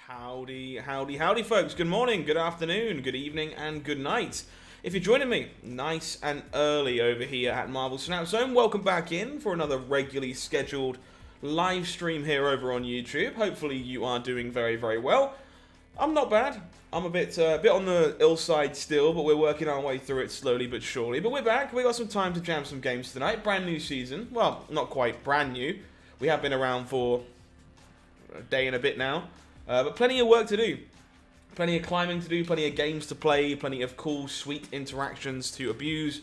Howdy, howdy, howdy, folks. Good morning, good afternoon, good evening, and good night. If you're joining me nice and early over here at Marvel Snap Zone, welcome back in for another regularly scheduled live stream here over on YouTube. Hopefully you are doing very, very well. I'm not bad. I'm a bit on the ill side still, but we're working our way through it slowly but surely. But we're back. We got some time to jam some games tonight. Brand new season. Well, not quite brand new. We have been around for a day and a bit now. But plenty of work to do. Plenty of climbing to do, plenty of games to play, plenty of cool, sweet interactions to abuse.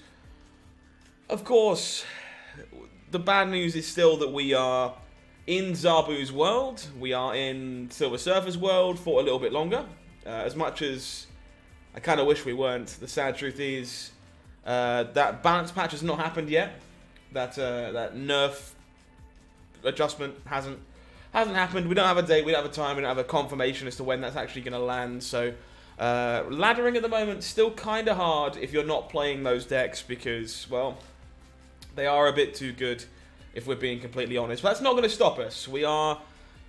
Of course, the bad news is still that we are in Zabu's world. We are in Silver Surfer's world for a little bit longer. As much as I kind of wish we weren't. The sad truth is that balance patch has not happened yet. That nerf adjustment hasn't happened. We don't have a date, we don't have a time, we don't have a confirmation as to when that's actually going to land. So laddering at the moment still kind of hard if you're not playing those decks because, well, they are a bit too good if we're being completely honest. But that's not going to stop us. We are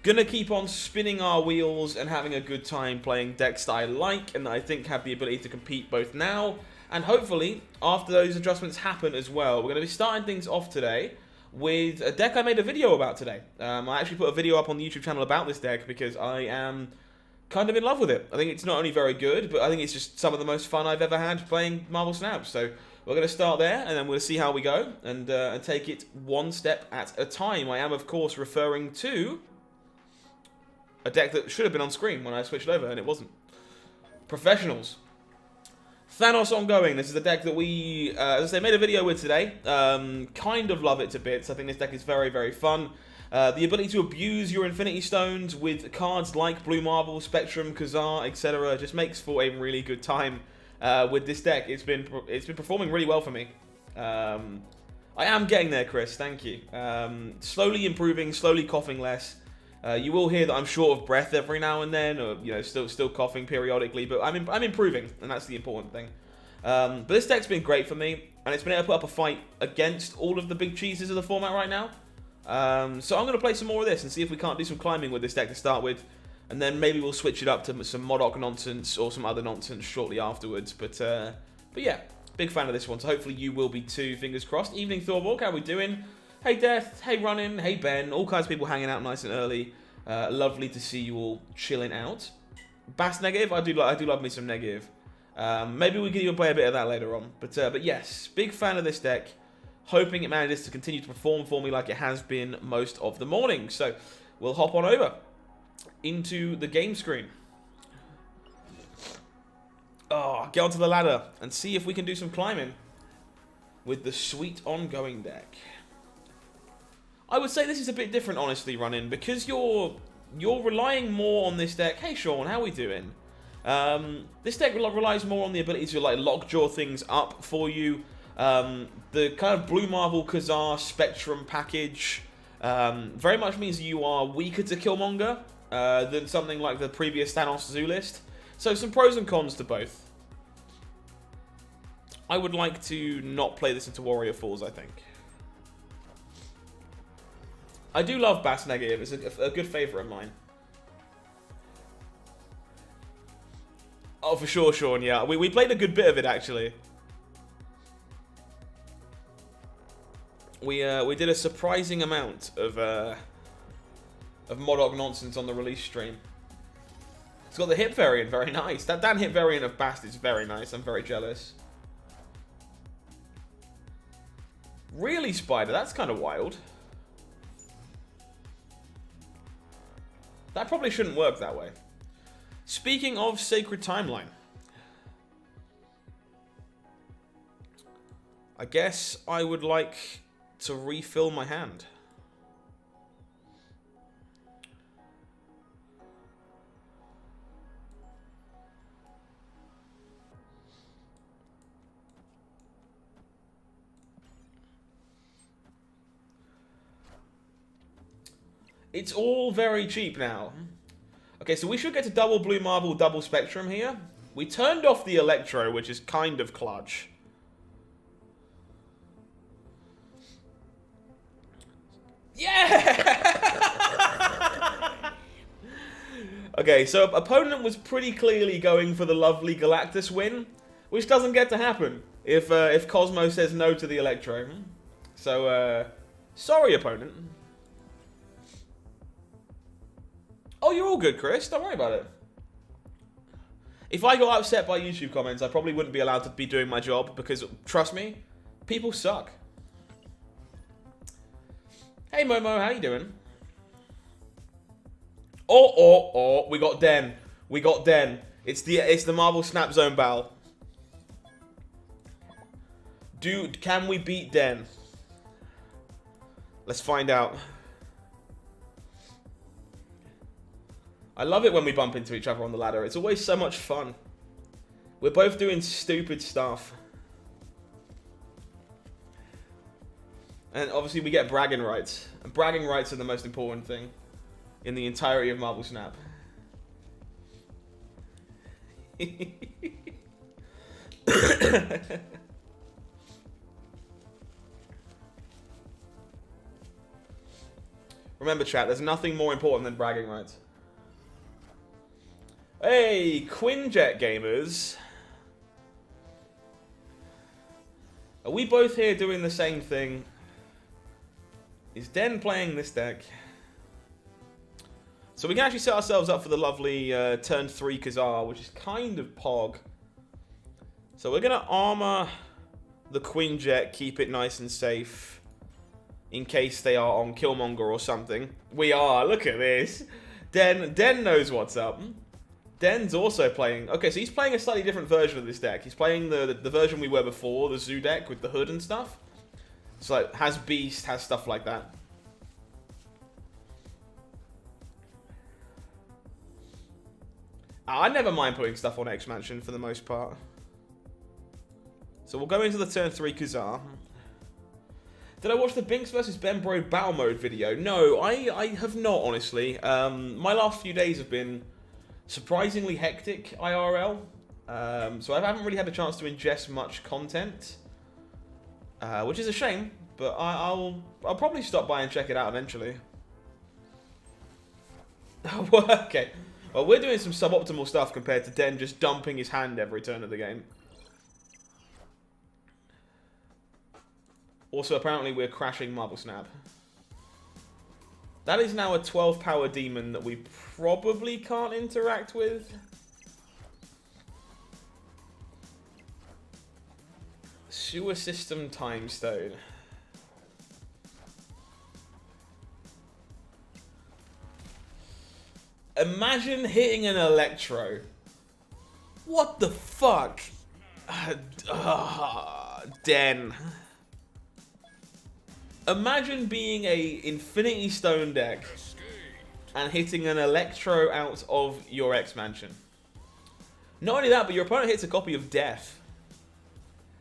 going to keep on spinning our wheels and having a good time playing decks that I like and that I think have the ability to compete both now and hopefully after those adjustments happen as well. We're going to be starting things off today with a deck I made a video about today. I actually put a video up on the YouTube channel about this deck because I am kind of in love with it. I think it's not only very good, but I think it's just some of the most fun I've ever had playing Marvel Snap. So we're going to start there, and then we'll see how we go, and take it one step at a time. I am, of course, referring to a deck that should have been on screen when I switched over, and it wasn't. Professionals. Thanos ongoing. This is a deck that we, as I say, made a video with today. Kind of love it to bits. I think this deck is very, very fun. The ability to abuse your Infinity Stones with cards like Blue Marvel, Spectrum, Kazar, etc. just makes for a really good time with this deck. It's been performing really well for me. I am getting there, Chris. Thank you. Slowly improving, slowly coughing less. You will hear that I'm short of breath every now and then, or still coughing periodically, but I'm improving, and that's the important thing. But this deck's been great for me, and it's been able to put up a fight against all of the big cheeses of the format right now. So I'm going to play some more of this and see if we can't do some climbing with this deck to start with, and then maybe we'll switch it up to some Modoc nonsense or some other nonsense shortly afterwards. But yeah, big fan of this one, so hopefully you will be too. Fingers crossed. Evening Thorborg, how we doing? Hey Death, hey Running, hey Ben, all kinds of people hanging out nice and early. Lovely to see you all chilling out. Bast negative, I do love me some negative. Maybe we can even play a bit of that later on. But yes, big fan of this deck. Hoping it manages to continue to perform for me like it has been most of the morning. So we'll hop on over into the game screen. Oh, get onto the ladder and see if we can do some climbing with the sweet ongoing deck. I would say this is a bit different, honestly, Run-In, because you're relying more on this deck. Hey, Sean, how we doing? This deck relies more on the ability to like lockjaw things up for you. The kind of Blue Marvel Kazar Spectrum package very much means you are weaker to Killmonger than something like the previous Thanos Zoo list. So some pros and cons to both. I would like to not play this into Warrior Falls, I think. I do love Bast Negative. It's a good favourite of mine. Oh, for sure, Sean, yeah. We played a good bit of it, actually. We did a surprising amount of Modoc nonsense on the release stream. It's got the hip variant, very nice. That damn hip variant of Bast is very nice. I'm very jealous. Really, Spider? That's kind of wild. That probably shouldn't work that way. Speaking of Sacred Timeline, I guess I would like to refill my hand. It's all very cheap now. Okay, so we should get to double Blue Marvel, double Spectrum here. We turned off the Electro, which is kind of clutch. Yeah! Okay, so opponent was pretty clearly going for the lovely Galactus win, which doesn't get to happen if Cosmo says no to the Electro. So, sorry, opponent. Oh, you're all good, Chris. Don't worry about it. If I got upset by YouTube comments, I probably wouldn't be allowed to be doing my job because, trust me, people suck. Hey, Momo, how you doing? Oh, we got Den. We got Den. It's the Marvel Snap Zone battle. Dude, can we beat Den? Let's find out. I love it when we bump into each other on the ladder. It's always so much fun. We're both doing stupid stuff. And obviously we get bragging rights. And bragging rights are the most important thing in the entirety of Marvel Snap. Remember, chat, there's nothing more important than bragging rights. Hey, Quinjet gamers. Are we both here doing the same thing? Is Den playing this deck? So we can actually set ourselves up for the lovely turn 3 Khazar, which is kind of pog. So we're going to armor the Quinjet, keep it nice and safe, in case they are on Killmonger or something. We are, look at this. Den knows what's up. Den's also playing... Okay, so he's playing a slightly different version of this deck. He's playing the version we were before, the Zoo deck with the hood and stuff. So like, has Beast, has stuff like that. I never mind putting stuff on X-Mansion for the most part. So we'll go into the turn 3 Khazar. Did I watch the Binks vs. Benbro Battle Mode video? No, I have not, honestly. My last few days have been surprisingly hectic IRL. So I haven't really had a chance to ingest much content. Which is a shame, but I'll probably stop by and check it out eventually. Okay. Well, we're doing some suboptimal stuff compared to Den just dumping his hand every turn of the game. Also, apparently we're crashing Marble Snap. That is now a 12 power demon that we probably can't interact with. Sewer System Time Stone. Imagine hitting an Electro. What the fuck? Den. Imagine being a Infinity Stone deck and hitting an Electro out of your X-Mansion. Not only that, but your opponent hits a copy of Death.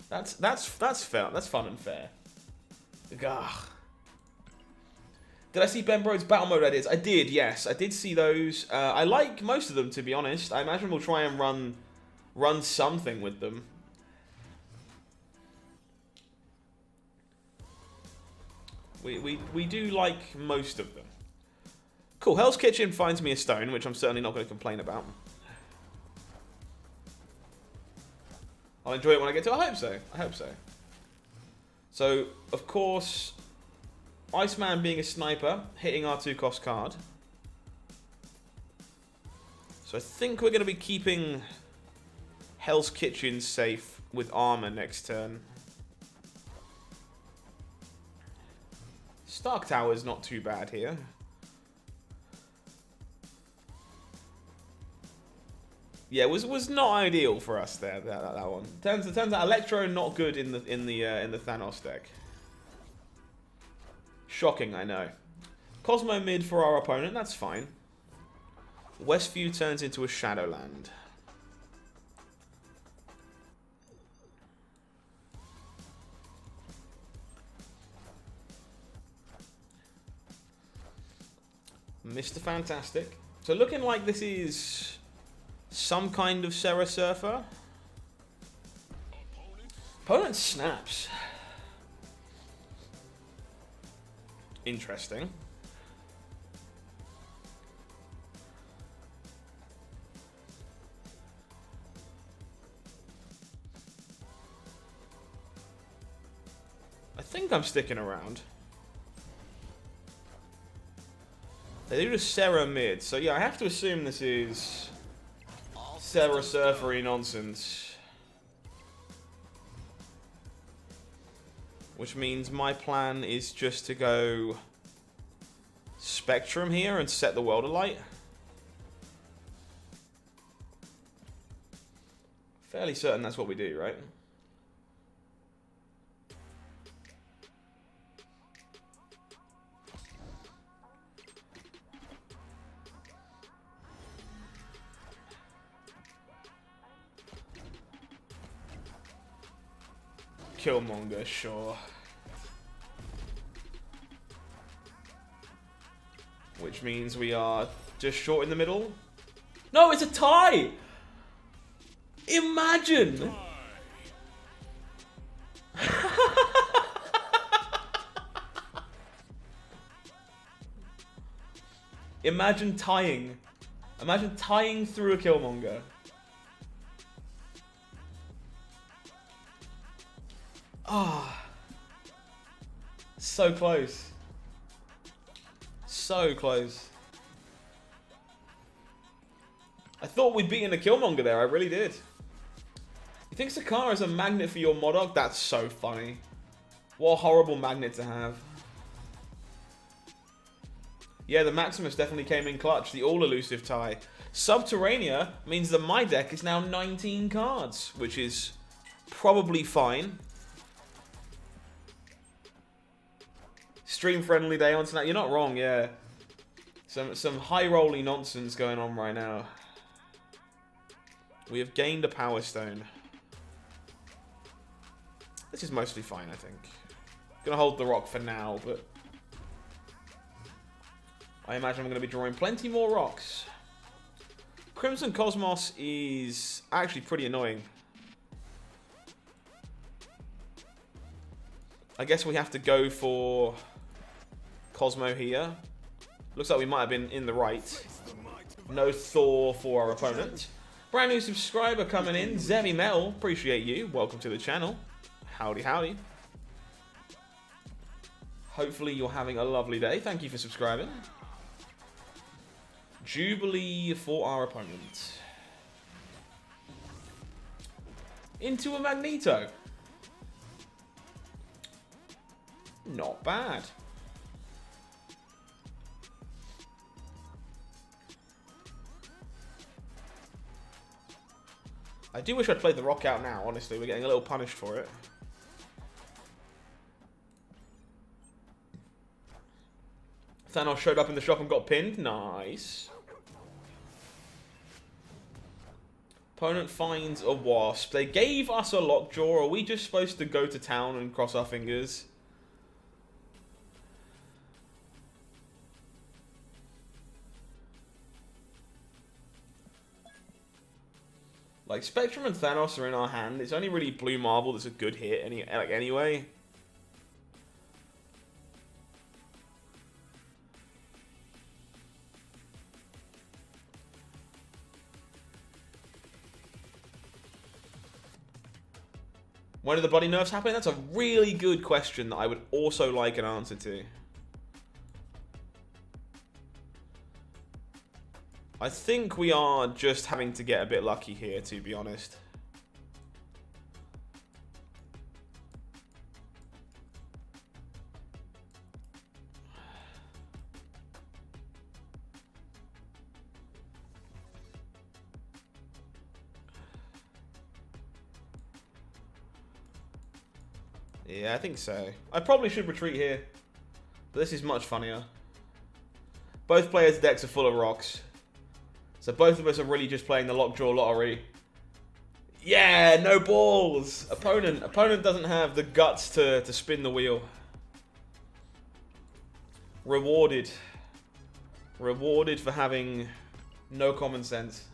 That's fair. That's fun and fair. Gah. Did I see Ben Brode's battle mode ideas? I did, yes. I did see those. I like most of them, to be honest. I imagine we'll try and run something with them. We do like most of them. Cool. Hell's Kitchen finds me a stone, which I'm certainly not going to complain about. I'll enjoy it when I get to it. I hope so. I hope so. So, of course, Iceman being a sniper, hitting our 2-cost card. So I think we're going to be keeping Hell's Kitchen safe with armor next turn. Stark Tower's not too bad here. Yeah, it was not ideal for us there. That one. Turns out Electro not good in the Thanos deck. Shocking, I know. Cosmo mid for our opponent. That's fine. Westview turns into a Shadowland. Mr. Fantastic. So looking like this is some kind of Serra Surfer. Opponent snaps. Interesting. think I'm sticking around. They do the Sarah mid, so yeah, I have to assume this is Sarah Surfery nonsense. Which means my plan is just to go Spectrum here and set the world alight. Fairly certain that's what we do, right? Killmonger, sure. Which means we are just short in the middle. No, it's a tie! Imagine! Imagine tying. Imagine tying through a Killmonger. Ah. So close. So close. I thought we'd beaten a Killmonger there, I really did. You think Sakaar is a magnet for your Modoc? That's so funny. What a horrible magnet to have. Yeah, the Maximus definitely came in clutch. The all-elusive tie. Subterranea means that my deck is now 19 cards, which is probably fine. Stream-friendly day on tonight. You're not wrong, yeah. Some high-rolly nonsense going on right now. We have gained a Power Stone. This is mostly fine, I think. Gonna hold the rock for now, but I imagine I'm gonna be drawing plenty more rocks. Crimson Cosmos is actually pretty annoying. I guess we have to go for Cosmo here. Looks like we might have been in the right. No Thor for our opponent. Brand new subscriber coming in, Zemi Metal. Appreciate you. Welcome to the channel. Howdy, howdy. Hopefully you're having a lovely day. Thank you for subscribing. Jubilee for our opponent. Into a Magneto. Not bad. I do wish I'd played the rock out now, honestly. We're getting a little punished for it. Thanos showed up in the shop and got pinned. Nice. Opponent finds a wasp. They gave us a lockjaw. Are we just supposed to go to town and cross our fingers? Like, Spectrum and Thanos are in our hand. It's only really Blue Marble that's a good hit anyway. When do the bloody nerfs happen? That's a really good question that I would also like an answer to. I think we are just having to get a bit lucky here, to be honest. Yeah, I think so. I probably should retreat here, but this is much funnier. Both players' decks are full of rocks. So both of us are really just playing the lockjaw lottery. Yeah, no balls. Opponent doesn't have the guts to spin the wheel. Rewarded. Rewarded for having no common sense.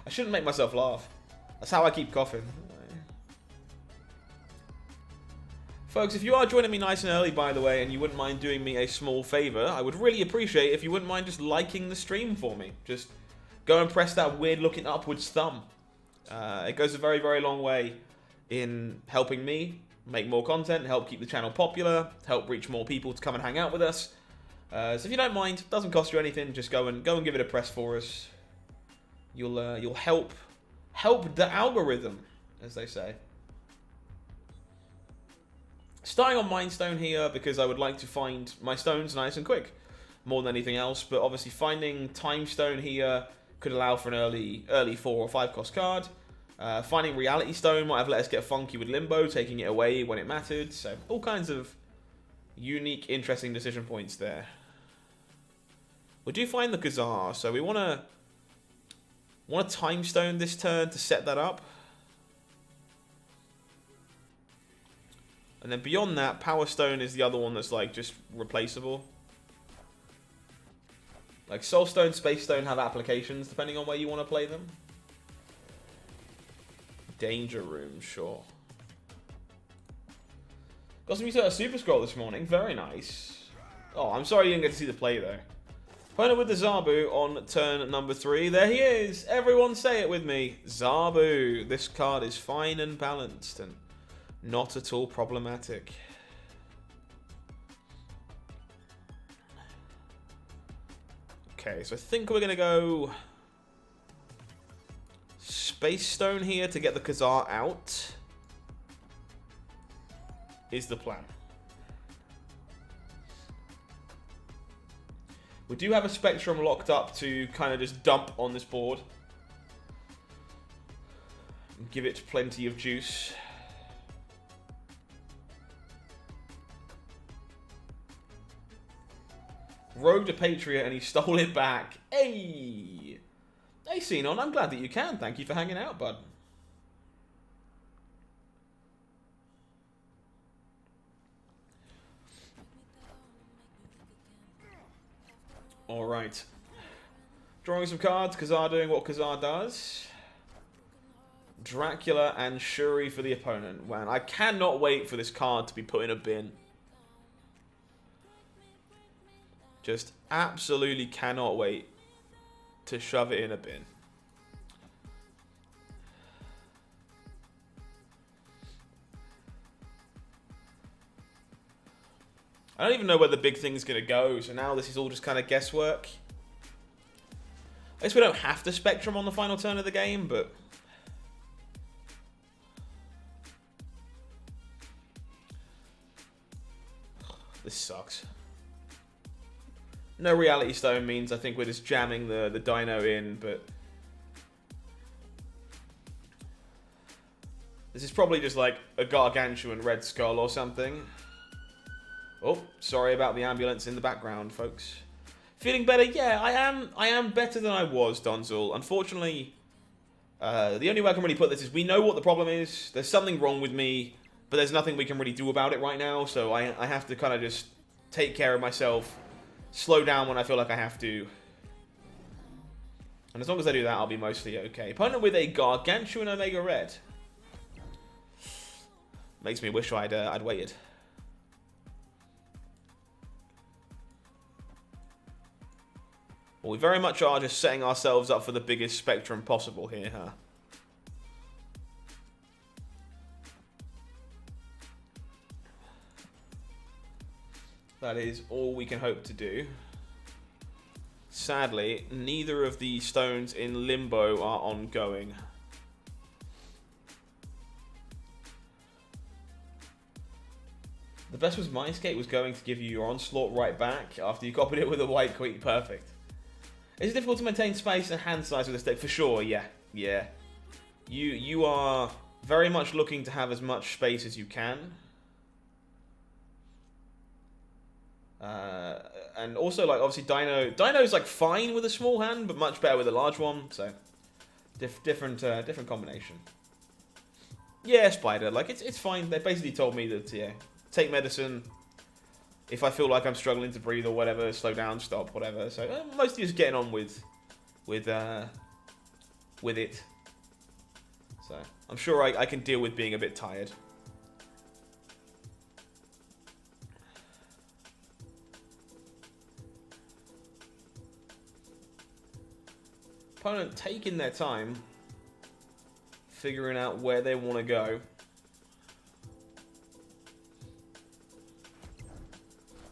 I shouldn't make myself laugh. That's how I keep coughing. Folks, if you are joining me nice and early, by the way, and you wouldn't mind doing me a small favor, I would really appreciate if you wouldn't mind just liking the stream for me. Just go and press that weird-looking upwards thumb. It goes a very, very long way in helping me make more content, help keep the channel popular, help reach more people to come and hang out with us. So if you don't mind, it doesn't cost you anything. Just go and give it a press for us. You'll help the algorithm, as they say. Starting on Mindstone here because I would like to find my stones nice and quick, more than anything else. But obviously finding Time Stone here could allow for an early 4 or 5 cost card. Finding Reality Stone might have let us get funky with Limbo, taking it away when it mattered. So all kinds of unique, interesting decision points there. We do find the Kazar, so we want to Time Stone this turn to set that up. And then beyond that, Power Stone is the other one that's like just replaceable. Like Soul Stone, Space Stone have applications depending on where you want to play them. Danger Room, sure. Got some use out of Super Scroll this morning. Very nice. Oh, I'm sorry you didn't get to see the play though. Opponent with the Zabu on turn number 3. There he is. Everyone say it with me. Zabu. This card is fine and balanced and not at all problematic. Okay, so I think we're going to go Space Stone here to get the Kazar out. Is the plan. We do have a Spectrum locked up to kind of just dump on this board. Give it plenty of juice. Rogue to Patriot and he stole it back. Hey! Hey, Xenon, I'm glad that you can. Thank you for hanging out, bud. Alright. Drawing some cards. Kazar doing what Kazar does. Dracula and Shuri for the opponent. Man, I cannot wait for this card to be put in a bin. Just absolutely cannot wait to shove it in a bin. I don't even know where the big thing's going to go, so now this is all just kind of guesswork. I guess we don't have to Spectrum on the final turn of the game, but... This sucks. No Reality Stone means I think we're just jamming the Dino in, but... This is probably just like a Gargantuan Red Skull or something. Oh, sorry about the ambulance in the background, folks. Feeling better? Yeah, I am better than I was, Donzel. Unfortunately, the only way I can really put this is we know what the problem is. There's something wrong with me, but there's nothing we can really do about it right now, so I have to kind of just take care of myself. Slow down when I feel like I have to. And as long as I do that, I'll be mostly okay. Opponent with a Gargantuan Omega Red. Makes me wish I'd waited. Well, we very much are just setting ourselves up for the biggest Spectrum possible here, huh? That is all we can hope to do. Sadly, neither of the stones in Limbo are ongoing. The best was Mindscape was going to give you your Onslaught right back after you copied it with a White Queen. Perfect. Is it difficult to maintain space and hand size with this deck? For sure, yeah. Yeah. You are very much looking to have as much space as you can. And also, like, obviously, Dino's like fine with a small hand, but much better with a large one. So, different combination. Yeah, Spider. Like, it's fine. They basically told me that, yeah, take medicine. If I feel like I'm struggling to breathe or whatever, slow down, stop, whatever. So, mostly just getting on with it. So, I'm sure I can deal with being a bit tired. Opponent taking their time. figuring out where they want to go.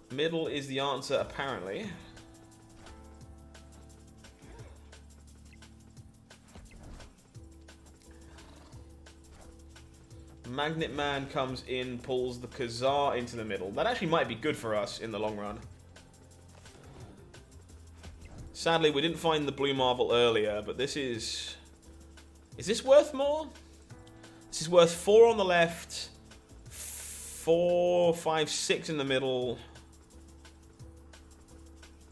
Middle is the answer, apparently. Magnet Man comes in, pulls the Khazar into the middle. That actually might be good for us in the long run. Sadly, we didn't find the blue marble earlier, but this is... Is this worth more? This is worth 4 on the left, 4, 5, 6 in the middle.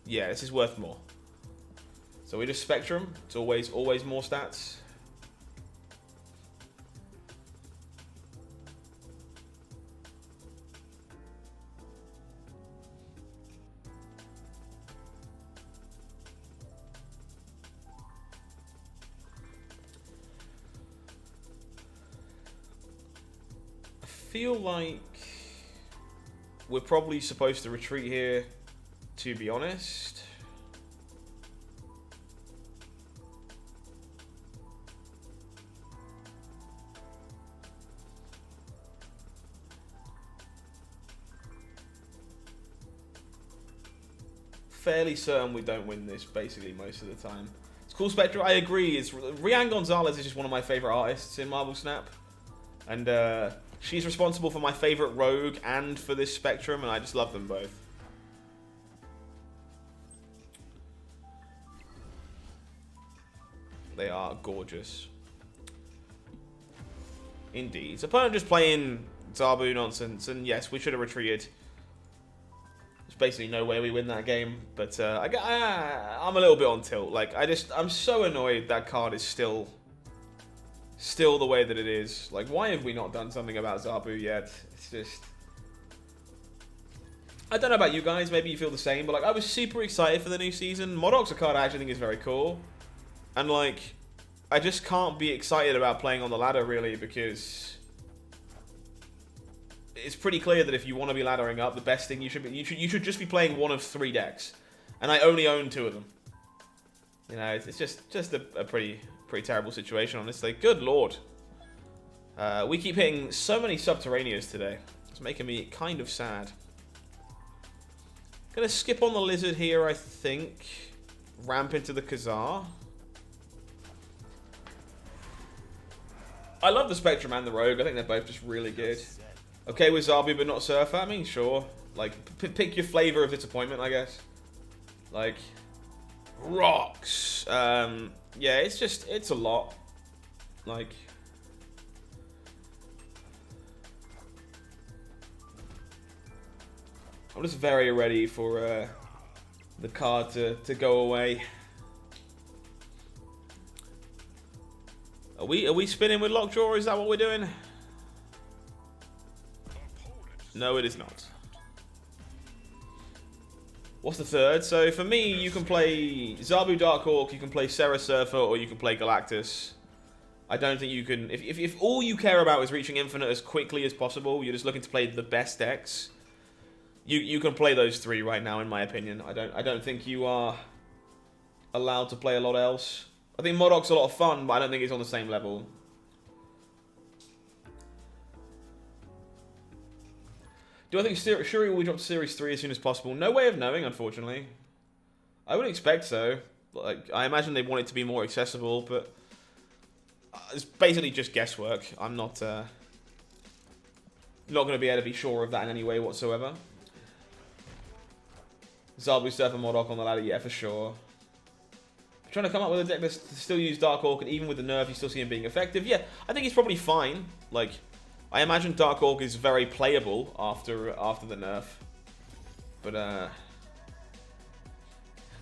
Yeah, this is worth more. So we just Spectrum. It's always more stats. I feel like we're probably supposed to retreat here, to be honest. Fairly certain we don't win this, basically, most of the time. It's cool, Spectre. I agree. Rian Gonzalez is just one of my favorite artists in Marvel Snap. And she's responsible for my favorite rogue and for this Spectrum, and I just love them both. They are gorgeous. Indeed. So opponent just playing Zabu nonsense, and yes, we should have retreated. There's basically no way we win that game, but I'm a little bit on tilt. Like, I'm so annoyed that card is still the way that it is. Like, why have we not done something about Zabu yet? It's just... I don't know about you guys, maybe you feel the same, but like, I was super excited for the new season. Modoc's a card I actually think is very cool. And like, I just can't be excited about playing on the ladder, really, because it's pretty clear that if you want to be laddering up, the best thing you should just be playing one of 3 decks. And I only own 2 of them. You know, it's just a pretty terrible situation, honestly. Good lord. We keep hitting so many Subterraneans today. It's making me kind of sad. Gonna skip on the Lizard here, I think. Ramp into the Khazar. I love the Spectrum and the Rogue. I think they're both just really good. Okay with Zabu, but not Surfer. I mean, sure. Like, pick your flavor of disappointment, I guess. Like, rocks. Yeah, it's a lot. Like, I'm just very ready for the card to go away. Are we spinning with Lockjaw? Is that what we're doing? No, it is not. What's the third? So for me, you can play Zabu Darkhawk, you can play Serra Surfer, or you can play Galactus. I don't think you can... If all you care about is reaching Infinite as quickly as possible, you're just looking to play the best decks, you can play those 3 right now, in my opinion. I don't think you are allowed to play a lot else. I think Modoc's a lot of fun, but I don't think it's on the same level. Do I think Shuri will drop to Series 3 as soon as possible? No way of knowing, unfortunately. I would expect so. Like, I imagine they want it to be more accessible, but it's basically just guesswork. I'm not going to be able to be sure of that in any way whatsoever. Zabu Surfer Modoc on the ladder, yeah, for sure. Trying to come up with a deck that still use Darkhawk, and even with the nerf, you still see him being effective. Yeah, I think he's probably fine. Like, I imagine Darkhawk is very playable after the nerf. But,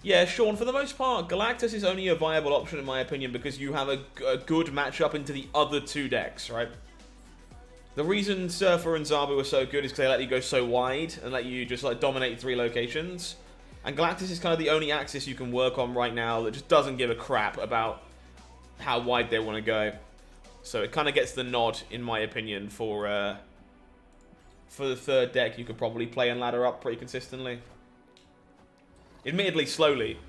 yeah, Sean, for the most part, Galactus is only a viable option, in my opinion, because you have a good matchup into the other 2 decks, right? The reason Surfer and Zabu are so good is because they let you go so wide and let you just, like, dominate 3 locations. And Galactus is kind of the only axis you can work on right now that just doesn't give a crap about how wide they want to go. So it kind of gets the nod, in my opinion, for the 3rd deck you could probably play and ladder up pretty consistently. Admittedly, slowly.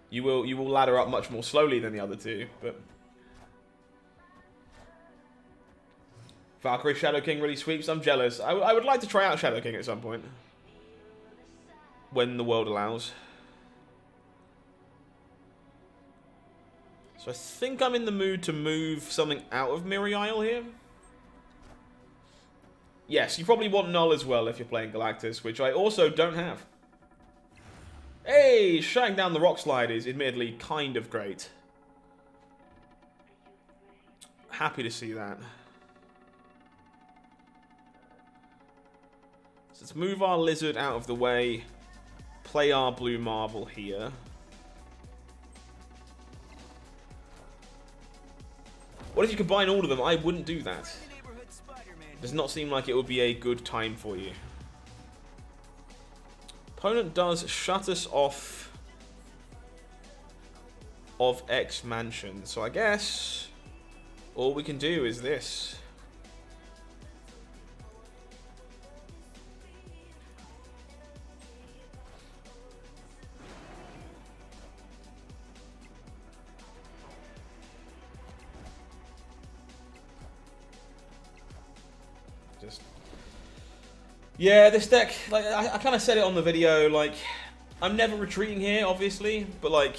You will ladder up much more slowly than the other 2, but Valkyrie Shadow King really sweeps. I'm jealous. I would like to try out Shadow King at some point. When the world allows. So I think I'm in the mood to move something out of Mirror Isle here. Yes, you probably want Null as well if you're playing Galactus, which I also don't have. Hey, shutting down the rock slide is admittedly kind of great. Happy to see that. So let's move our lizard out of the way. Play our blue marble here. What if you combine all of them? I wouldn't do that. Does not seem like it would be a good time for you. Opponent does shut us off of X Mansion. So I guess all we can do is this. Yeah, this deck, like, I kind of said it on the video, like, I'm never retreating here, obviously, but, like,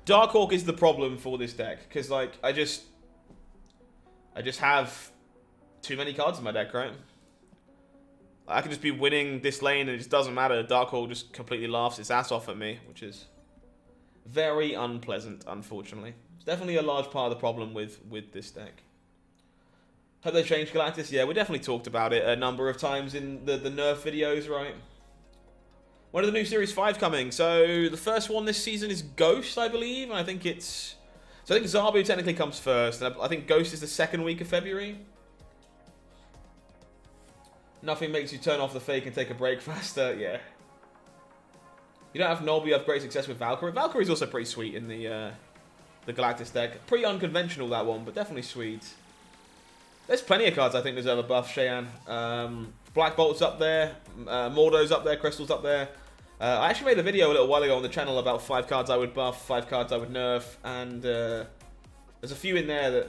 Darkhawk is the problem for this deck, because, like, I just have too many cards in my deck, right? I can just be winning this lane, and it just doesn't matter. Darkhawk just completely laughs its ass off at me, which is very unpleasant, unfortunately. It's definitely a large part of the problem with this deck. Hope they changed Galactus. Yeah, we definitely talked about it a number of times in the nerf videos, right? When are the new Series 5 coming? So, the first one this season is Ghost, I believe. And I think it's... So, I think Zabu technically comes first. And I think Ghost is the second week of February. Nothing makes you turn off the fake and take a break faster. Yeah. You don't have Null, but you have great success with Valkyrie. Valkyrie's also pretty sweet in the Galactus deck. Pretty unconventional, that one, but definitely sweet. There's plenty of cards I think deserve a buff, Cheyenne. Black Bolt's up there, Mordo's up there, Crystal's up there. I actually made a video a little while ago on the channel about 5 cards I would buff, 5 cards I would nerf, and there's a few in there that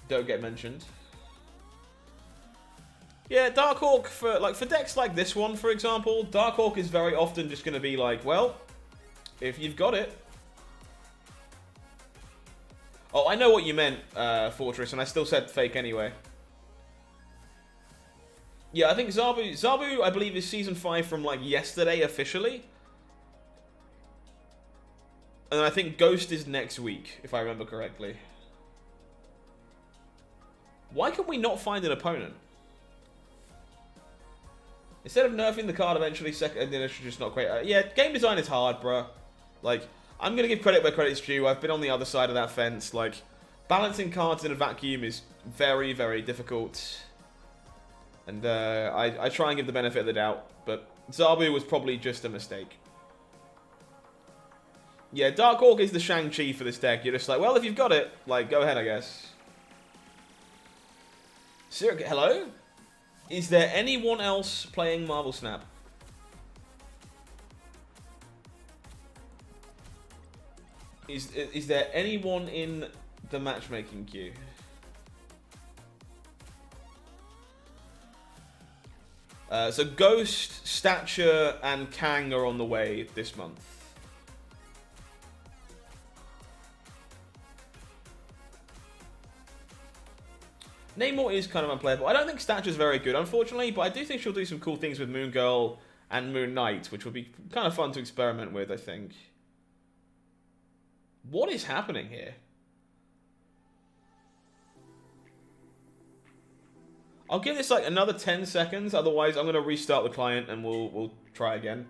don't get mentioned. Yeah, Darkhawk, for decks like this one, for example, Darkhawk is very often just going to be like, well, if you've got it. Oh, I know what you meant, Fortress, and I still said fake anyway. Yeah, I think Zabu, I believe, is Season 5 from, like, yesterday, officially. And I think Ghost is next week, if I remember correctly. Why can we not find an opponent? Instead of nerfing the card eventually, second initial just not great. Yeah, game design is hard, bruh. Like... I'm going to give credit where credit's due. I've been on the other side of that fence. Like, balancing cards in a vacuum is very, very difficult. And I try and give the benefit of the doubt. But Zabu was probably just a mistake. Yeah, Darkhawk is the Shang-Chi for this deck. You're just like, well, if you've got it, like, go ahead, I guess. Hello? Is there anyone else playing Marvel Snap? Is there anyone in the matchmaking queue? So Ghost, Stature, and Kang are on the way this month. Namor is kind of unplayable. I don't think Stature's very good, unfortunately, but I do think she'll do some cool things with Moon Girl and Moon Knight, which would be kind of fun to experiment with, I think. What is happening here? I'll give this like another 10 seconds, otherwise I'm going to restart the client and we'll try again.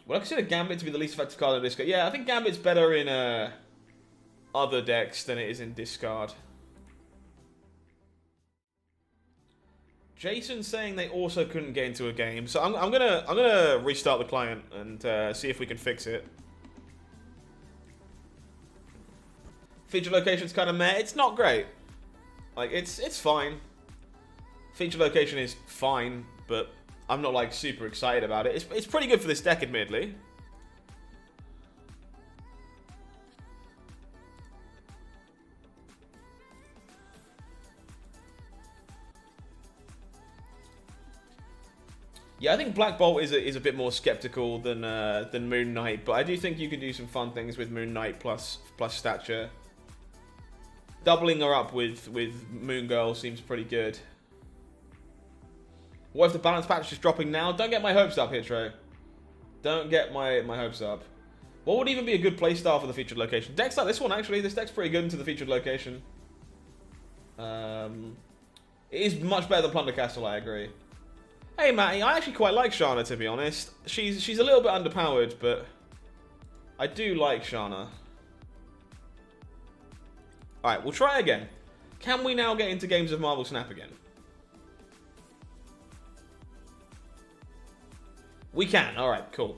Well, I consider Gambit to be the least effective card in discard. Yeah, I think Gambit's better in other decks than it is in discard. Jason's saying they also couldn't get into a game, so I'm gonna restart the client and see if we can fix it. Feature location's kind of meh. It's not great. Like it's fine. Feature location is fine, but I'm not like super excited about it. It's pretty good for this deck, admittedly. Yeah, I think Black Bolt is a bit more skeptical than Moon Knight, but I do think you can do some fun things with Moon Knight plus stature. Doubling her up with Moon Girl seems pretty good. What if the balance patch is dropping now? Don't get my hopes up, Hitro. Don't get my hopes up. What would even be a good playstyle for the featured location? Decks like this one, actually. This deck's pretty good into the featured location. It is much better than Plunder Castle, I agree. Hey, Matty, I actually quite like Shana, to be honest. She's a little bit underpowered, but I do like Shana. Alright, we'll try again. Can we now get into games of Marvel Snap again? We can. Alright, cool.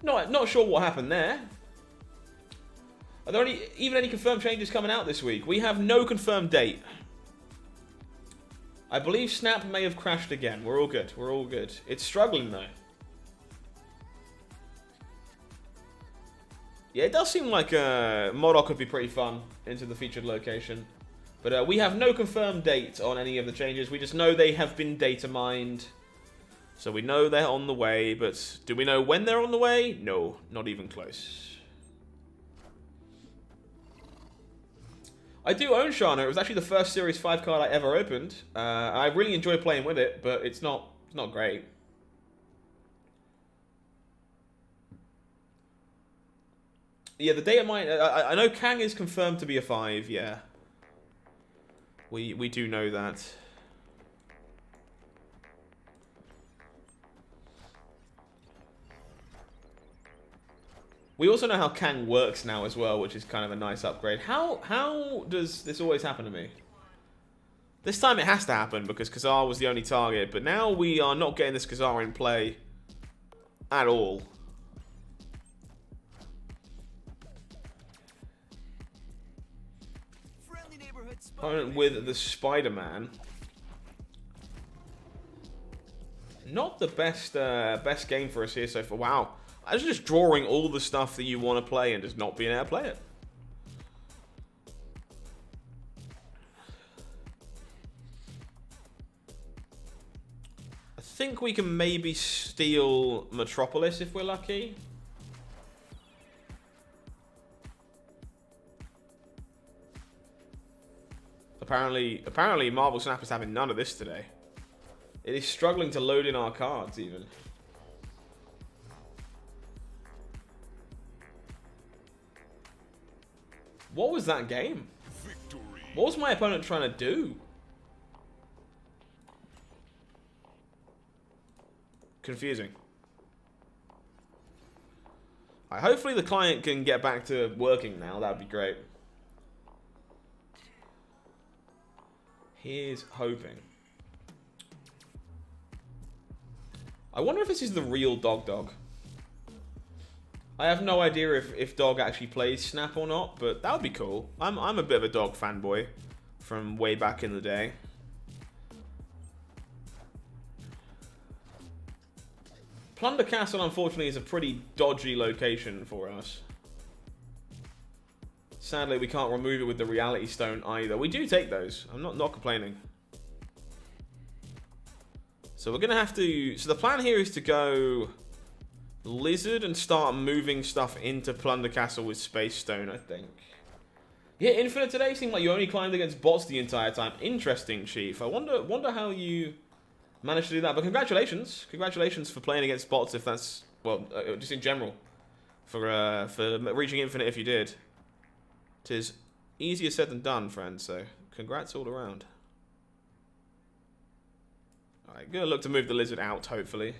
Not sure what happened there. Are there even any confirmed changes coming out this week? We have no confirmed date. I believe Snap may have crashed again. We're all good. We're all good. It's struggling, though. Yeah, it does seem like Modoc could be pretty fun into the featured location. But we have no confirmed date on any of the changes. We just know they have been data mined. So we know they're on the way, but do we know when they're on the way? No, not even close. I do own Shana. It was actually the first Series 5 card I ever opened. I really enjoy playing with it, but it's not great. Yeah, the data mine. I know Kang is confirmed to be a 5. Yeah, we do know that. We also know how Kang works now as well, which is kind of a nice upgrade. How does this always happen to me? This time it has to happen because Khazar was the only target, but now we are not getting this Khazar in play at all. Opponent with the Spider-Man. Not the best game for us here so far. Wow. I was just drawing all the stuff that you want to play and just not being able to play it. I think we can maybe steal Metropolis if we're lucky. Apparently Marvel Snap is having none of this today. It is struggling to load in our cards even. What was that game? Victory. What was my opponent trying to do? Confusing. Hopefully the client can get back to working now. That would be great. Here's hoping. I wonder if this is the real Dog. I have no idea if Dog actually plays Snap or not, but that would be cool. I'm a bit of a Dog fanboy from way back in the day. Plunder Castle, unfortunately, is a pretty dodgy location for us. Sadly, we can't remove it with the Reality Stone either. We do take those. I'm not complaining. So we're going to have to... So the plan here is to go Lizard and start moving stuff into Plunder Castle with Space Stone, I think. Yeah, Infinite today seemed like you only climbed against bots the entire time. Interesting, Chief. I wonder how you managed to do that. But congratulations. Congratulations for playing against bots if that's... Well, just in general. For reaching Infinite if you did. It is easier said than done, friends, so congrats all around. Alright, gonna look to move the Lizard out, hopefully.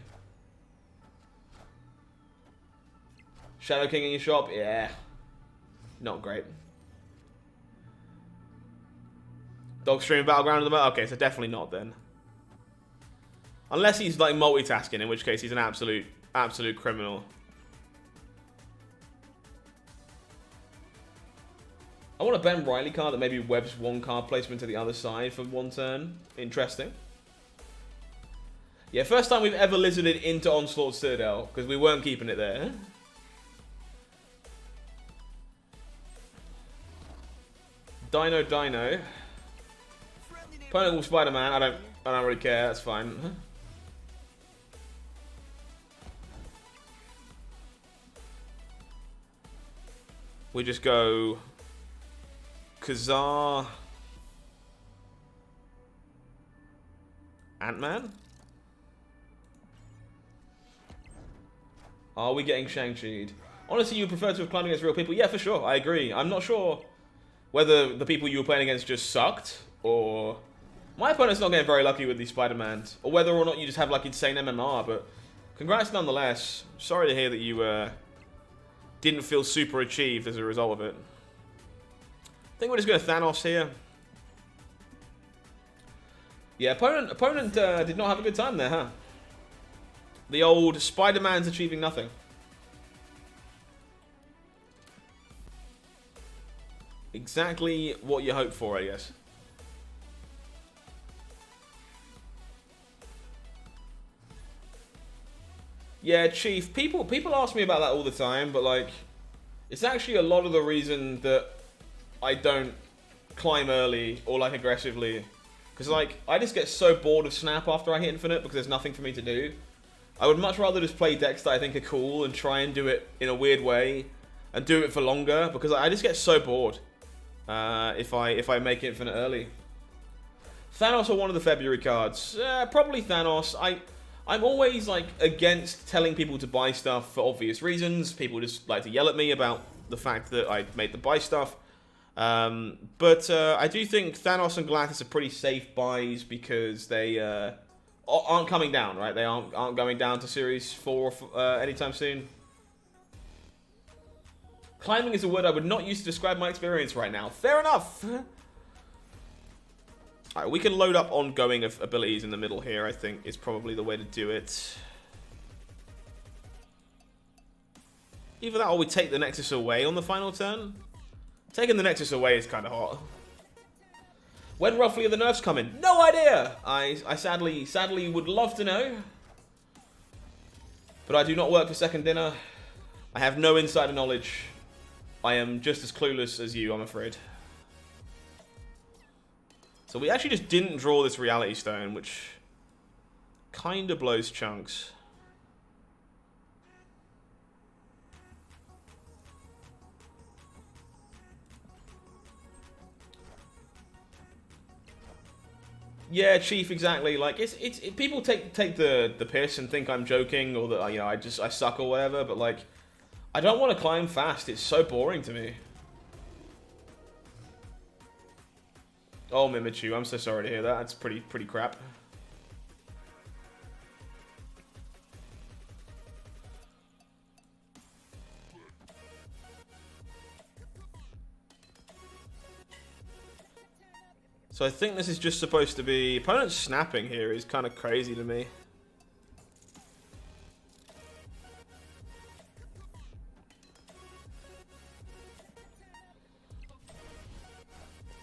Shadow King in your shop? Yeah. Not great. Dog stream Battleground at the moment? Okay, so definitely not then. Unless he's like multitasking, in which case he's an absolute criminal. I want a Ben Riley card that maybe webs one card placement to the other side for one turn. Interesting. Yeah, first time we've ever lizarded into Onslaught Citadel, because we weren't keeping it there. Dino. Opponent will Spider-Man. I don't really care, that's fine. We just go Kazar, Ant-Man? Are we getting Shang-Chi'd? Honestly, you prefer to have climbed against real people? Yeah, for sure, I agree. I'm not sure whether the people you were playing against just sucked, or... My opponent's not getting very lucky with these Spider-Mans, or whether or not you just have, like, insane MMR, but congrats nonetheless. Sorry to hear that you didn't feel super achieved as a result of it. I think we're just going to Thanos here. Yeah, opponent did not have a good time there, huh? The old Spider-Man's achieving nothing. Exactly what you hope for, I guess. Yeah, Chief. People ask me about that all the time, but like, it's actually a lot of the reason that I don't climb early or like aggressively, because like I just get so bored of Snap after I hit Infinite because there's nothing for me to do. I would much rather just play decks that I think are cool and try and do it in a weird way and do it for longer, because I just get so bored if I make Infinite early. Thanos or one of the February cards? Probably Thanos. I'm always like against telling people to buy stuff for obvious reasons. People just like to yell at me about the fact that I made them buy stuff. But I do think Thanos and Galactus are pretty safe buys because they aren't coming down, right? They aren't going down to Series 4 anytime soon. Climbing is a word I would not use to describe my experience right now. Fair enough. Alright, we can load up ongoing abilities in the middle here, I think, is probably the way to do it. Either that or we take the Nexus away on the final turn. Taking the Nexus away is kind of hot. When roughly are the nerfs coming? No idea! I sadly would love to know. But I do not work for Second Dinner. I have no insider knowledge. I am just as clueless as you, I'm afraid. So we actually just didn't draw this Reality Stone, which kind of blows chunks. Yeah, Chief, exactly. Like people take the piss and think I'm joking or that I suck or whatever, but like I don't want to climb fast. It's so boring to me. Oh, Mimichu, I'm so sorry to hear that. That's pretty crap. So I think this is just supposed to be... Opponent snapping here is kind of crazy to me.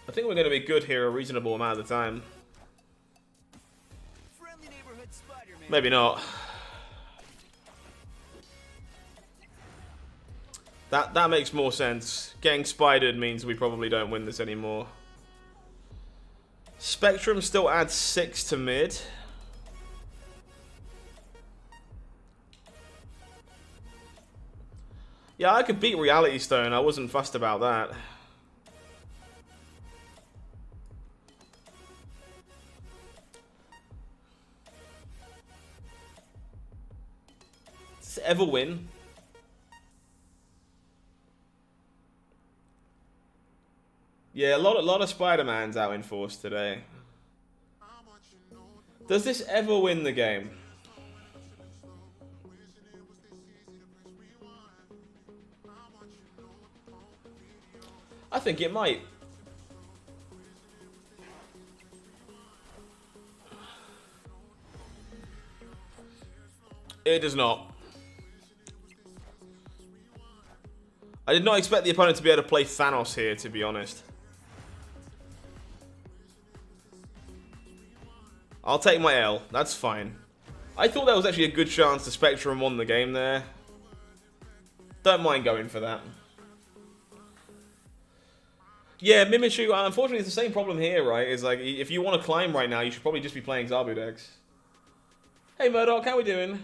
I think we're going to be good here a reasonable amount of the time. Maybe not. That makes more sense. Getting spidered means we probably don't win this anymore. Spectrum still adds 6 to mid. Yeah, I could beat Reality Stone. I wasn't fussed about that. Does it ever win? Yeah, a lot of Spider-Mans out in force today. Does this ever win the game? I think it might. It does not. I did not expect the opponent to be able to play Thanos here, to be honest. I'll take my L. That's fine. I thought that was actually a good chance to Spectrum won the game there. Don't mind going for that. Yeah, Mimichu, unfortunately, it's the same problem here, right? It's like, if you want to climb right now, you should probably just be playing Zabu decks. Hey, Modoc, how we doing?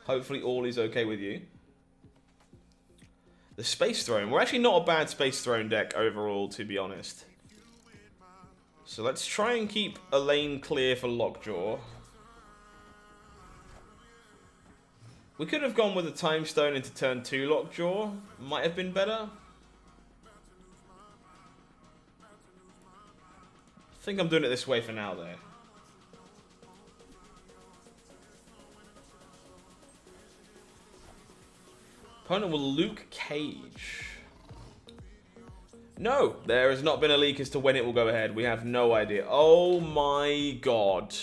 Hopefully all is okay with you. The Space Throne. We're actually not a bad Space Throne deck overall, to be honest. So let's try and keep a lane clear for Lockjaw. We could have gone with a Time Stone into turn 2 Lockjaw. Might have been better. I think I'm doing it this way for now, though. Opponent will Luke Cage. No, there has not been a leak as to when it will go ahead. We have no idea. Oh my god.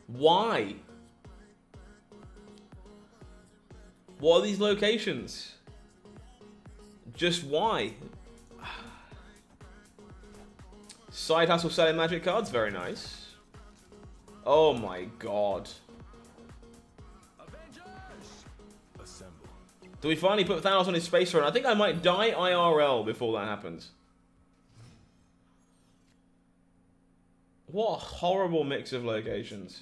Why? What are these locations? Just why? Side hustle selling magic cards, very nice. Oh my god. Do we finally put Thanos on his Space Throne? I think I might die IRL before that happens. What a horrible mix of locations.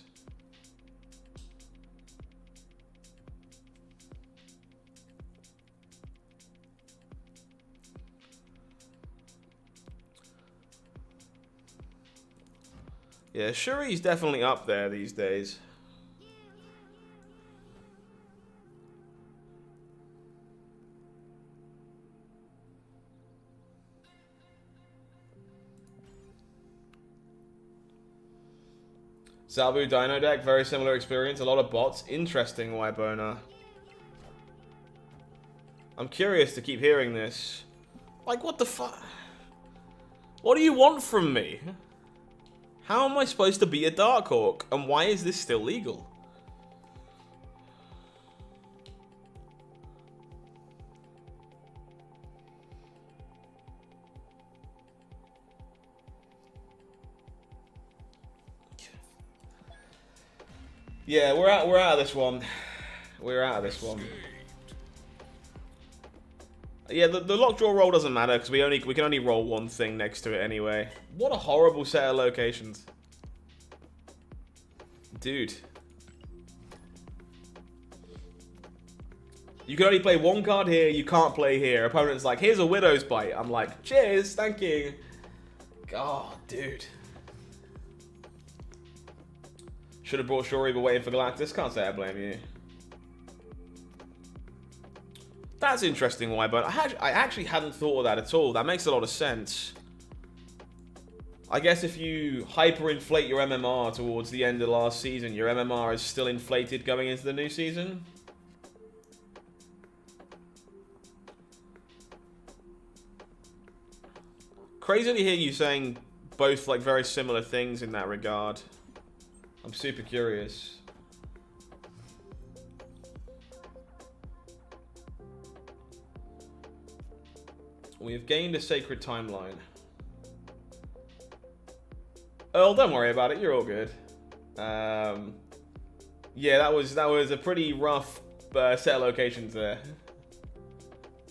Yeah, Shuri's definitely up there these days. Zabu Dino deck, very similar experience. A lot of bots. Interesting, Wybona. I'm curious to keep hearing this. Like, what the fuck? What do you want from me? How am I supposed to be a Darkhawk? And why is this still legal? Yeah, we're out of this one. We're out of this one. Yeah, the lockjaw roll doesn't matter because we can only roll one thing next to it anyway. What a horrible set of locations. Dude. You can only play one card here, you can't play here. Opponent's like, here's a Widow's Bite. I'm like, cheers, thank you. God, dude. Should have brought Shuri but waiting for Galactus. Can't say I blame you. That's interesting, why, but I actually hadn't thought of that at all. That makes a lot of sense. I guess if you hyperinflate your MMR towards the end of last season, your MMR is still inflated going into the new season. Crazy to hear you saying both like very similar things in that regard. I'm super curious. We have gained a sacred timeline. Earl, don't worry about it. You're all good. Yeah, that was a pretty rough set of locations there.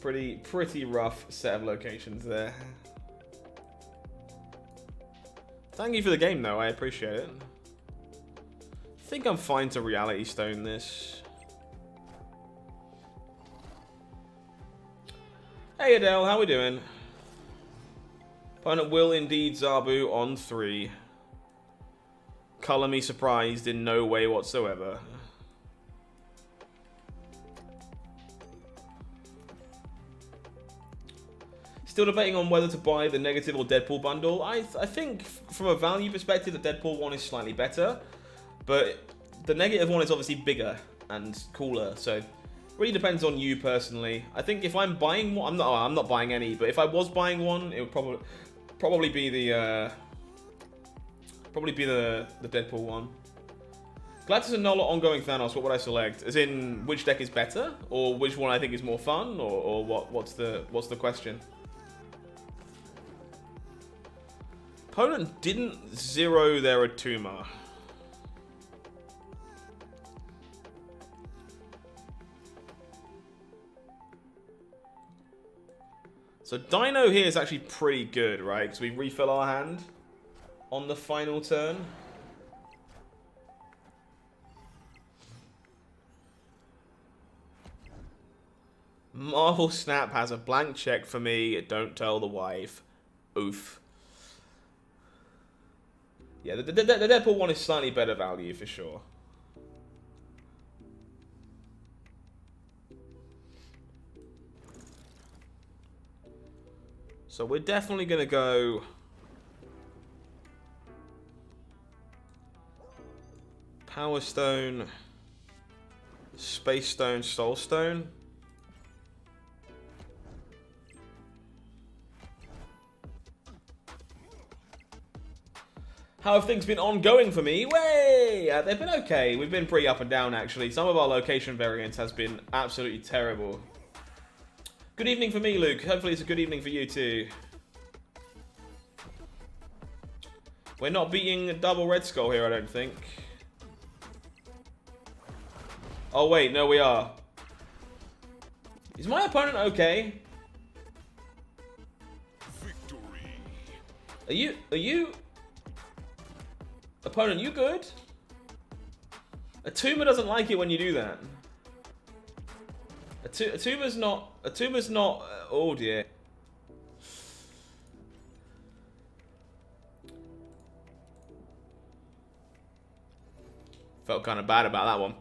Pretty rough set of locations there. Thank you for the game, though. I appreciate it. I think I'm fine to Reality Stone this. Hey Adele, how we doing? Opponent will indeed Zabu on 3. Color me surprised in no way whatsoever. Still debating on whether to buy the negative or Deadpool bundle. I think from a value perspective, the Deadpool one is slightly better, but the negative one is obviously bigger and cooler, so really depends on you personally. I think if I'm buying one, I'm not buying any, but if I was buying one, it would probably be the Deadpool one. Galactus and Nola ongoing Thanos. What would I select? As in, which deck is better, or which one I think is more fun, or what? What's the question? Opponent didn't zero their Atuma. So Dino here is actually pretty good, right? Because we refill our hand on the final turn. Marvel Snap has a blank check for me. Don't tell the wife. Oof. Yeah, the Deadpool one is slightly better value for sure. So we're definitely going to go Power Stone, Space Stone, Soul Stone. How have things been ongoing for me? Way! They've been okay. We've been pretty up and down, actually. Some of our location variance has been absolutely terrible. Good evening for me, Luke. Hopefully it's a good evening for you, too. We're not beating a double Red Skull here, I don't think. Oh, wait. No, we are. Is my opponent okay? Victory. Are you... Opponent, you good? Atuma doesn't like it when you do that. Atuma's not... oh dear. Felt kind of bad about that one.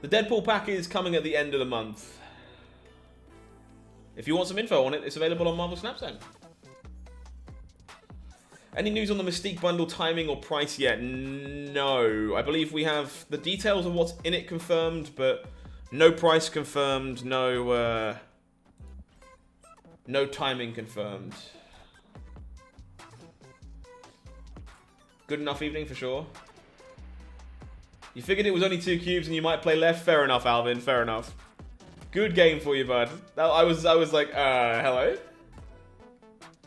The Deadpool pack is coming at the end of the month. If you want some info on it, it's available on Marvel Snap Zone. Any news on the Mystique bundle timing or price yet? No. I believe we have the details of what's in it confirmed, but no price confirmed, no timing confirmed. Good enough evening for sure. You figured it was only 2 cubes and you might play left? Fair enough, Alvin. Fair enough. Good game for you, bud. I was like, hello?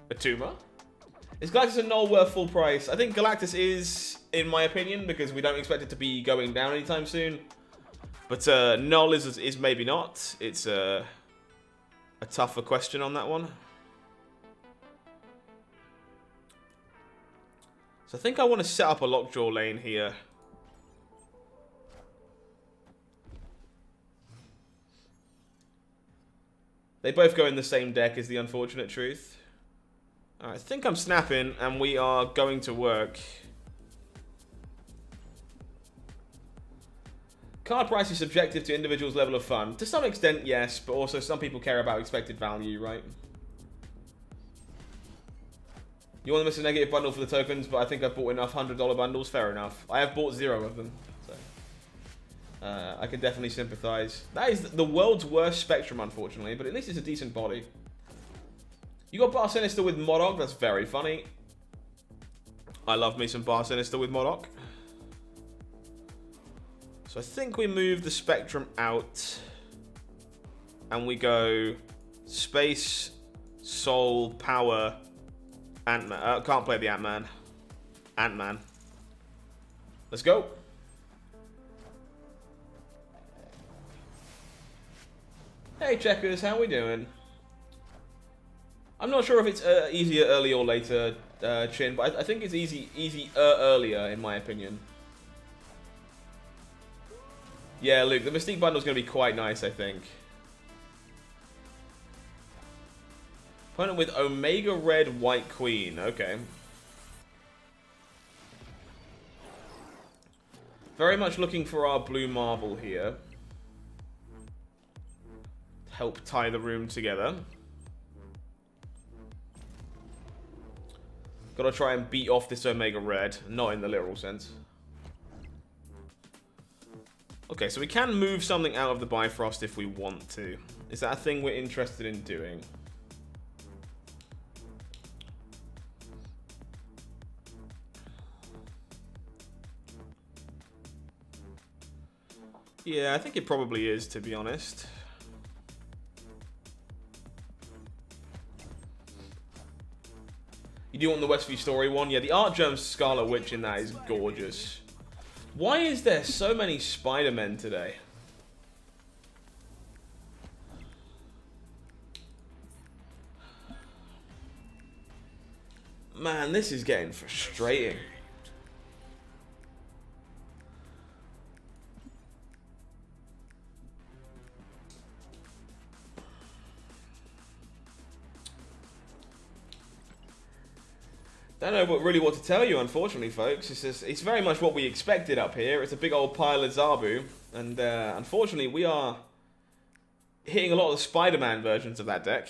Atuma? Is Galactus and Null worth full price? I think Galactus is, in my opinion, because we don't expect it to be going down anytime soon. But Null is maybe not. It's a tougher question on that one. So I think I want to set up a Lockjaw lane here. They both go in the same deck is the unfortunate truth. I think I'm snapping and we are going to work. Card price is subjective to individuals' level of fun. To some extent, yes, but also some people care about expected value, right? You want to miss a negative bundle for the tokens, but I think I've bought enough $100 bundles. Fair enough. I have bought 0 of them. So. I can definitely sympathize. That is the world's worst Spectrum, unfortunately, but at least it's a decent body. You got Bar Sinister with Modoc. That's very funny. I love me some Bar Sinister with Modoc. So I think we move the Spectrum out. And we go Space, Soul, Power, Ant-Man. Can't play the Ant-Man. Ant-Man. Let's go. Hey Checkers, how we doing? I'm not sure if it's easier early or later, Chin, but I think it's easy earlier, in my opinion. Yeah, Luke, the Mystique bundle is going to be quite nice, I think. Opponent with Omega Red White Queen. Okay. Very much looking for our blue marble here. Help tie the room together. Gotta try and beat off this Omega Red, not in the literal sense. Okay, so we can move something out of the Bifrost if we want to. Is that a thing we're interested in doing? Yeah, I think it probably is, to be honest. You do want the Westview Story one? Yeah, the Art Germ Scarlet Witch in that is gorgeous. Why is there so many Spider-Men today? Man, this is getting frustrating. Don't know really what to tell you, unfortunately, folks. It's very much what we expected up here. It's a big old pile of Zabu, and unfortunately, we are hitting a lot of the Spider-Man versions of that deck,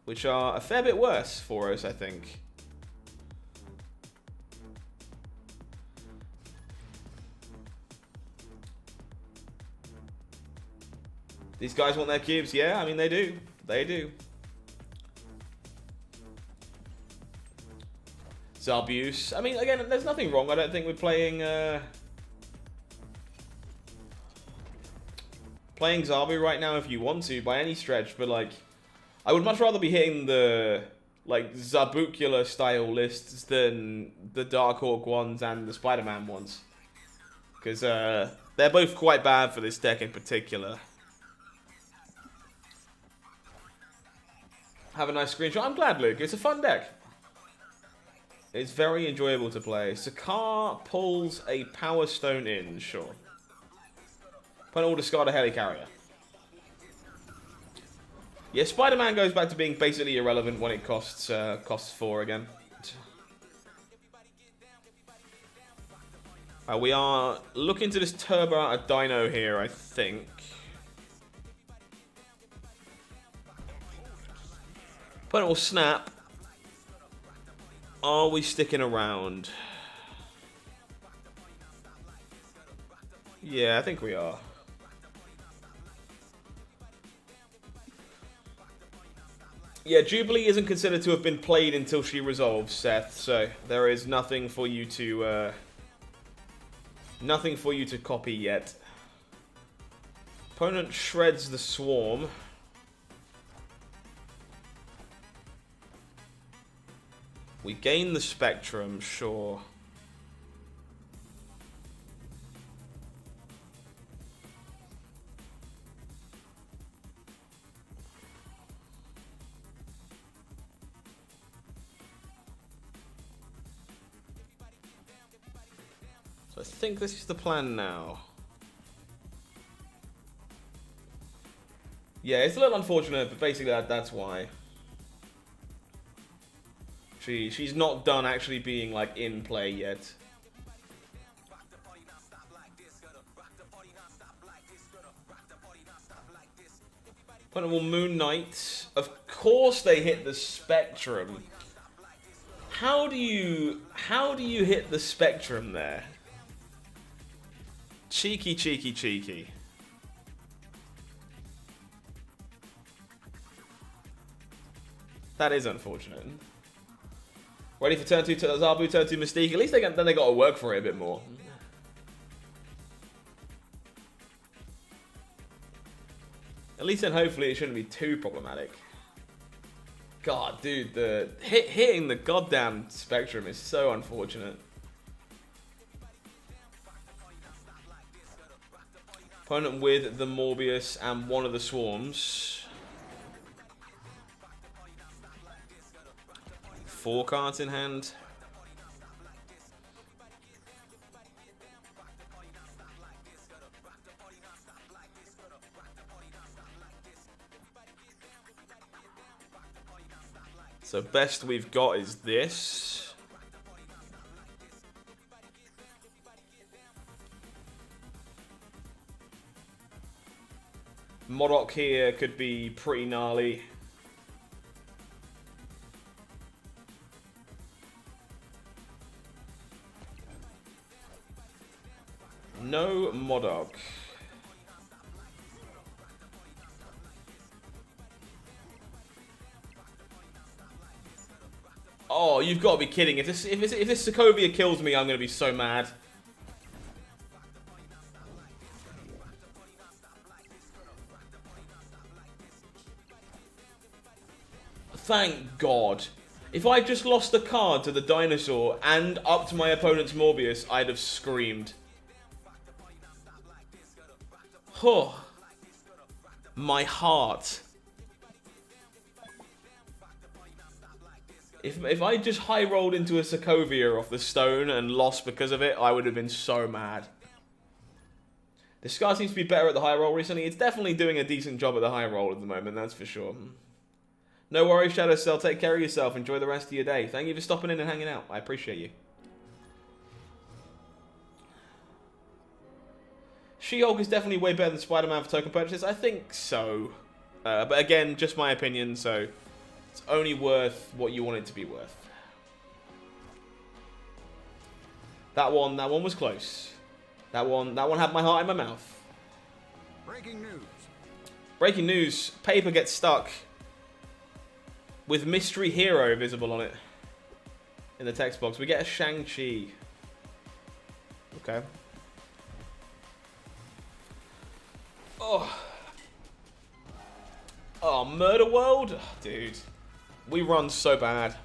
which are a fair bit worse for us, I think. These guys want their cubes, yeah? I mean, they do. They do. Zabuse. I mean, again, there's nothing wrong, I don't think, with playing playing Zabu right now if you want to, by any stretch, but, like, I would much rather be hitting the, like, Zabucular style lists than the Darkhawk ones and the Spider-Man ones. Because they're both quite bad for this deck in particular. Have a nice screenshot. I'm glad, Luke. It's a fun deck. It's very enjoyable to play. Sakar pulls a Power Stone in, sure. Opponent will discard a Helicarrier. Yeah, Spider-Man goes back to being basically irrelevant when it costs 4 again. We are looking to this turbo out a Dino here, I think. Opponent will snap. Are we sticking around? Yeah, I think we are. Yeah, Jubilee isn't considered to have been played until she resolves, Seth, so there is nothing for you to copy yet. Opponent shreds the Swarm. We gain the Spectrum, sure. So I think this is the plan now. Yeah, it's a little unfortunate, but basically that's why. She's not done actually being, like, in play yet. Opponent will Moon Knight. Of course they hit the Spectrum. How do you hit the Spectrum there? Cheeky, cheeky, cheeky. That is unfortunate. Ready for turn 2 to Zabu, turn 2 Mystique. At least then they got to work for it a bit more. At least then hopefully it shouldn't be too problematic. God, dude, the hitting the goddamn Spectrum is so unfortunate. Opponent with the Morbius and one of the Swarms. 4 cards in hand. So best we've got is this. Modoc here could be pretty gnarly. No Modoc. Oh, you've got to be kidding! If this Sokovia kills me, I'm gonna be so mad. Thank God. If I just lost the card to the dinosaur and up to my opponent's Morbius, I'd have screamed. Oh, my heart. If I just high rolled into a Sokovia off the stone and lost because of it, I would have been so mad. This card seems to be better at the high roll recently. It's definitely doing a decent job at the high roll at the moment, that's for sure. No worries, Shadow Cell. Take care of yourself. Enjoy the rest of your day. Thank you for stopping in and hanging out. I appreciate you. She-Hulk is definitely way better than Spider-Man for token purchases. I think so. But again, just my opinion, so it's only worth what you want it to be worth. That one was close. That one had my heart in my mouth. Breaking news. Breaking news. Paper gets stuck with mystery hero visible on it in the text box. We get a Shang-Chi. Okay. Oh, Murder World? Oh, dude. We run so bad.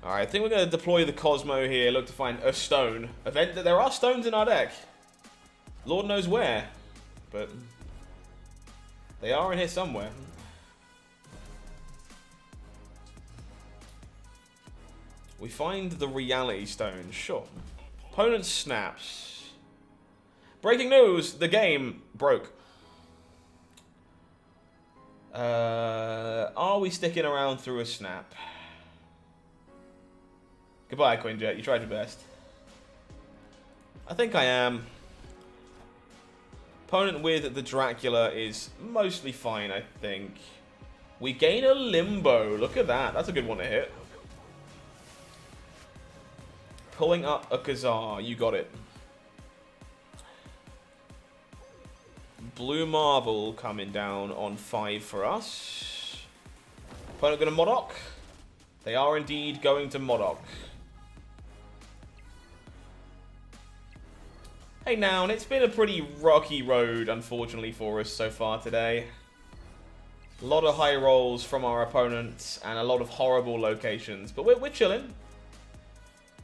Alright, I think we're going to deploy the Cosmo here. Look to find a stone. There are stones in our deck. Lord knows where. But they are in here somewhere. We find the reality stone. Sure. Opponent snaps. Breaking news. The game broke. Are we sticking around through a snap? Goodbye, Quinjet. You tried your best. I think I am. Opponent with the Dracula is mostly fine, I think. We gain a Limbo. Look at that. That's a good one to hit. Pulling up a Kazar. You got it. Blue Marvel coming down on 5 for us. Opponent going to Modoc. They are indeed going to Modoc. Hey Noun, it's been a pretty rocky road, unfortunately, for us so far today. A lot of high rolls from our opponents and a lot of horrible locations, but we're chilling.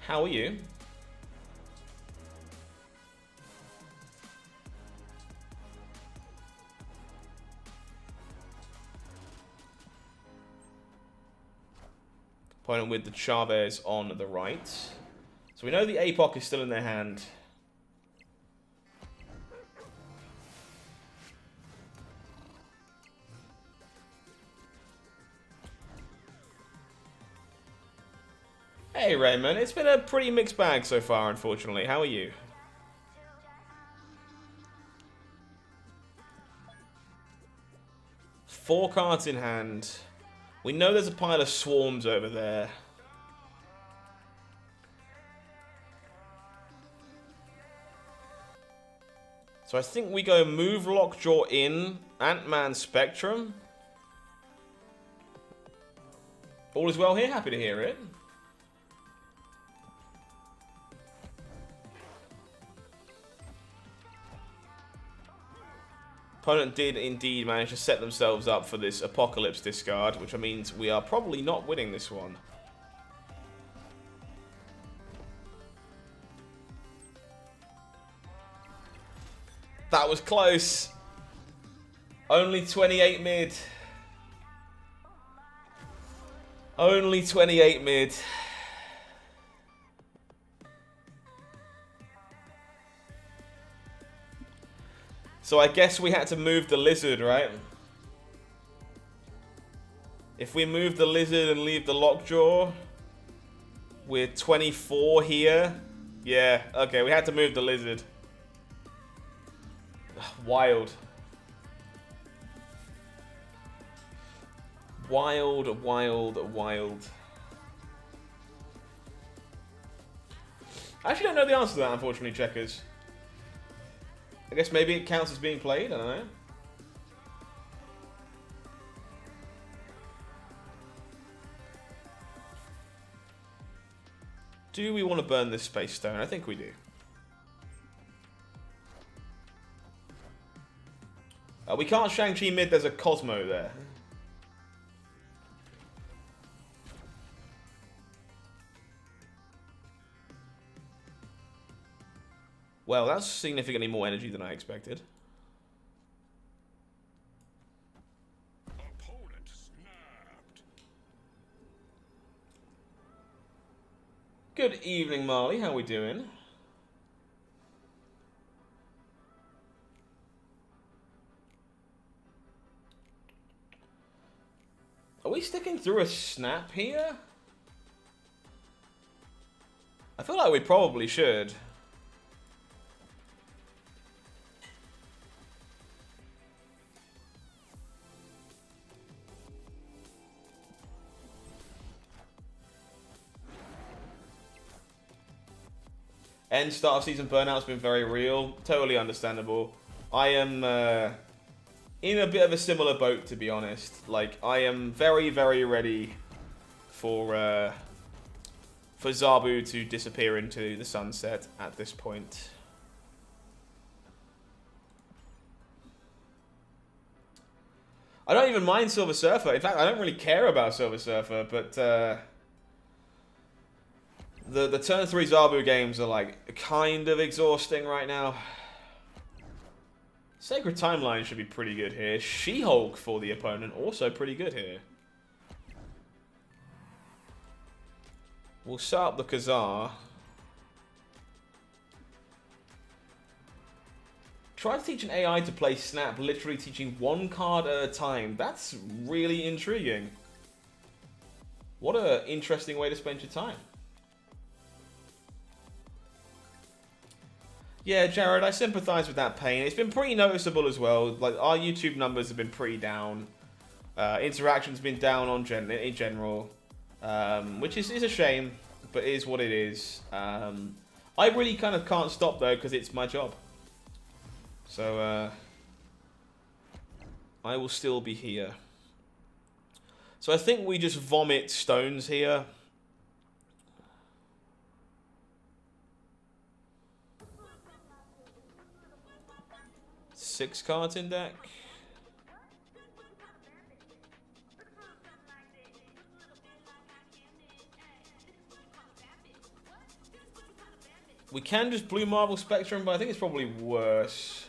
How are you? Opponent with the Chavez on the right. So we know the APOC is still in their hand. Hey Raymond, it's been a pretty mixed bag so far, unfortunately. How are you? Four cards in hand. We know there's a pile of swarms over there. So I think we go move Lockjaw in, Ant-Man Spectrum. All is well here, happy to hear it. Opponent did indeed manage to set themselves up for this Apocalypse discard, which means we are probably not winning this one. That was close. Only 28 mid. Only 28 mid. So I guess we had to move the lizard, right? If we move the lizard and leave the Lockjaw, we're 24 here. Yeah, okay, we had to move the lizard. Wild. Wild, wild, wild. I actually don't know the answer to that, unfortunately, Checkers. I guess maybe it counts as being played, I don't know. Do we want to burn this Space Stone? I think we do. We can't Shang-Chi mid, there's a Cosmo there. Well, that's significantly more energy than I expected. Opponent snapped. Good evening, Marley. How we doing? Are we sticking through a snap here? I feel like we probably should. End start of season burnout's been very real. Totally understandable. I am in a bit of a similar boat, to be honest. Like, I am very, very ready for Zabu to disappear into the sunset at this point. I don't even mind Silver Surfer. In fact, I don't really care about Silver Surfer, but the turn 3 Zabu games are like kind of exhausting right now. Sacred Timeline should be pretty good here. She-Hulk for the opponent, also pretty good here. We'll set up the Khazar. Try to teach an AI to play Snap, literally teaching one card at a time. That's really intriguing. What an interesting way to spend your time. Yeah, Jared, I sympathize with that pain. It's been pretty noticeable as well. Like, our YouTube numbers have been pretty down. Interaction's been down in general, which is a shame, but it is what it is. I really kind of can't stop, though, because it's my job. So, I will still be here. So I think we just vomit stones here. Six cards in deck. We can just Blue Marble Spectrum, but I think it's probably worse.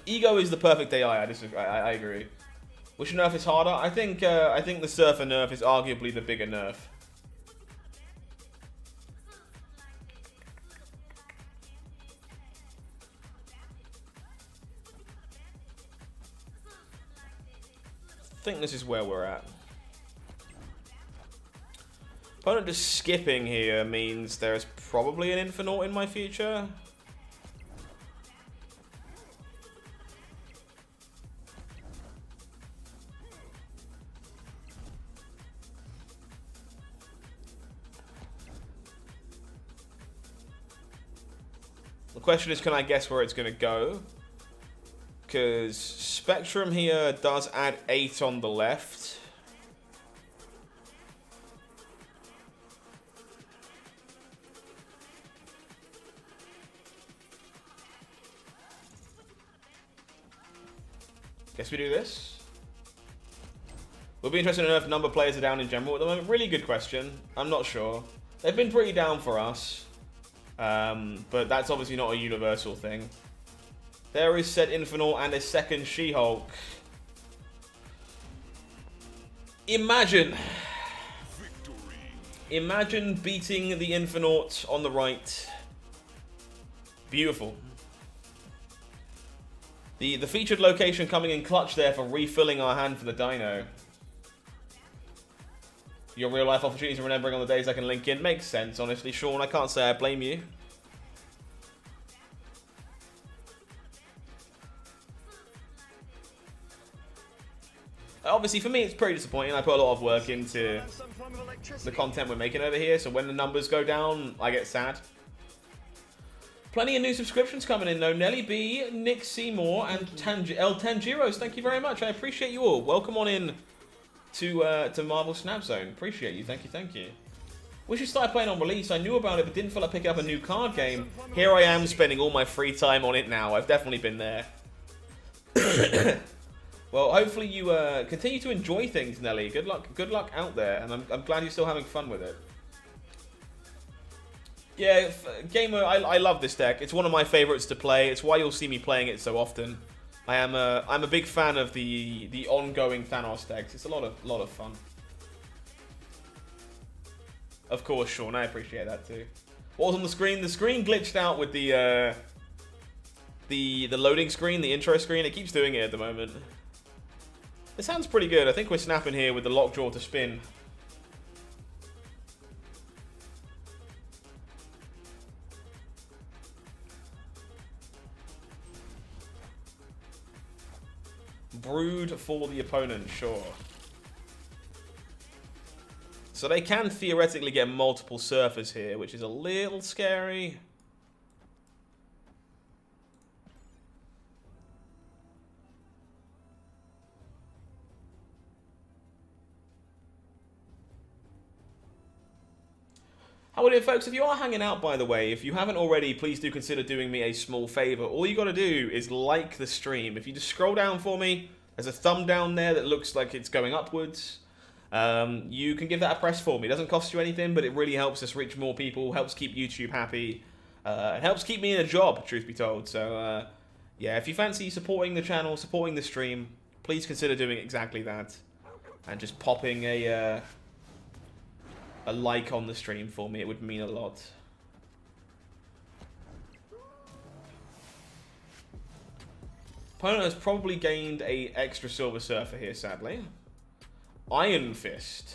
Ego is the perfect AI. I agree. Which nerf is harder? I think the Surfer nerf is arguably the bigger nerf. I think this is where we're at. Opponent just skipping here means there is probably an Infinite in my future. The question is, can I guess where it's going to go? Because Spectrum here does add 8 on the left. Guess we do this. We'll be interested to know if number of players are down in general at the moment. Really good question. I'm not sure. They've been pretty down for us. But that's obviously not a universal thing. There is said Infinite and a second She-Hulk. Imagine beating the Infinite on the right. Beautiful. The featured location coming in clutch there for refilling our hand for the Dino. Your real life opportunities and remembering on the days I can link in. Makes sense, honestly, Sean. I can't say I blame you. Obviously, for me, it's pretty disappointing. I put a lot of work into the content we're making over here, so when the numbers go down, I get sad. Plenty of new subscriptions coming in, though. Nelly B, Nick Seymour, and El Tangiros. Thank you very much. I appreciate you all. Welcome on in to Marvel Snap Zone. Appreciate you. Thank you, thank you. Wish you started playing on release. I knew about it, but didn't feel like picking up a new card game. Here I am spending all my free time on it now. I've definitely been there. Well, hopefully you continue to enjoy things, Nelly. Good luck out there, and I'm glad you're still having fun with it. Yeah, Gamer, I love this deck. It's one of my favorites to play. It's why you'll see me playing it so often. I'm a big fan of the ongoing Thanos decks. It's a lot of fun. Of course, Sean, I appreciate that too. What was on the screen? The screen glitched out with the loading screen, the intro screen. It keeps doing it at the moment. It sounds pretty good. I think we're snapping here with the lockjaw to spin. Brood for the opponent, sure. So they can theoretically get multiple surfers here, which is a little scary. How are you, folks? If you are hanging out, by the way, if you haven't already, please do consider doing me a small favor. All you got to do is like the stream. If you just scroll down for me, there's a thumb down there that looks like it's going upwards. You can give that a press for me. It doesn't cost you anything, but it really helps us reach more people, helps keep YouTube happy, it helps keep me in a job, truth be told. So, yeah, if you fancy supporting the channel, supporting the stream, please consider doing exactly that. And just popping a like on the stream for me. It would mean a lot. Opponent has probably gained a extra Silver Surfer here, sadly. Iron Fist.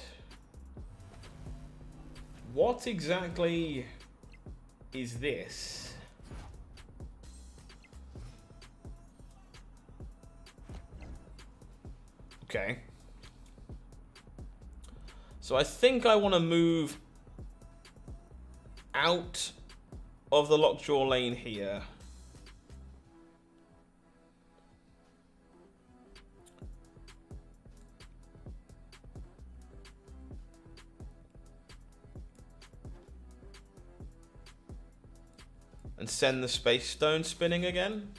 What exactly is this? Okay. So I think I want to move out of the lockjaw lane here. And send the Space Stone spinning again.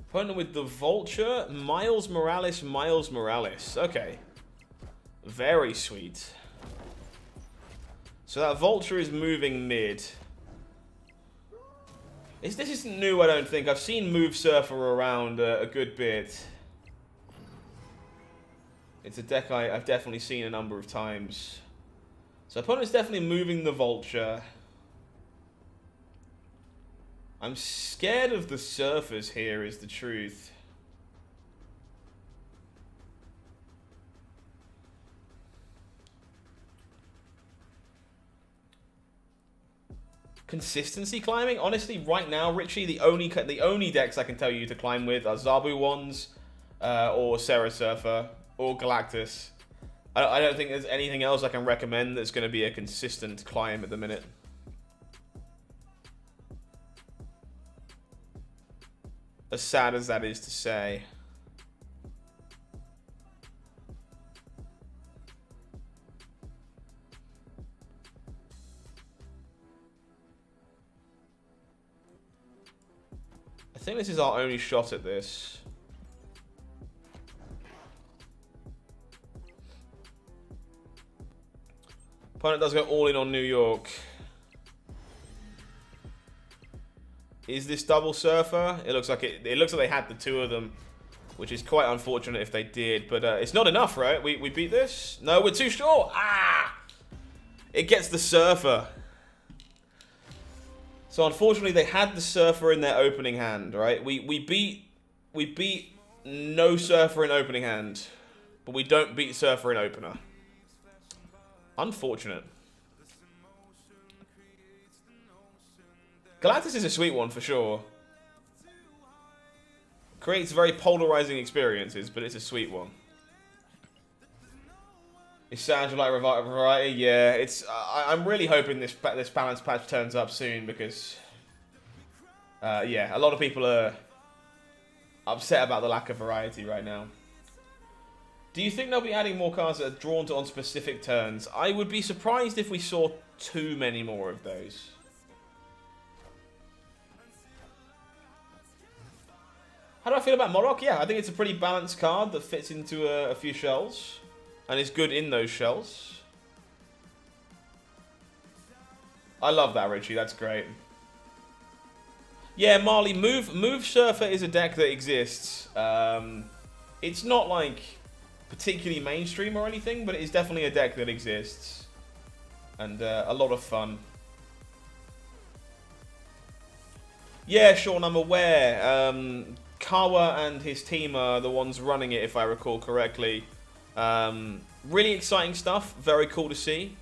Opponent with the Vulture, Miles Morales, Miles Morales. Okay. Very sweet. So that Vulture is moving mid. This isn't new, I don't think. I've seen Move Surfer around a good bit. It's a deck I've definitely seen a number of times. So opponent's definitely moving the Vulture. I'm scared of the surfers here, is the truth. Consistency climbing? Honestly, right now, Richie, the only decks I can tell you to climb with are Zabu ones, or Sarah Surfer, or Galactus. I don't think there's anything else I can recommend that's going to be a consistent climb at the minute. As sad as that is to say. I think this is our only shot at this. Opponent does go all in on New York. Is this double surfer? It looks like it looks like they had the two of them, which is quite unfortunate if they did. But it's not enough, right? We beat this? No, we're too short. Ah! It gets the surfer. So unfortunately, they had the surfer in their opening hand, right? We beat no surfer in opening hand, but we don't beat surfer in opener. Unfortunate. Galactus is a sweet one for sure. Creates very polarizing experiences, but it's a sweet one. Is Sandra like variety? Yeah, it's. I'm really hoping this balance patch turns up soon because, yeah, a lot of people are upset about the lack of variety right now. Do you think they'll be adding more cards that are drawn to on specific turns? I would be surprised if we saw too many more of those. How do I feel about Modoc? Yeah, I think it's a pretty balanced card that fits into a few shells. And is good in those shells. I love that, Richie. That's great. Yeah, Marley, Move Surfer is a deck that exists. It's not, like, particularly mainstream or anything, but it is definitely a deck that exists. And a lot of fun. Yeah, Sean, I'm aware. Kawa and his team are the ones running it, if I recall correctly. Really exciting stuff. Very cool to see.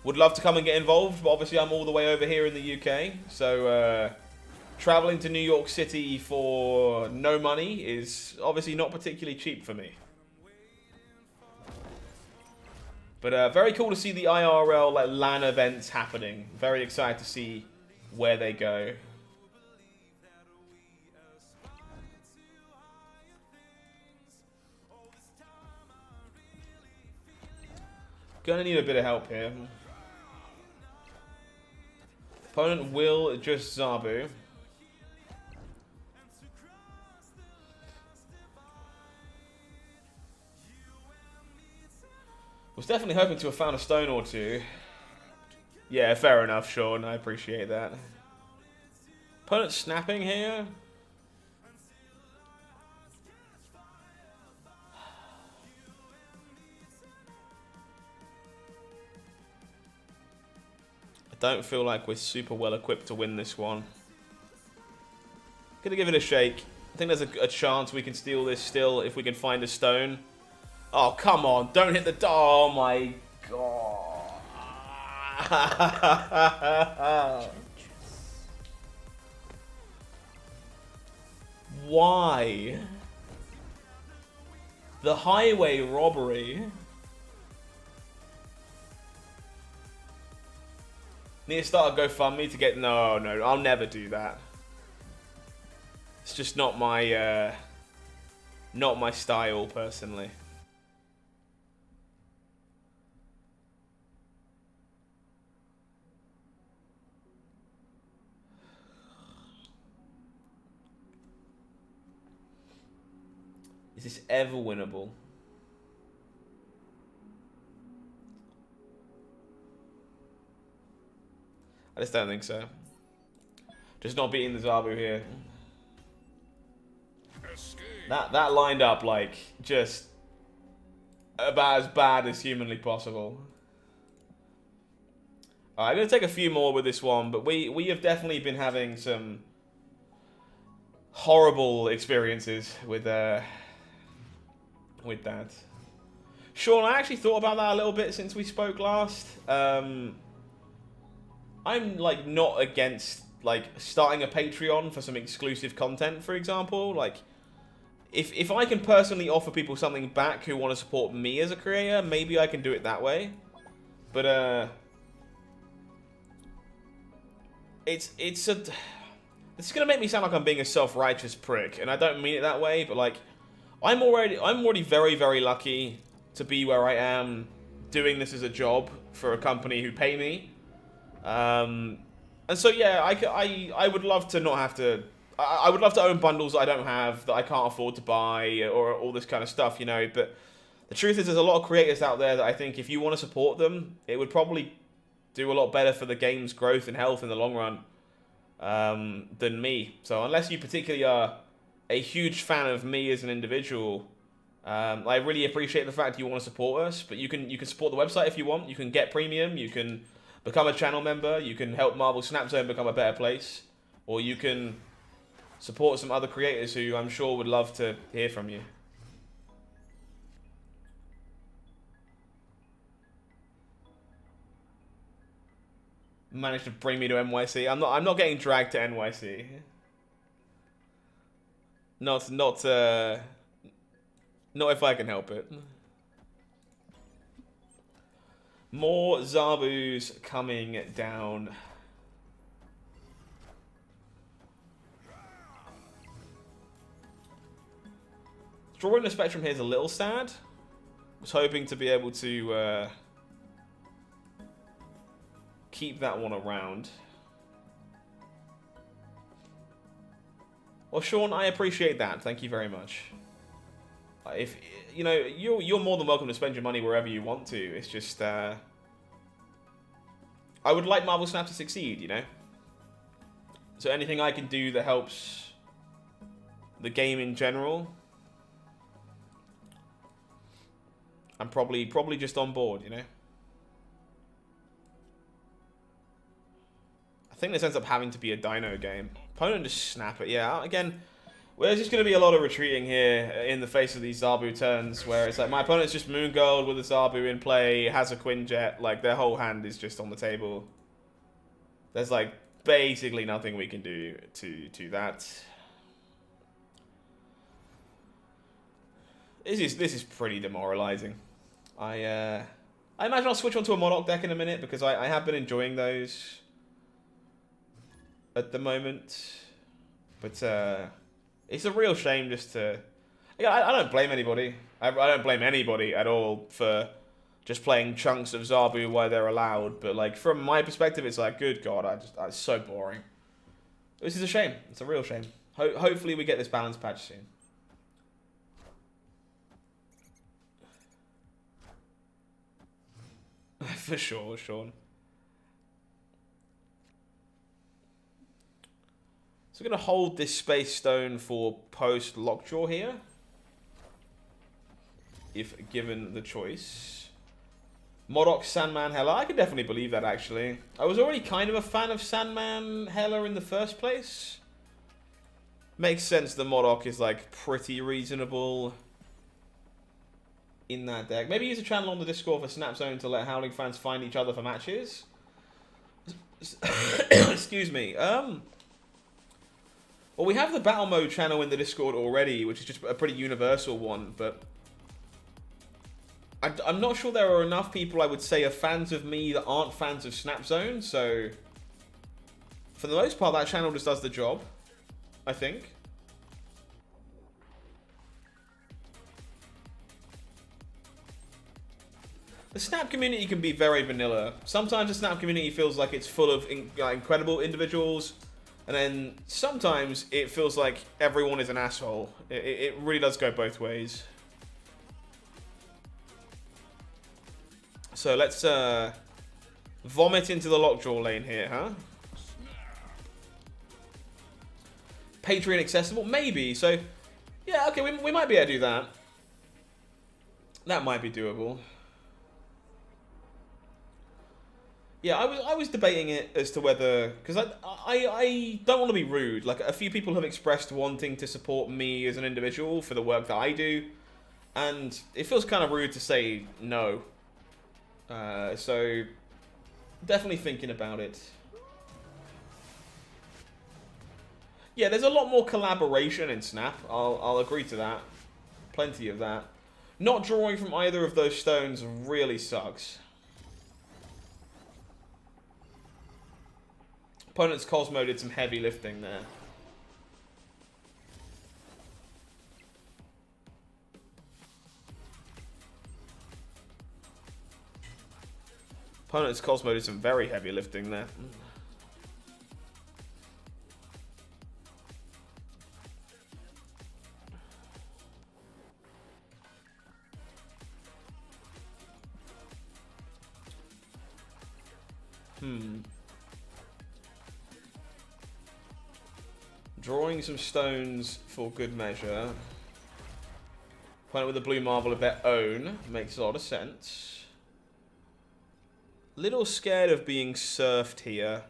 Would love to come and get involved, but obviously I'm all the way over here in the UK. So traveling to New York City for no money is obviously not particularly cheap for me. But very cool to see the IRL like LAN events happening. Very excited to see where they go. Gonna need a bit of help here. Opponent will just Zabu. Was definitely hoping to have found a stone or two. Yeah, fair enough, Sean. I appreciate that. Opponent snapping here. I don't feel like we're super well equipped to win this one. Gonna give it a shake. I think there's a chance we can steal this still if we can find a stone. Oh, come on. Don't hit the... Oh, my God. Why? The highway robbery. Need to start a GoFundMe to get... No, no, I'll never do that. It's just not my style, personally. Is this ever winnable? I just don't think so. Just not beating the Zabu here. That lined up like just about as bad as humanly possible. Alright, I'm gonna take a few more with this one, but we have definitely been having some horrible experiences with that. Sean, I actually thought about that a little bit since we spoke last. I'm like not against like starting a Patreon for some exclusive content, for example. Like, if I can personally offer people something back who want to support me as a creator, maybe I can do it that way. But it's gonna make me sound like I'm being a self-righteous prick, and I don't mean it that way. But like, I'm already very, very lucky to be where I am, doing this as a job for a company who pay me. And so yeah, I would love to not have to. I would love to own bundles that I don't have, that I can't afford to buy, or all this kind of stuff, you know. But the truth is, there's a lot of creators out there that I think if you want to support them, it would probably do a lot better for the game's growth and health in the long run than me. So unless you particularly are a huge fan of me as an individual, I really appreciate the fact you want to support us. But you can support the website if you want. You can get premium. You can become a channel member. You can help Marvel Snap Zone become a better place, or you can support some other creators who I'm sure would love to hear from you. Managed to bring me to NYC. I'm not getting dragged to NYC. Not if I can help it. More Zabus coming down. Drawing the spectrum here is a little sad. Was hoping to be able to keep that one around. Well, Sean, I appreciate that. Thank you very much. If you know, you're more than welcome to spend your money wherever you want to. It's just I would like Marvel Snap to succeed, you know. So anything I can do that helps the game in general, I'm probably just on board, you know. I think this ends up having to be a dino game. Opponent just snap it. Yeah, again, well, there's just going to be a lot of retreating here in the face of these Zabu turns, where it's like my opponent's just Moon Gold with a Zabu in play, has a Quinjet, like their whole hand is just on the table. There's like basically nothing we can do to that. This is pretty demoralizing. I imagine I'll switch onto a Modoc deck in a minute because I have been enjoying those at the moment, but it's a real shame just to. Yeah, I don't blame anybody. I don't blame anybody at all for just playing chunks of Zabu while they're allowed. But like from my perspective, it's like, good God, it's so boring. This is a shame. It's a real shame. Hopefully we get this balance patch soon. For sure, Sean. So we're going to hold this Space Stone for post Lockjaw here, if given the choice. Modoc, Sandman, Hela. I could definitely believe that, actually. I was already kind of a fan of Sandman, Hela in the first place. Makes sense the Modoc is, like, pretty reasonable in that deck. Maybe use a channel on the Discord for Snap Zone to let Howling fans find each other for matches. Excuse me. Well, we have the Battle Mode channel in the Discord already, which is just a pretty universal one, but I'm not sure there are enough people, I would say, are fans of me that aren't fans of Snap Zone, so for the most part, that channel just does the job, I think. The Snap community can be very vanilla. Sometimes the Snap community feels like it's full of incredible individuals, and then sometimes it feels like everyone is an asshole. It really does go both ways. So let's vomit into the Lockjaw lane here, huh? Patreon accessible? Maybe. So, yeah, okay, we might be able to do that. That might be doable. Yeah, I was debating it as to whether, because I don't want to be rude. Like, a few people have expressed wanting to support me as an individual for the work that I do, and it feels kind of rude to say no. So, definitely thinking about it. Yeah, there's a lot more collaboration in Snap. I'll agree to that. Plenty of that. Not drawing from either of those stones really sucks. Opponent's Cosmo did some heavy lifting there. Opponent's Cosmo did some very heavy lifting there. Drawing some stones for good measure. Opponent with a blue marble of their own. Makes a lot of sense. Little scared of being surfed here.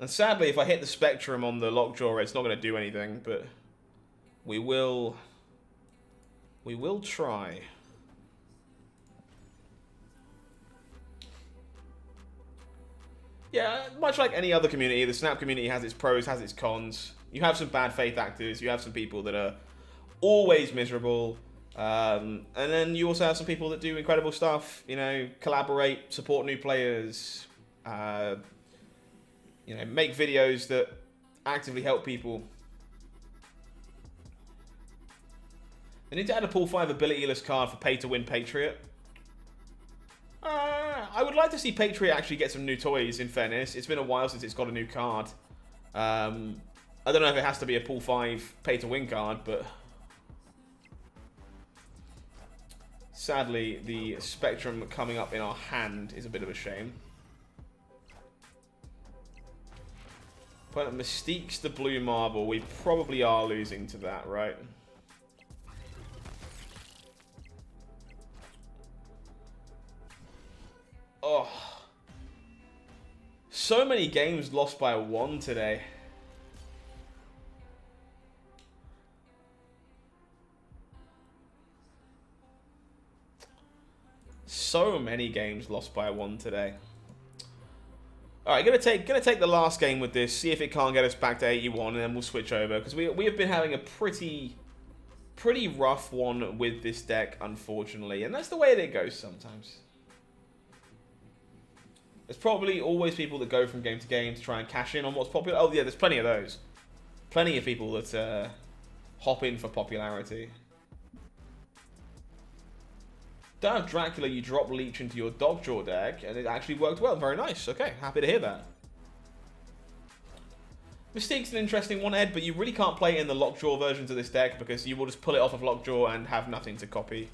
And sadly, if I hit the Spectrum on the Lockjaw, it's not going to do anything, but we will try. Yeah, much like any other community, the Snap community has its pros, has its cons. You have some bad faith actors, you have some people that are always miserable, and then you also have some people that do incredible stuff, you know, collaborate, support new players, you know, make videos that actively help people. They need to add a pool 5 abilityless card for pay-to-win Patriot. I would like to see Patriot actually get some new toys, in fairness. It's been a while since it's got a new card. I don't know if it has to be a pool 5 pay-to-win card, but... Sadly, the Spectrum coming up in our hand is a bit of a shame. But Mystique's the blue marble. We probably are losing to that, right? Oh. So many games lost by 1 today. So many games lost by 1 today. Alright, gonna take the last game with this, see if it can't get us back to 81, and then we'll switch over. Because we have been having a pretty rough one with this deck, unfortunately. And that's the way that it goes sometimes. There's probably always people that go from game to game to try and cash in on what's popular. Oh yeah, there's plenty of those. Plenty of people that hop in for popularity. Don't have Dracula, you drop Leech into your Dogjaw deck, and it actually worked well. Very nice. Okay, happy to hear that. Mystique's an interesting one, Ed, but you really can't play it in the Lockjaw versions of this deck because you will just pull it off of Lockjaw and have nothing to copy.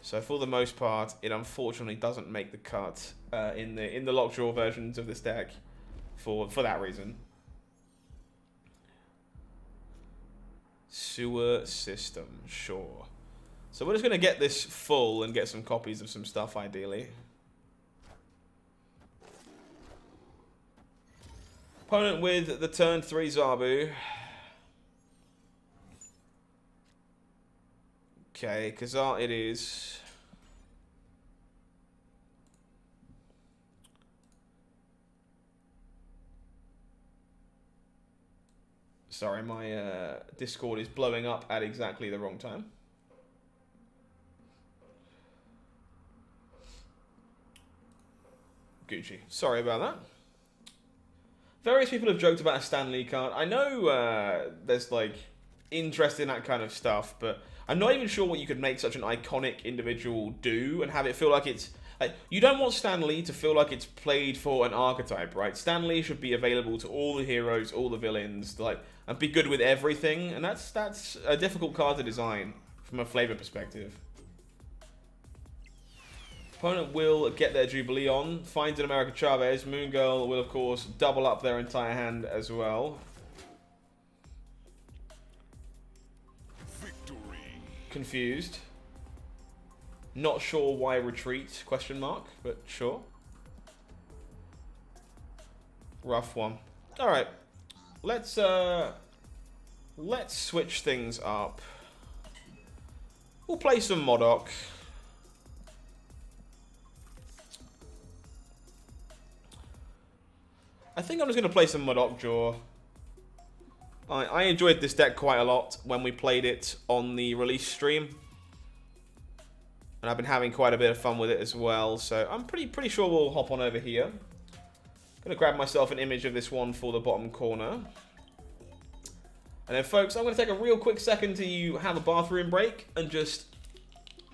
So for the most part, it unfortunately doesn't make the cut in the Lockjaw versions of this deck for that reason. Sewer system, sure. So we're just going to get this full and get some copies of some stuff, ideally. Opponent with the turn 3 Zabu. Okay, Kazar it is. Sorry, my Discord is blowing up at exactly the wrong time. Gucci. Sorry about that. Various people have joked about a Stan Lee card. I know there's like interest in that kind of stuff, but I'm not even sure what you could make such an iconic individual do and have it feel like it's like, you don't want Stan Lee to feel like it's played for an archetype, right? Stan Lee should be available to all the heroes, all the villains, like, and be good with everything, and that's a difficult card to design from a flavor perspective. Opponent will get their Jubilee on, finds an American Chavez. Moon Girl will, of course, double up their entire hand as well. Victory. Confused. Not sure why retreat, question mark, but sure. Rough one. Alright. Let's switch things up. We'll play some Modoc. I think I'm just going to play some Modoc Jaw. I enjoyed this deck quite a lot when we played it on the release stream. And I've been having quite a bit of fun with it as well. So I'm pretty sure we'll hop on over here. Going to grab myself an image of this one for the bottom corner. And then folks, I'm going to take a real quick second to have a bathroom break and just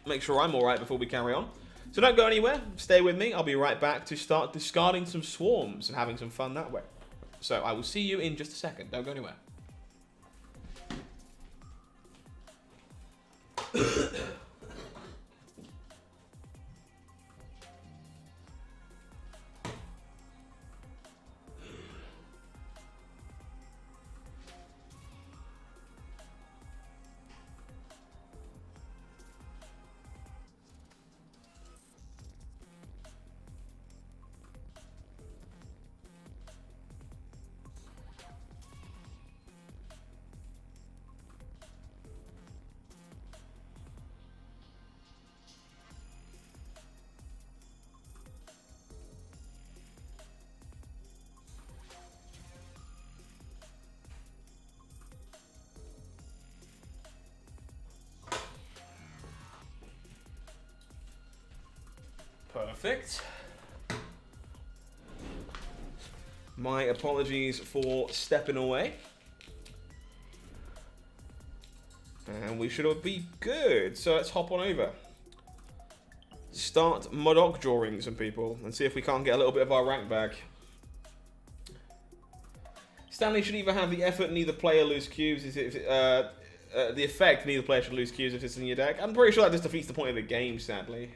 make sure I'm alright before we carry on. So don't go anywhere, stay with me, I'll be right back to start discarding some swarms and having some fun that way. So I will see you in just a second, don't go anywhere. Perfect. My apologies for stepping away. And we should be good. So let's hop on over. Start Modoc drawing some people and see if we can't get a little bit of our rank back. Stanley should either have the effort, neither player lose cubes. The effect, neither player should lose cubes if it's in your deck. I'm pretty sure that just defeats the point of the game, sadly.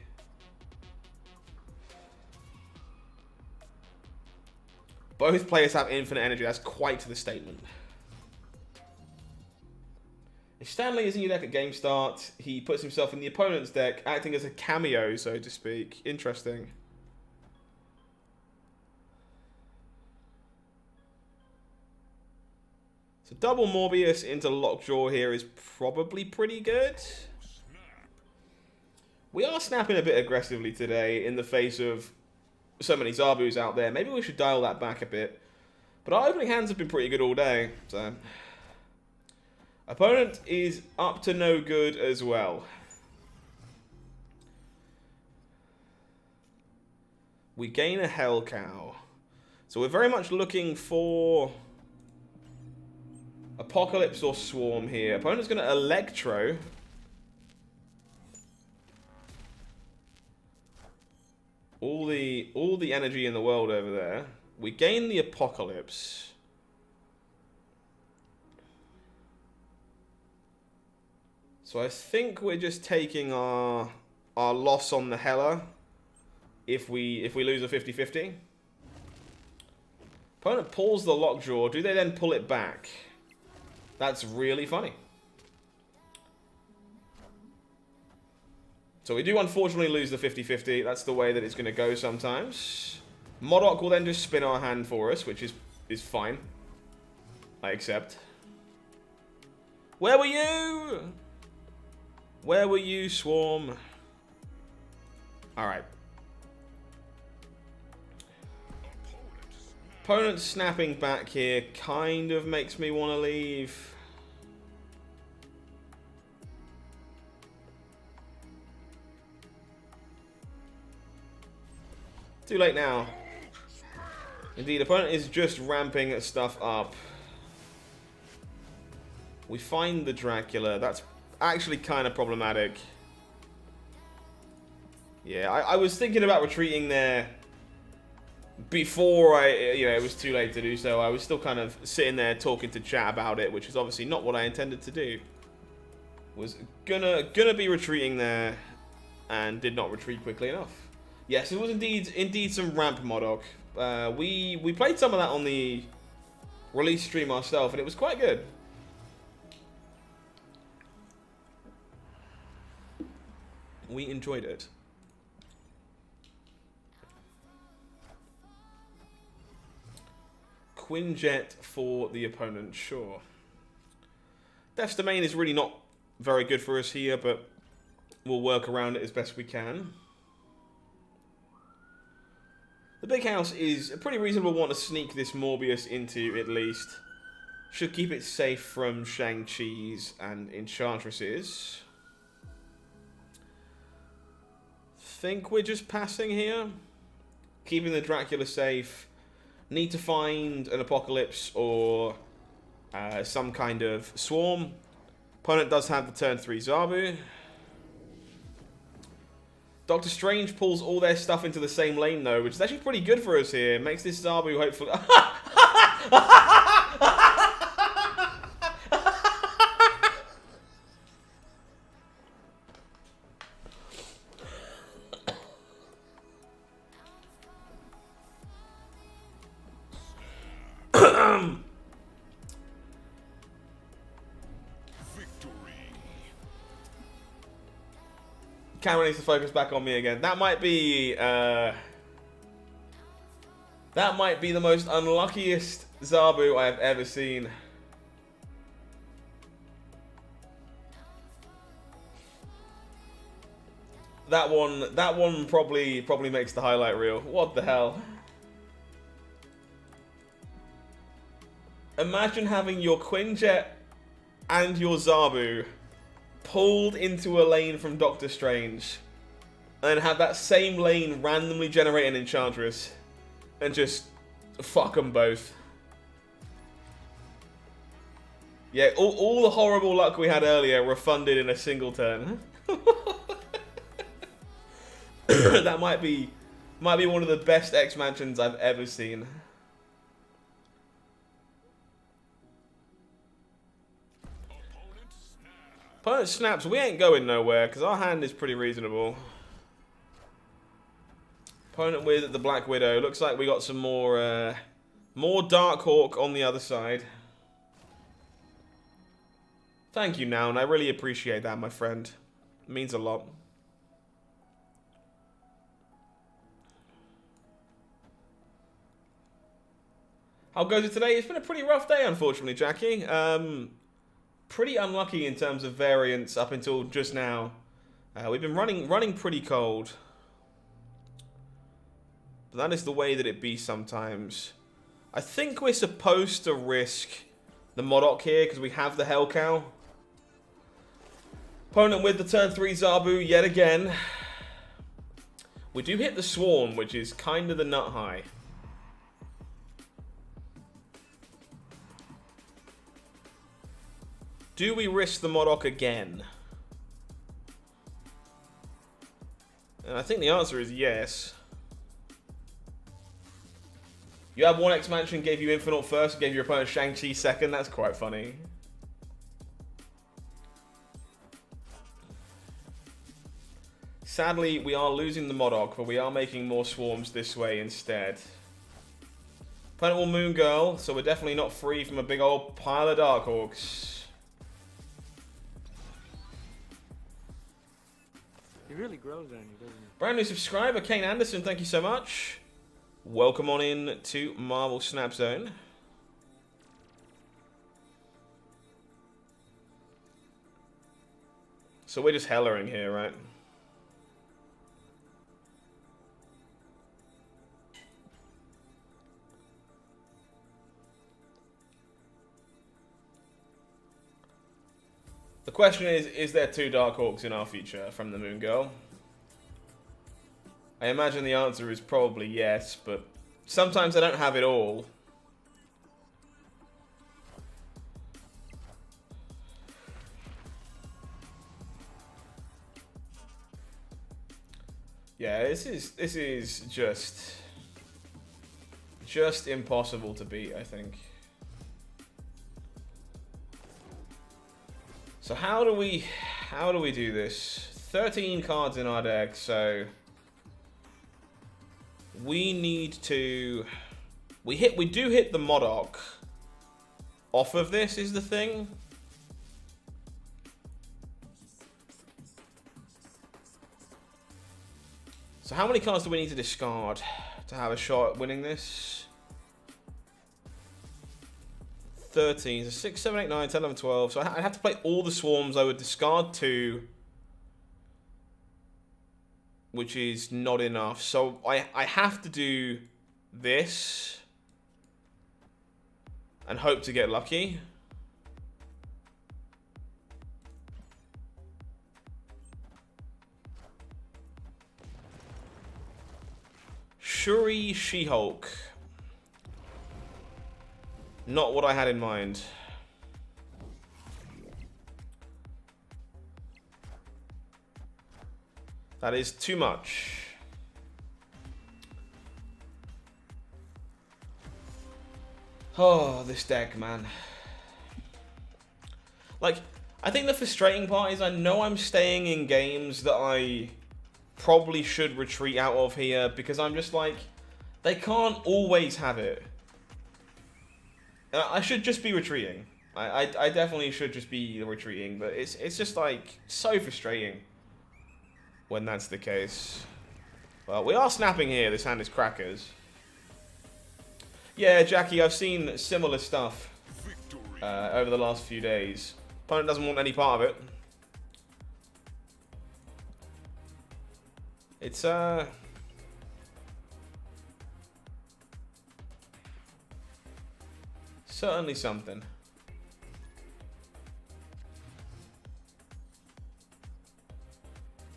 Both players have infinite energy. That's quite the statement. If Stanley is in your deck at game start, he puts himself in the opponent's deck, acting as a cameo, so to speak. Interesting. So double Morbius into Lockjaw here is probably pretty good. We are snapping a bit aggressively today in the face of so many Zabus out there. Maybe we should dial that back a bit. But our opening hands have been pretty good all day, so... Opponent is up to no good as well. We gain a Hell Cow. So we're very much looking for Apocalypse or Swarm here. Opponent's going to Electro. All the energy in the world over there. We gain the Apocalypse. So I think we're just taking our loss on the Hella if we lose a 50-50. Opponent pulls the Lockjaw. Do they then pull it back? That's really funny. So we do unfortunately lose the 50-50. That's the way that it's going to go sometimes. Modoc will then just spin our hand for us, which is fine. I accept. Where were you? Where were you, Swarm? Alright. Opponent snapping back here kind of makes me want to leave. Too late now. Indeed, opponent is just ramping stuff up. We find the Dracula. That's actually kind of problematic. Yeah, I was thinking about retreating there before it was too late to do so. I was still kind of sitting there talking to chat about it, which is obviously not what I intended to do. Was gonna be retreating there and did not retreat quickly enough. Yes, it was indeed some ramp Modoc. We played some of that on the release stream ourselves, and it was quite good. We enjoyed it. Quinjet for the opponent, sure. Death's Domain is really not very good for us here, but we'll work around it as best we can. The big house is a pretty reasonable one to sneak this Morbius into, at least. Should keep it safe from Shang-Chi's and Enchantresses. Think we're just passing here. Keeping the Dracula safe. Need to find an Apocalypse or some kind of Swarm. Opponent does have the turn 3 Zabu. Doctor Strange pulls all their stuff into the same lane though, which is actually pretty good for us here. Makes this Zabu hopefully... Cameron needs to focus back on me again. That might be the most unluckiest Zabu I have ever seen. That one probably makes the highlight reel. What the hell? Imagine having your Quinjet and your Zabu pulled into a lane from Doctor Strange, and then have that same lane randomly generate an Enchantress, and just fuck them both. Yeah, all the horrible luck we had earlier refunded in a single turn. That might be one of the best expansions I've ever seen. Opponent snaps. We ain't going nowhere because our hand is pretty reasonable. Opponent with the Black Widow. Looks like we got some more Darkhawk on the other side. Thank you, Noun. I really appreciate that, my friend. It means a lot. How goes it today? It's been a pretty rough day, unfortunately, Jackie. Pretty unlucky in terms of variance up until just now. We've been running pretty cold. But that is the way that it be sometimes. I think we're supposed to risk the Modoc here because we have the Hell Cow. Opponent with the turn 3 Zabu yet again. We do hit the Swarm, which is kind of the nut high. Do we risk the Modoc again? And I think the answer is yes. You have one expansion, gave you Infinite first, gave your opponent Shang-Chi second. That's quite funny. Sadly, we are losing the Modoc, but we are making more swarms this way instead. Opponent will Moon Girl, so we're definitely not free from a big old pile of Darkhawks. He really grows on you, doesn't he? Brand new subscriber, Kane Anderson, thank you so much. Welcome on in to Marvel Snap Zone. So we're just hellering here, right? The question is there 2 Darkhawks in our future from the Moon Girl? I imagine the answer is probably yes, but sometimes I don't have it all. Yeah, this is just impossible to beat, I think. So how do we do this? 13 cards in our deck, so we need to we do hit the Modoc off of this is the thing. So how many cards do we need to discard to have a shot at winning this? 13, so 6, 7, 8, 9, 10, 11, 12. So I'd have to play all the swarms. I would discard 2, which is not enough. So I have to do this and hope to get lucky. Shuri She-Hulk. Not what I had in mind. That is too much. Oh, this deck, man. Like, I think the frustrating part is I know I'm staying in games that I probably should retreat out of here because I'm just like, they can't always have it. I should just be retreating. I definitely should just be retreating, but it's just like so frustrating when that's the case. Well, we are snapping here. This hand is crackers. Yeah, Jackie, I've seen similar stuff over the last few days. Opponent doesn't want any part of it. It's certainly something.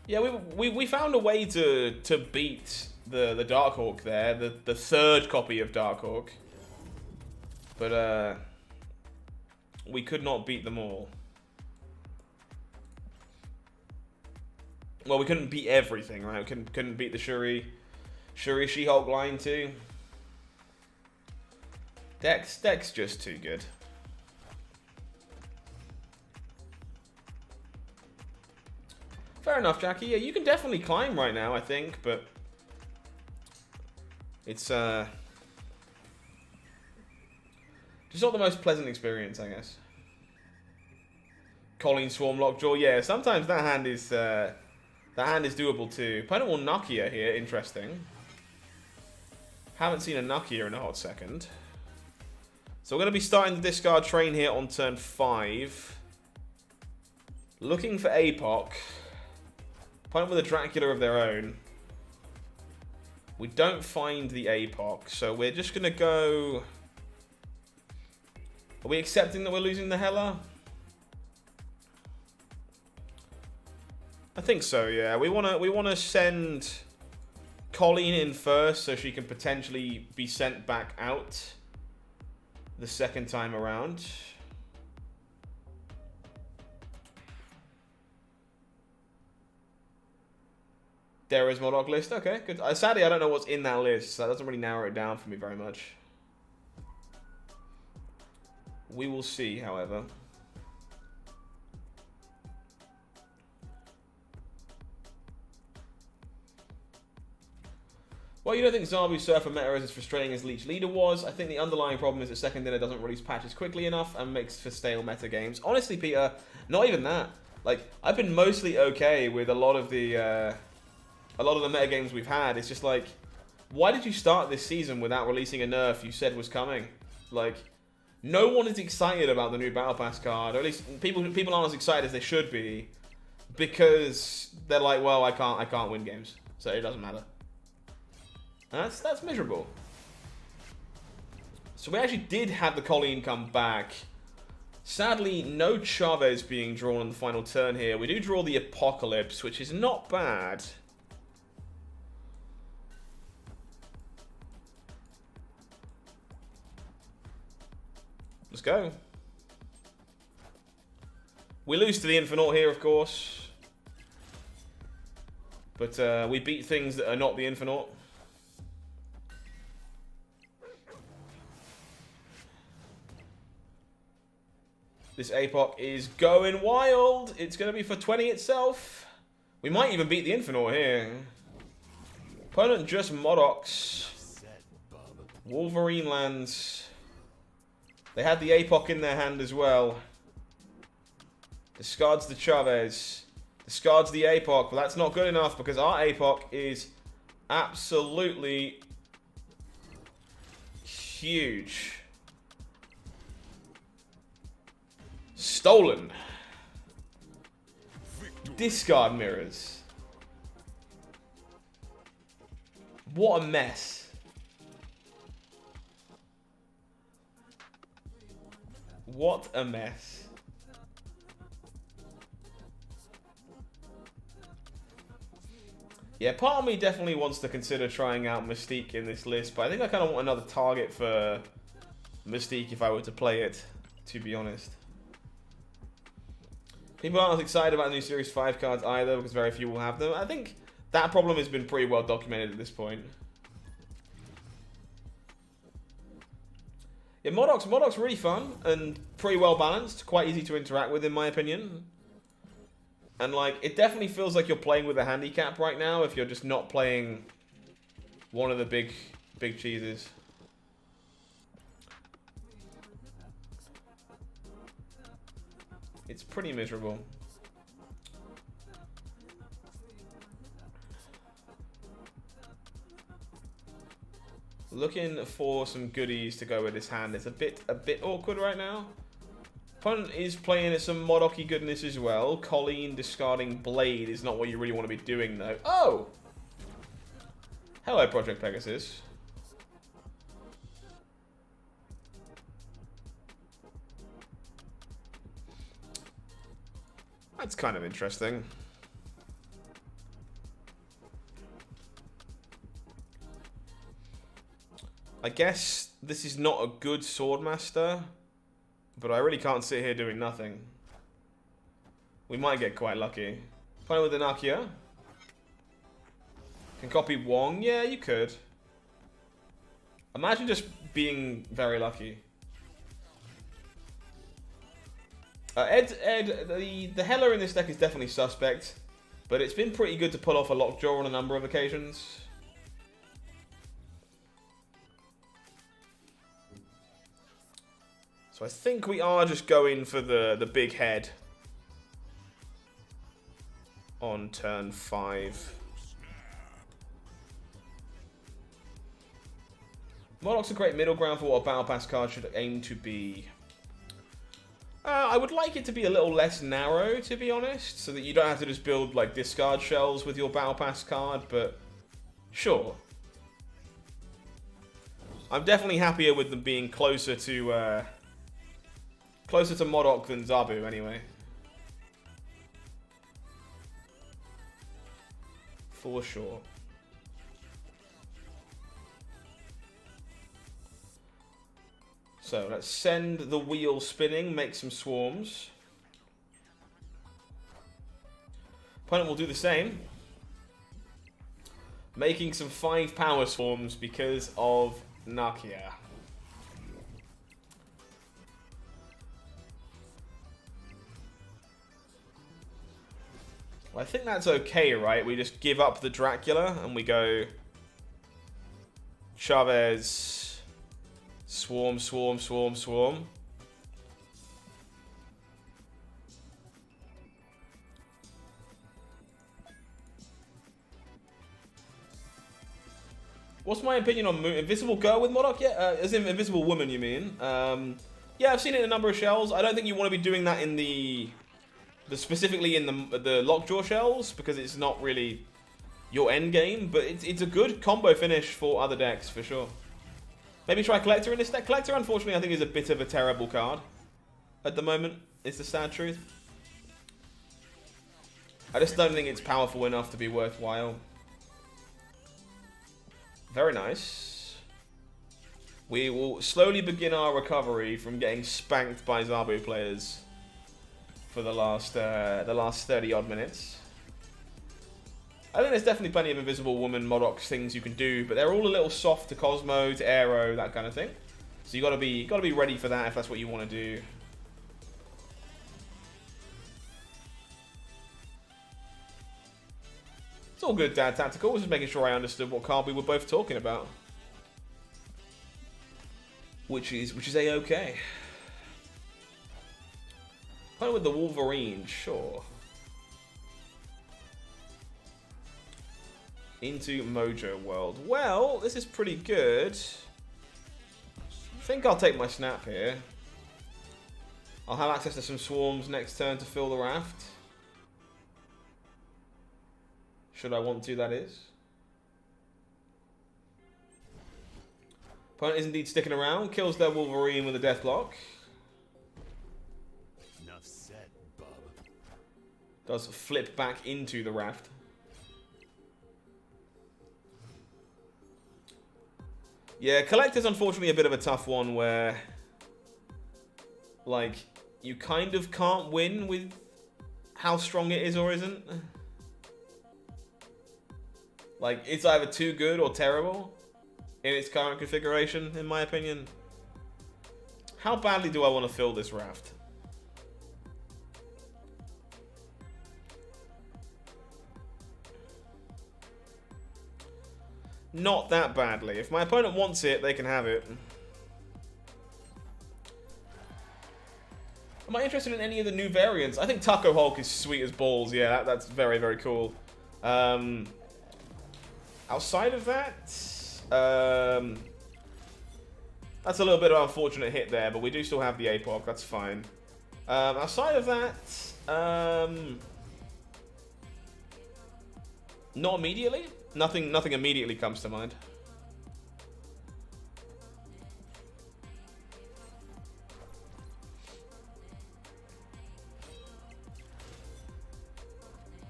Yeah, we found a way to beat the Darkhawk there, the third copy of Darkhawk. But we could not beat them all. Well, we couldn't beat everything, right? We couldn't beat the Shuri She-Hulk line too. Deck's just too good. Fair enough, Jackie. Yeah, you can definitely climb right now, I think, but it's just not the most pleasant experience, I guess. Colleen Swarm Lockjaw, yeah. Sometimes that hand is doable too. Opponent will Nakia here. Interesting. Haven't seen a Nakia in a hot second. So we're going to be starting the discard train here on turn 5. Looking for APOC. Opponent with a Dracula of their own. We don't find the APOC, so we're just going to go... Are we accepting that we're losing the Hela? I think so, yeah. We wanna send Colleen in first so she can potentially be sent back out the second time around. There is Modoc list. Okay, good. Sadly, I don't know what's in that list, so that doesn't really narrow it down for me very much. We will see, however. Well, you don't think Zabu Surfer meta is as frustrating as Leech Leader was. I think the underlying problem is that Second Dinner doesn't release patches quickly enough and makes for stale meta games. Honestly, Peter, not even that. Like, I've been mostly okay with a lot of the meta games we've had. It's just like, why did you start this season without releasing a nerf you said was coming? Like, no one is excited about the new Battle Pass card, or at least people aren't as excited as they should be, because they're like, well, I can't win games, so it doesn't matter. And that's miserable. So we actually did have the Colleen come back. Sadly, no Chavez being drawn on the final turn here. We do draw the Apocalypse, which is not bad. Let's go. We lose to the Infinite here, of course. But we beat things that are not the Infinite. This APOC is going wild. It's going to be for 20 itself. We might even beat the Infinite here. Opponent just Modocs. Wolverine lands. They had the APOC in their hand as well. Discards the Chavez. Discards the APOC, but that's not good enough because our APOC is absolutely huge. Stolen. Discard mirrors. What a mess. What a mess. Yeah, part of me definitely wants to consider trying out Mystique in this list, but I think I kind of want another target for Mystique if I were to play it, to be honest. People aren't as excited about the new Series 5 cards either, because very few will have them. I think that problem has been pretty well documented at this point. Yeah, Modoc's really fun and pretty well balanced. Quite easy to interact with, in my opinion. And, like, it definitely feels like you're playing with a handicap right now if you're just not playing one of the big cheeses. It's pretty miserable. Looking for some goodies to go with this hand. It's a bit awkward right now. Opponent is playing some Modoc-y goodness as well. Colleen discarding Blade is not what you really want to be doing, though. Oh! Hello, Project Pegasus. That's kind of interesting. I guess this is not a good Swordmaster. But I really can't sit here doing nothing. We might get quite lucky. Playing with the Nakia. Can copy Wong? Yeah, you could. Imagine just being very lucky. The Heller in this deck is definitely suspect, but it's been pretty good to pull off a lockjaw on a number of occasions. So I think we are just going for the big head on turn 5. Modoc's a great middle ground for what a Battle Pass card should aim to be. I would like it to be a little less narrow, to be honest, so that you don't have to just build like discard shells with your Battle Pass card, but sure. I'm definitely happier with them being closer to Modoc than Zabu, anyway. For sure. So let's send the wheel spinning, make some swarms. Opponent will do the same. Making some 5 power swarms because of Nakia. Well, I think that's okay, right? We just give up the Dracula and we go Chavez. Swarm, swarm, swarm, swarm. What's my opinion on Invisible Girl with Modoc? Yeah, as in Invisible Woman, you mean? Yeah, I've seen it in a number of shells. I don't think you want to be doing that in the specifically in the lockjaw shells because it's not really your end game. But it's a good combo finish for other decks for sure. Maybe try Collector in this deck. Collector, unfortunately, I think is a bit of a terrible card at the moment. It's the sad truth. I just don't think it's powerful enough to be worthwhile. Very nice. We will slowly begin our recovery from getting spanked by Zabu players for the last 30 odd minutes. I think there's definitely plenty of Invisible Woman, Modoc things you can do, but they're all a little soft to Cosmo, to Aero, that kind of thing. So you gotta be ready for that if that's what you want to do. It's all good, Dad Tactical. Just making sure I understood what card we were both talking about, which is a-okay. Playing with the Wolverine, sure. Into Mojo World. Well, this is pretty good. I think I'll take my snap here. I'll have access to some swarms next turn to fill the raft. Should I want to, that is. Opponent is indeed sticking around. Kills their Wolverine with a Deathlock. Enough said, bub. Does flip back into the raft. Yeah, Collector's unfortunately a bit of a tough one where, like, you kind of can't win with how strong it is or isn't. Like, it's either too good or terrible in its current configuration, in my opinion. How badly do I want to fill this raft? Not that badly. If my opponent wants it, they can have it. Am I interested in any of the new variants? I think Taco Hulk is sweet as balls. Yeah, that's very, very cool. Outside of that, that's a little bit of an unfortunate hit there, but we do still have the APOC. That's fine. Outside of that, not immediately. Nothing immediately comes to mind.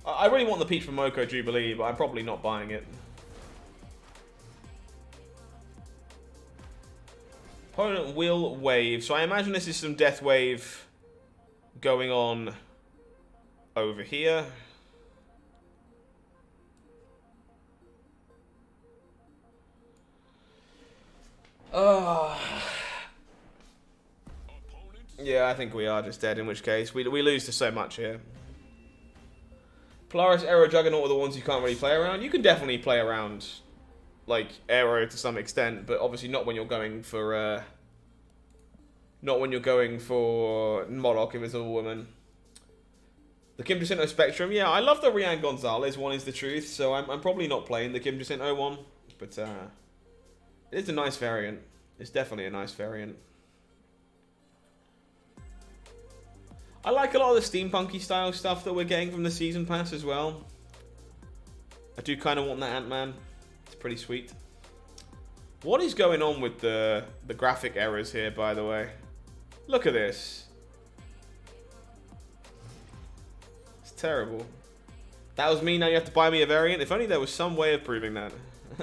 I really want the Peach from Moko Jubilee, but I'm probably not buying it. Opponent will wave. So I imagine this is some death wave going on over here. Yeah, I think we are just dead, in which case we lose to so much here. Polaris, Aero, Juggernaut are the ones you can't really play around. You can definitely play around, like, Aero to some extent, but obviously not when you're going for, Modoc if it's a woman. The Kim Jacinto Spectrum, yeah, I love the Rian Gonzalez one, is the truth, so I'm probably not playing the Kim Jacinto one, but, it is a nice variant. It's definitely a nice variant. I like a lot of the steampunky style stuff that we're getting from the season pass as well. I do kind of want that Ant-Man. It's pretty sweet. What is going on with the graphic errors here, by the way? Look at this. It's terrible. That was me, now you have to buy me a variant. If only there was some way of proving that.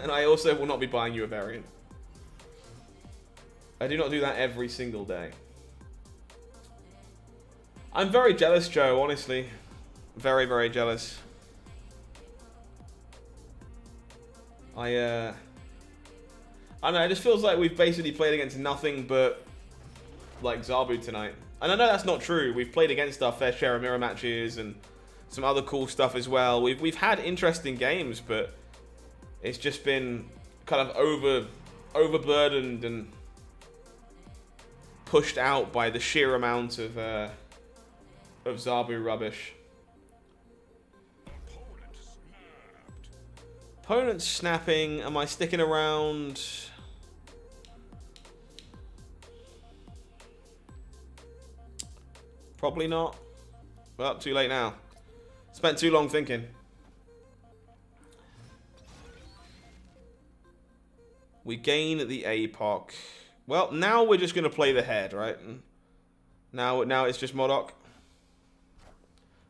And I also will not be buying you a variant. I do not do that every single day. I'm very jealous, Joe, honestly. Very, very jealous. I don't know, it just feels like we've basically played against nothing but, like, Zabu tonight. And I know that's not true. We've played against our fair share of mirror matches and some other cool stuff as well. We've had interesting games, but it's just been kind of overburdened and pushed out by the sheer amount of Zabu rubbish. Opponent snapping. Am I sticking around? Probably not. Well, too late now. Spent too long thinking. We gain the APOC. Well, now we're just going to play the head, right? Now it's just Modoc.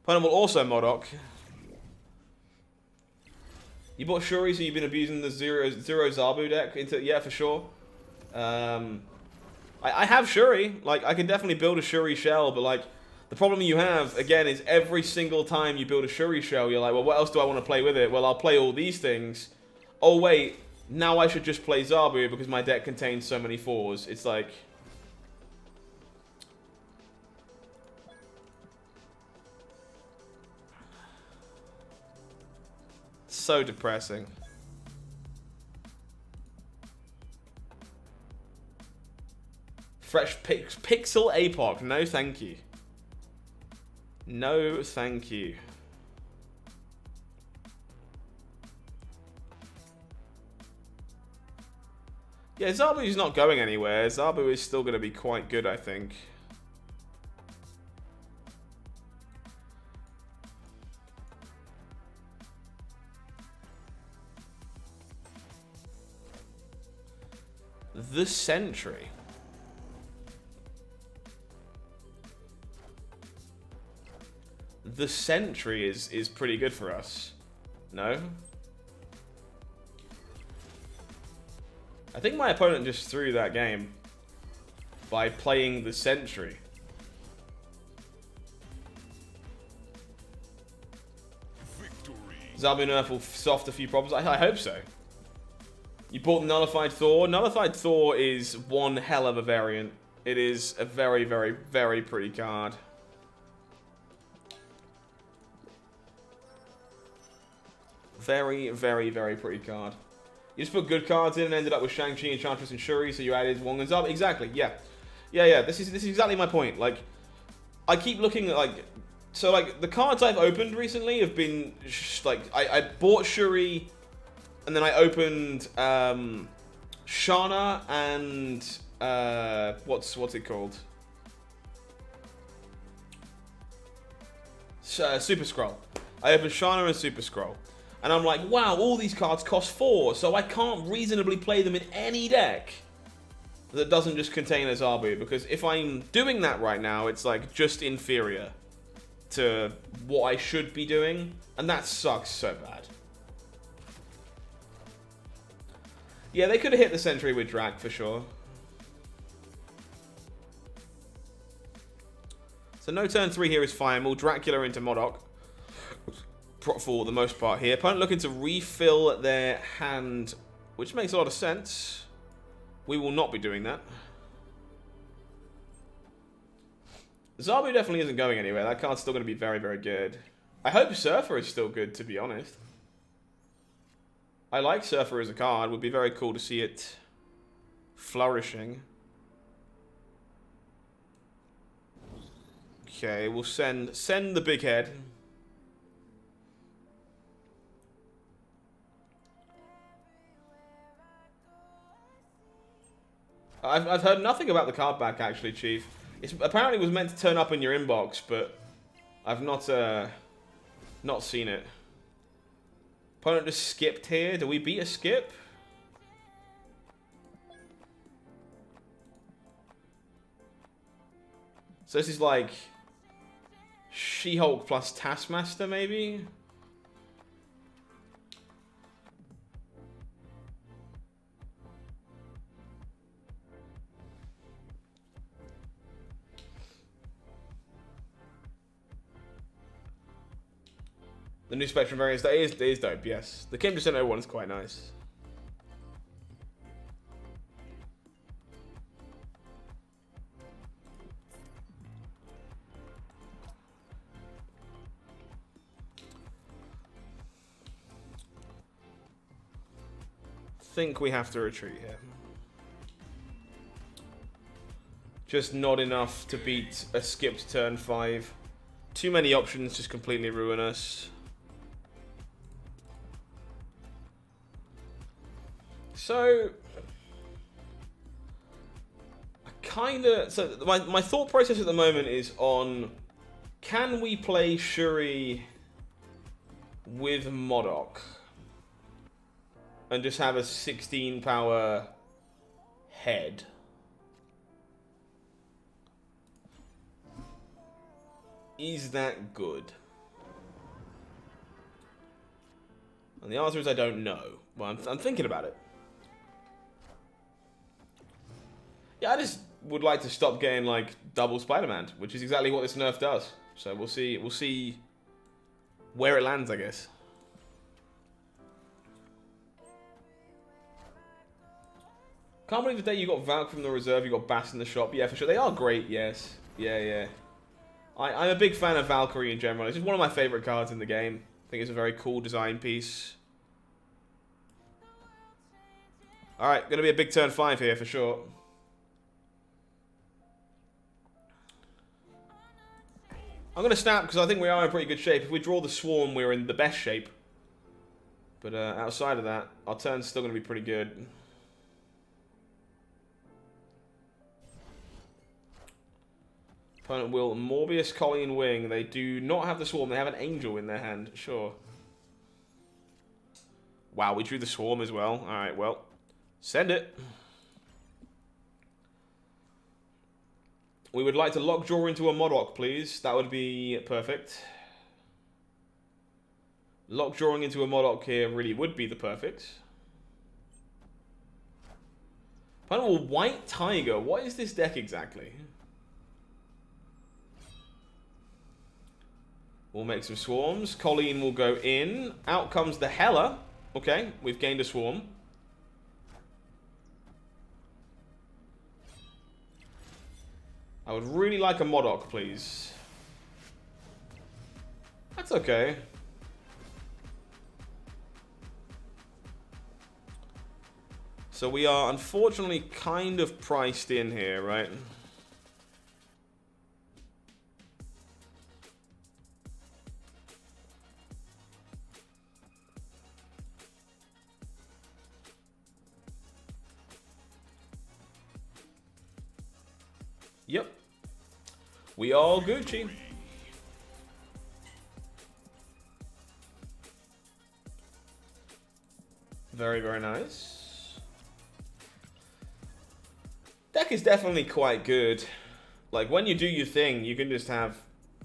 Opponent will also Modoc. You bought Shuri, so you've been abusing the zero Zabu deck? Yeah, for sure. I have Shuri. Like, I can definitely build a Shuri shell, but, like, the problem you have, again, is every single time you build a Shuri shell, you're like, well, what else do I want to play with it? Well, I'll play all these things. Oh, wait, now I should just play Zabu because my deck contains so many 4s. It's like... so depressing. Fresh Pixel APOC. No, thank you. No, thank you. Yeah, Zabu's not going anywhere. Zabu is still going to be quite good, I think. The Sentry. The Sentry is pretty good for us. No? I think my opponent just threw that game by playing the Sentry. Victory. Zabu nerf will soft a few problems. I hope so. You bought the Nullified Thor. Nullified Thor is one hell of a variant. It is a very, very, very pretty card. Very, very, very pretty card. You just put good cards in and ended up with Shang-Chi, Enchantress, and Shuri, so you added Wong and Zabu. Exactly, yeah. Yeah. This is exactly my point. Like, I keep looking at, like... So, like, the cards I've opened recently have been... like, I bought Shuri... And then I opened Shana and what's it called? Super Scroll. I opened Shana and Super Scroll. And I'm like, wow, all these cards cost 4, so I can't reasonably play them in any deck that doesn't just contain a Zabu. Because if I'm doing that right now, it's like just inferior to what I should be doing. And that sucks so bad. Yeah, they could have hit the Sentry with Drac for sure. So no turn 3 here is fine. We'll Dracula into Modoc for the most part here. Opponent looking to refill their hand, which makes a lot of sense. We will not be doing that. Zabu definitely isn't going anywhere. That card's still going to be very, very good. I hope Surfer is still good, to be honest. I like Surfer as a card. Would be very cool to see it flourishing. Okay, we'll send the big head. I've heard nothing about the card back actually, Chief. It's apparently was meant to turn up in your inbox, but I've not seen it. Opponent just skipped here. Do we beat a skip? So this is like She-Hulk plus Taskmaster, maybe? The new Spectrum variants, that is dope, yes. The Kim Jacinto one is quite nice. Think we have to retreat here. Just not enough to beat a skipped turn 5. Too many options just completely ruin us. So, my thought process at the moment is on, can we play Shuri with Modoc and just have a 16 power head? Is that good? And the answer is I don't know. Well, I'm thinking about it. Yeah, I just would like to stop getting like double Spider-Man, which is exactly what this nerf does. So we'll see where it lands, I guess. Can't believe the day you got Valk from the reserve, you got Bast in the shop. Yeah, for sure. They are great, yes. Yeah. I'm a big fan of Valkyrie in general. It's just one of my favorite cards in the game. I think it's a very cool design piece. Alright, gonna be a big turn 5 here for sure. I'm going to snap because I think we are in pretty good shape. If we draw the Swarm, we're in the best shape. But outside of that, our turn's still going to be pretty good. Opponent will Morbius, Colleen, Wing. They do not have the Swarm. They have an Angel in their hand. Sure. Wow, we drew the Swarm as well. Alright, well. Send it. We would like to lockjaw into a Modoc, please. That would be perfect. Lockjawing into a Modoc here really would be the perfect. Opponent will White Tiger. What is this deck exactly? We'll make some swarms. Colleen will go in. Out comes the Hela. Okay, we've gained a swarm. I would really like a Modoc, please. That's okay. So we are unfortunately kind of priced in here, right? Yep. We all Gucci. Very, very nice. Deck is definitely quite good. Like, when you do your thing, you can just have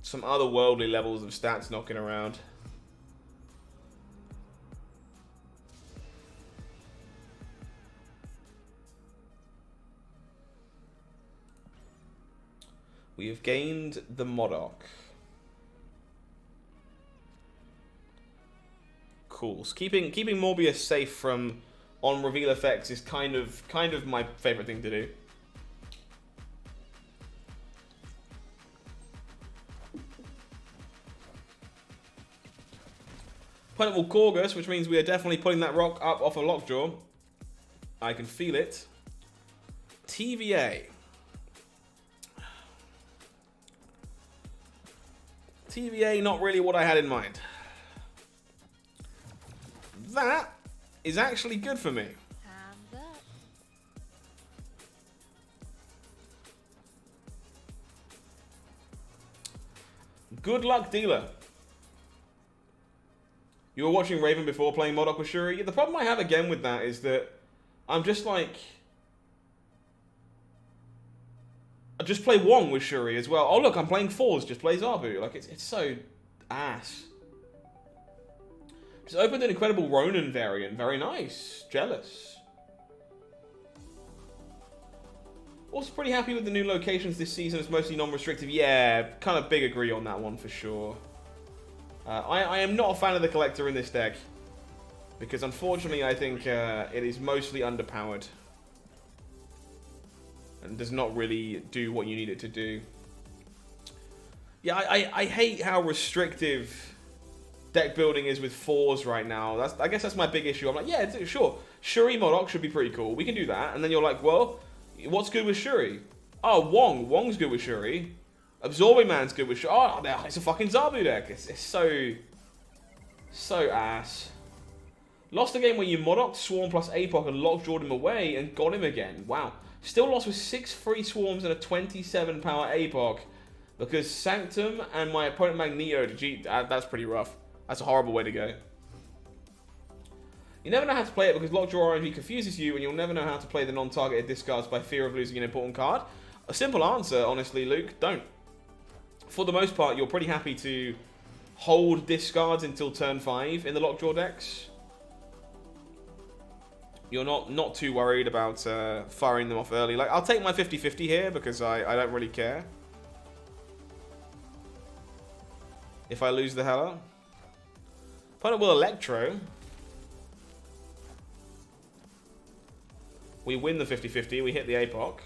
some otherworldly levels of stats knocking around. We have gained the Modoc. Cool. So keeping Morbius safe from on reveal effects is kind of my favorite thing to do. Opponent will Corgus, which means we are definitely putting that rock up off a lockjaw. I can feel it. TVA. TVA, not really what I had in mind. That is actually good for me. Hands up. Good luck, dealer. You were watching Raven before playing Modoc with Shuri? Yeah, the problem I have again with that is that I'm just like... I just play Wong with Shuri as well. Oh look, I'm playing Fours, just play Zabu. Like, it's so ass. Just opened an incredible Ronin variant. Very nice. Jealous. Also pretty happy with the new locations this season. It's mostly non-restrictive. Yeah, kind of big agree on that one for sure. I am not a fan of the Collector in this deck. Because unfortunately I think it is mostly underpowered. And does not really do what you need it to do. Yeah, I hate how restrictive deck building is with Fours right now. I guess that's my big issue. I'm like, yeah, sure. Shuri Modoc should be pretty cool. We can do that. And then you're like, well, what's good with Shuri? Oh, Wong. Wong's good with Shuri. Absorbing Man's good with Shuri. Oh, it's a fucking Zabu deck. It's so ass. Lost a game where you Modoc, Swarm plus APOC and lockjawed him away and got him again. Wow. Still lost with 6 free Swarms and a 27 power APOC because Sanctum and my opponent Magneto. That's pretty rough. That's a horrible way to go. You never know how to play it because Lockjaw RNG confuses you, and you'll never know how to play the non-targeted discards by fear of losing an important card. A simple answer, honestly, Luke, don't. For the most part, you're pretty happy to hold discards until turn 5 in the Lockjaw decks. You're not too worried about firing them off early. Like, I'll take my 50-50 here because I don't really care. If I lose the Hela. Opponent will Electro. We win the 50-50. We hit the APOC.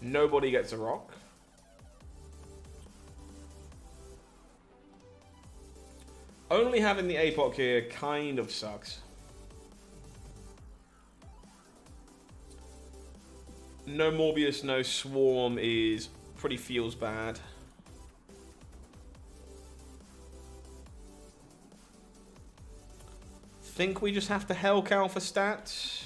Nobody gets a rock. Only having the APOC here kind of sucks. No Morbius, no Swarm is pretty feels bad. Think we just have to Hellcow for stats.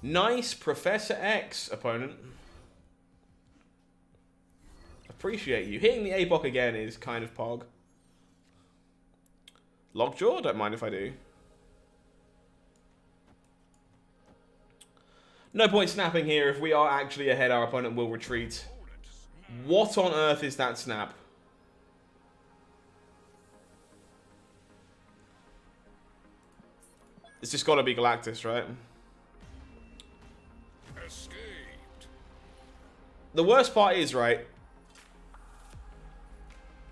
Nice, Professor X, opponent. Appreciate you. Hitting the APOC again is kind of pog. Lockjaw? Don't mind if I do. No point snapping here. If we are actually ahead, our opponent will retreat. What on earth is that snap? It's just got to be Galactus, right? Escaped. The worst part is, right?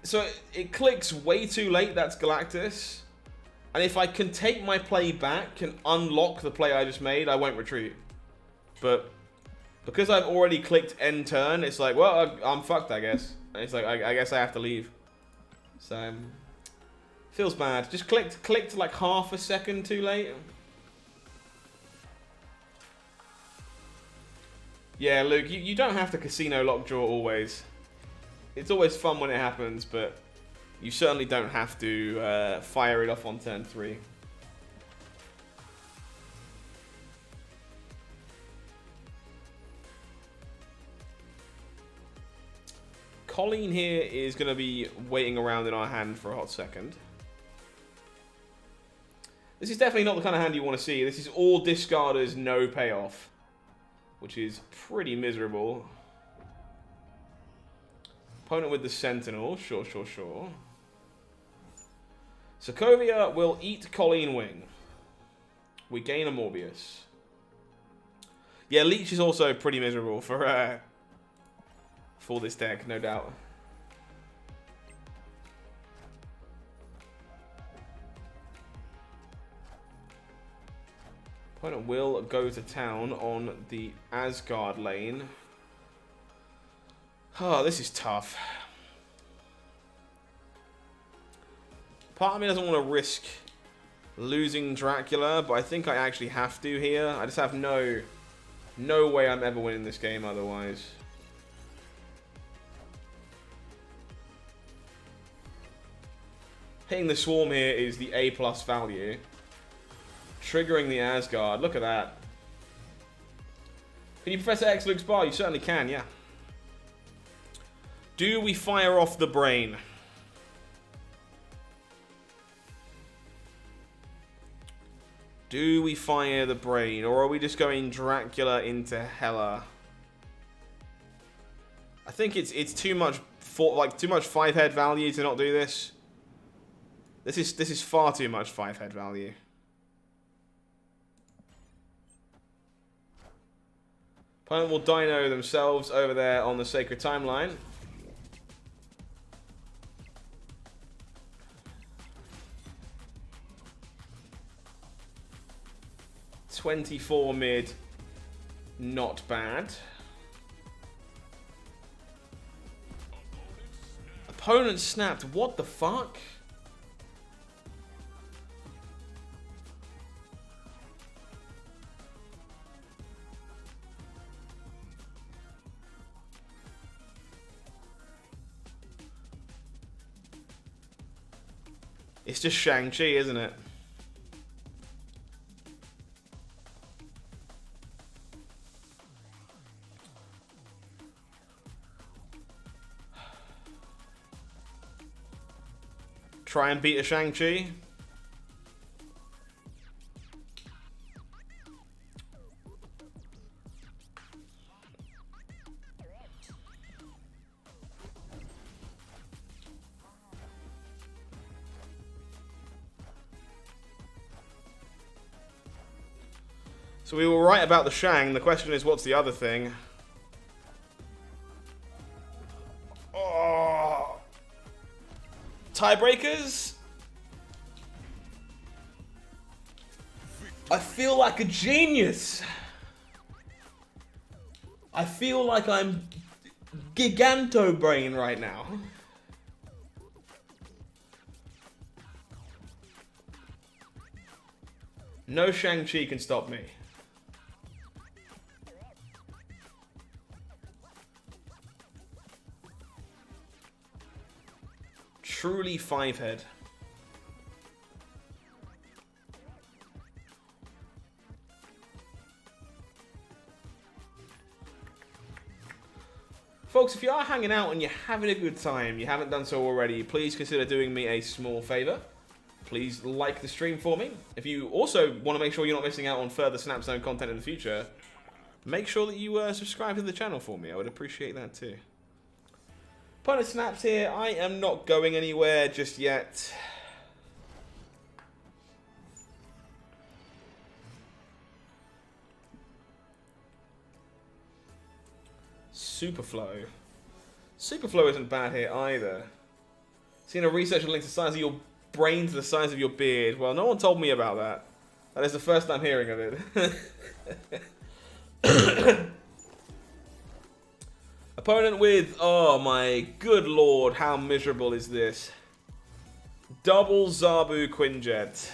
So it clicks way too late, that's Galactus. And if I can take my play back and unlock the play I just made, I won't retreat. But because I've already clicked end turn, it's like, well, I'm fucked, I guess. It's like, I guess I have to leave. So, feels bad. Just clicked like half a second too late. Yeah, Luke, you don't have to casino lockjaw always. It's always fun when it happens, but you certainly don't have to fire it off on turn 3. Colleen here is going to be waiting around in our hand for a hot second. This is definitely not the kind of hand you want to see. This is all discarders, no payoff, which is pretty miserable. Opponent with the Sentinel. Sure. Sokovia will eat Colleen Wing. We gain a Morbius. Yeah, Leech is also pretty miserable for this deck, no doubt. Opponent will go to town on the Asgard lane. Oh, this is tough. Part of me doesn't want to risk losing Dracula, but I think I actually have to here. I just have no way I'm ever winning this game otherwise. Hitting the Swarm here is the A+ value. Triggering the Asgard. Look at that. Can you Professor X Luke's bar? You certainly can, yeah. Do we fire off the brain? Do we fire the brain? Or are we just going Dracula into Hela? I think it's too much too much 5-head value to not do this. This is far too much 5-head value. Opponent will dino themselves over there on the Sacred Timeline. $24 mid, not bad. Opponent snapped, what the fuck? It's just Shang-Chi, isn't it? Try and beat a Shang-Chi. So we were right about the Shang. The question is, what's the other thing? Oh. Tiebreakers? I feel like a genius. I feel like I'm Giganto Brain right now. No Shang-Chi can stop me. Truly 5-head. Folks, if you are hanging out and you're having a good time, you haven't done so already, please consider doing me a small favor. Please like the stream for me. If you also want to make sure you're not missing out on further Snap Zone content in the future, make sure that you subscribe to the channel for me. I would appreciate that too. Opponent snaps here. I am not going anywhere just yet. Superflow. Superflow isn't bad here either. Seen a researcher link the size of your brain to the size of your beard. Well, no one told me about that. That is the first time hearing of it. Opponent with, oh my good lord, how miserable is this? Double Zabu Quinjet.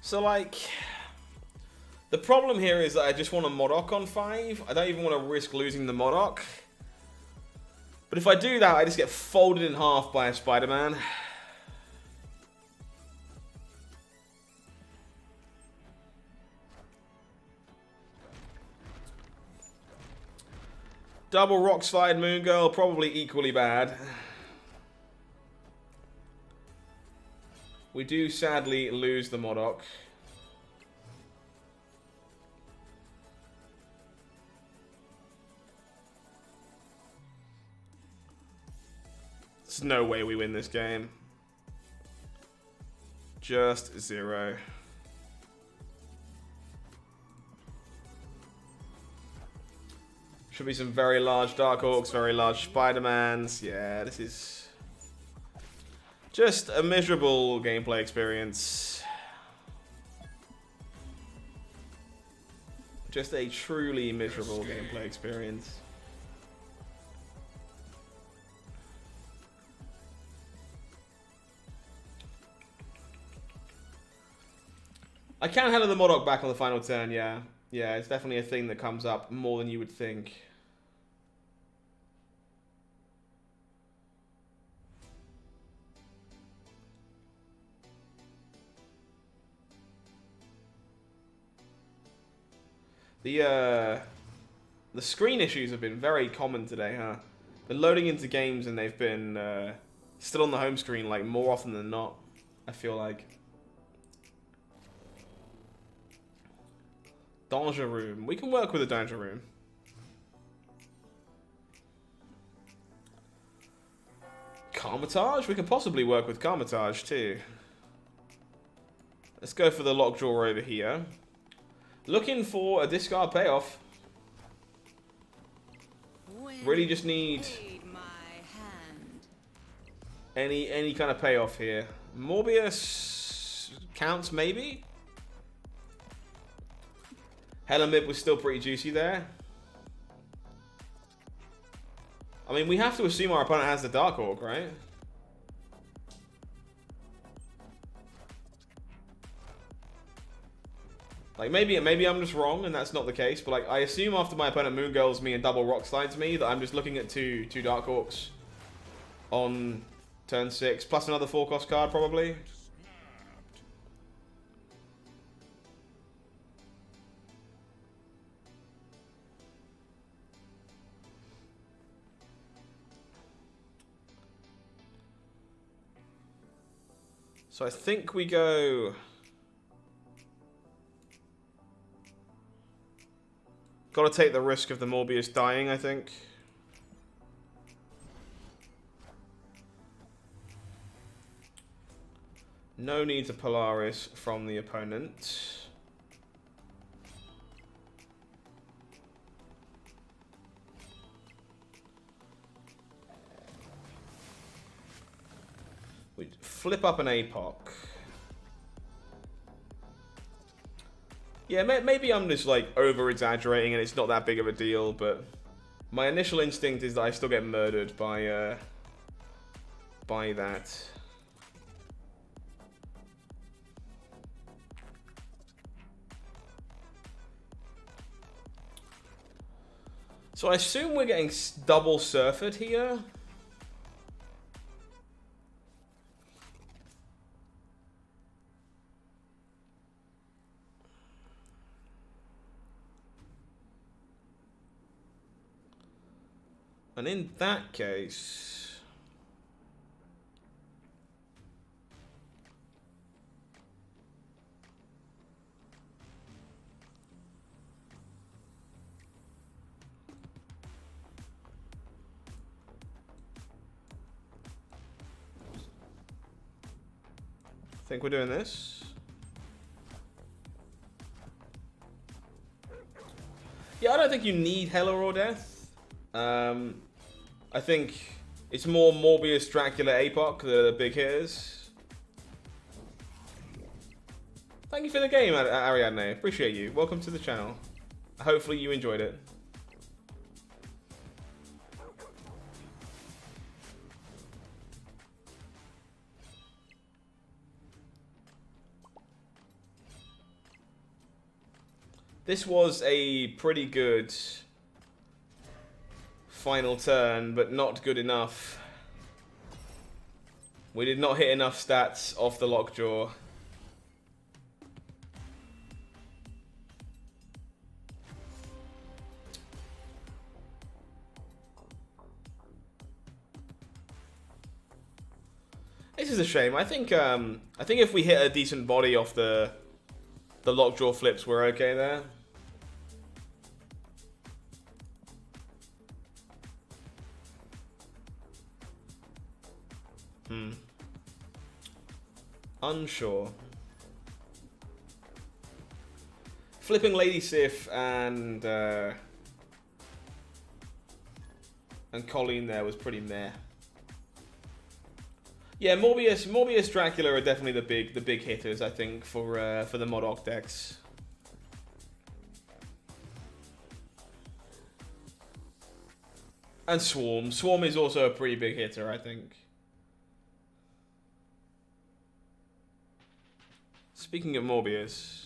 So like, the problem here is that I just want a Modoc on 5. I don't even want to risk losing the Modoc. But if I do that, I just get folded in half by a Spider-Man. Double Rock Slide Moon Girl, probably equally bad. We do sadly lose the Modoc. There's no way we win this game. Just 0. Should be some very large Dark Orcs, very large Spider-Mans. Yeah, this is just a miserable gameplay experience. Just a truly miserable gameplay experience. I can handle the Modoc back on the final turn, yeah. Yeah, it's definitely a thing that comes up more than you would think. The screen issues have been very common today, huh? Been loading into games and they've been still on the home screen like more often than not, I feel like. Danger Room. We can work with a Danger Room. Carmitage? We can possibly work with Carmitage too. Let's go for the Lockjaw over here. Looking for a discard payoff. Really just need any kind of payoff here. Morbius counts maybe? Hellamib was still pretty juicy there. I mean, we have to assume our opponent has the Dark Orc, right? Like, maybe I'm just wrong and that's not the case, but like, I assume after my opponent Moon Girls me and double Rock Slides me that I'm just looking at two Dark Orcs on turn 6, plus another 4-cost card probably. So I think we go... Gotta take the risk of the Morbius dying, I think. No need to Polaris from the opponent. We flip up an APOC. Yeah, maybe I'm just like over-exaggerating and it's not that big of a deal, but my initial instinct is that I still get murdered by that. So I assume we're getting double surfered here. And in that case... I think we're doing this. Yeah, I don't think you need Hella or Death. I think it's more Morbius, Dracula, APOC, the big hitters. Thank you for the game, Ariadne. Appreciate you. Welcome to the channel. Hopefully you enjoyed it. This was a pretty good final turn, but not good enough. We did not hit enough stats off the Lockjaw. This is a shame. I think if we hit a decent body off the Lockjaw flips, we're okay there. Unsure. Flipping Lady Sif and Colleen there was pretty meh. Yeah, Morbius, Dracula are definitely the big hitters, I think, for the Modoc decks. And Swarm. Swarm is also a pretty big hitter, I think. Speaking of Morbius,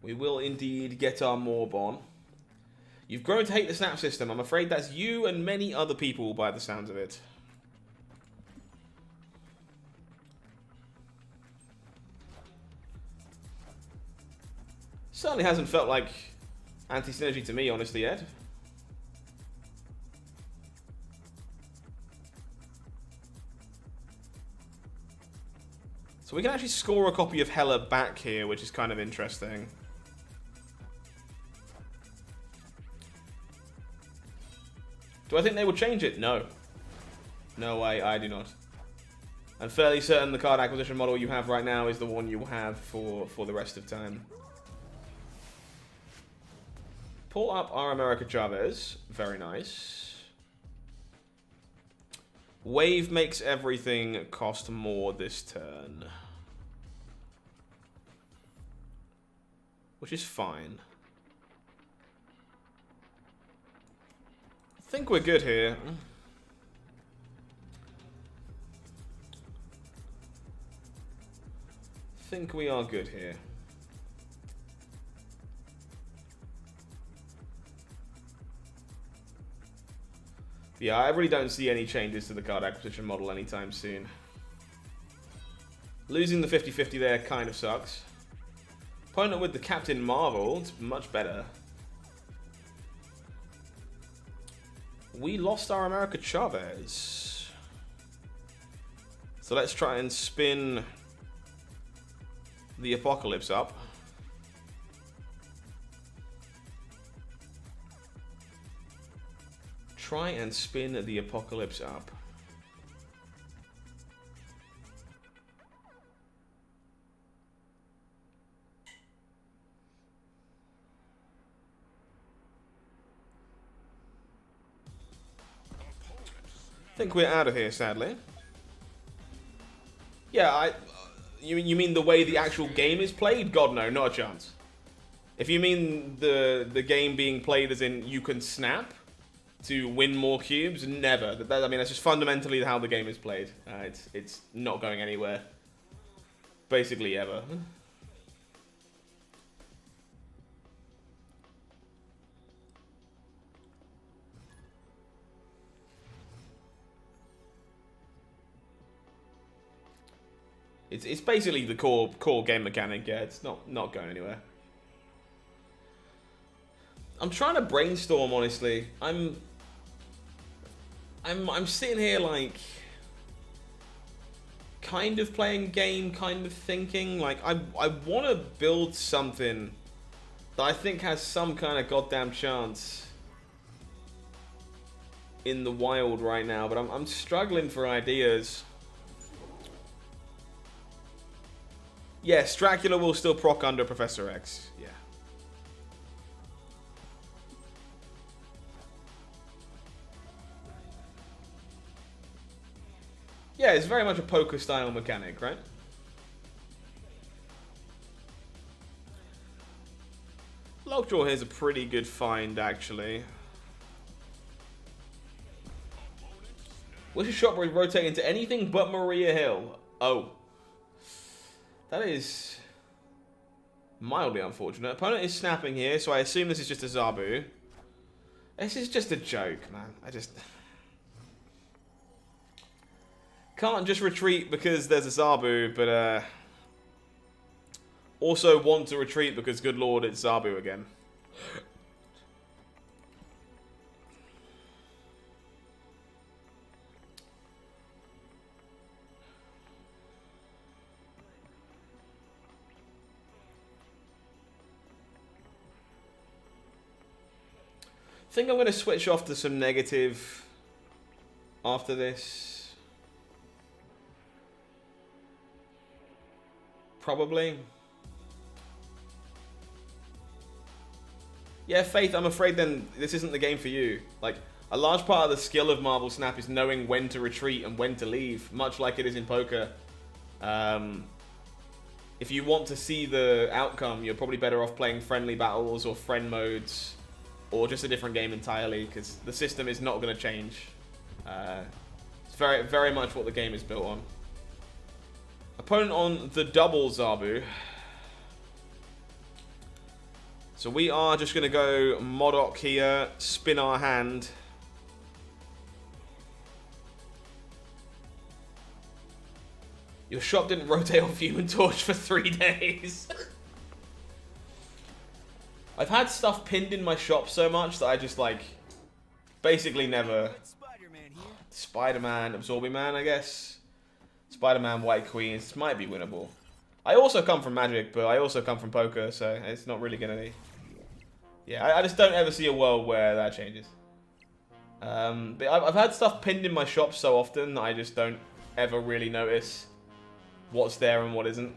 we will indeed get our Morb on. You've grown to hate the snap system. I'm afraid that's you and many other people by the sounds of it. Certainly hasn't felt like anti-synergy to me, honestly, Ed. So we can actually score a copy of Hela back here, which is kind of interesting. Do I think they will change it? No. No way, I do not. I'm fairly certain the card acquisition model you have right now is the one you will have for the rest of time. Pull up our America Chavez. Very nice. Wave makes everything cost more this turn. Which is fine. I think we're good here. I think we are good here. Yeah, I really don't see any changes to the card acquisition model anytime soon. Losing the 50-50 there kind of sucks. Opponent with the Captain Marvel, it's much better. We lost our America Chavez. So let's try and spin the Apocalypse up. Try and spin the Apocalypse up. I think we're out of here, sadly. Yeah, you mean the way the actual game is played? God, no, not a chance. If you mean the game being played as in you can snap to win more cubes, never. I mean, that's just fundamentally how the game is played. It's not going anywhere. Basically, ever. It's basically the core game mechanic. Yeah, it's not going anywhere. I'm trying to brainstorm, honestly. I'm sitting here like kind of playing game, kind of thinking. Like I want to build something that I think has some kind of goddamn chance in the wild right now, but I'm struggling for ideas. Yes, Dracula will still proc under Professor X. Yeah. Yeah, it's very much a poker style mechanic, right? Lockjaw here's a pretty good find, actually. Wish a shot where we rotate into anything but Maria Hill. Oh. That is mildly unfortunate. Opponent is snapping here, so I assume this is just a Zabu. This is just a joke, man. I just can't just retreat because there's a Zabu, but also want to retreat because, good lord, it's Zabu again. I think I'm going to switch off to some negative after this. Probably. Yeah, Faith, I'm afraid then this isn't the game for you. Like, a large part of the skill of Marble Snap is knowing when to retreat and when to leave, much like it is in poker. If you want to see the outcome, you're probably better off playing friendly battles or friend modes, or just a different game entirely, because the system is not going to change. It's very, very much what the game is built on. Opponent on the double Zabu. So we are just going to go Modoc here, spin our hand. Your shop didn't rotate off Human Torch for 3 days. I've had stuff pinned in my shop so much that I just, like, basically never... Spider-Man, Absorbing Man, I guess. Spider-Man, White Queen. This might be winnable. I also come from Magic, but I also come from poker, so it's not really going to be... Yeah, I just don't ever see a world where that changes. But I've had stuff pinned in my shop so often that I just don't ever really notice what's there and what isn't.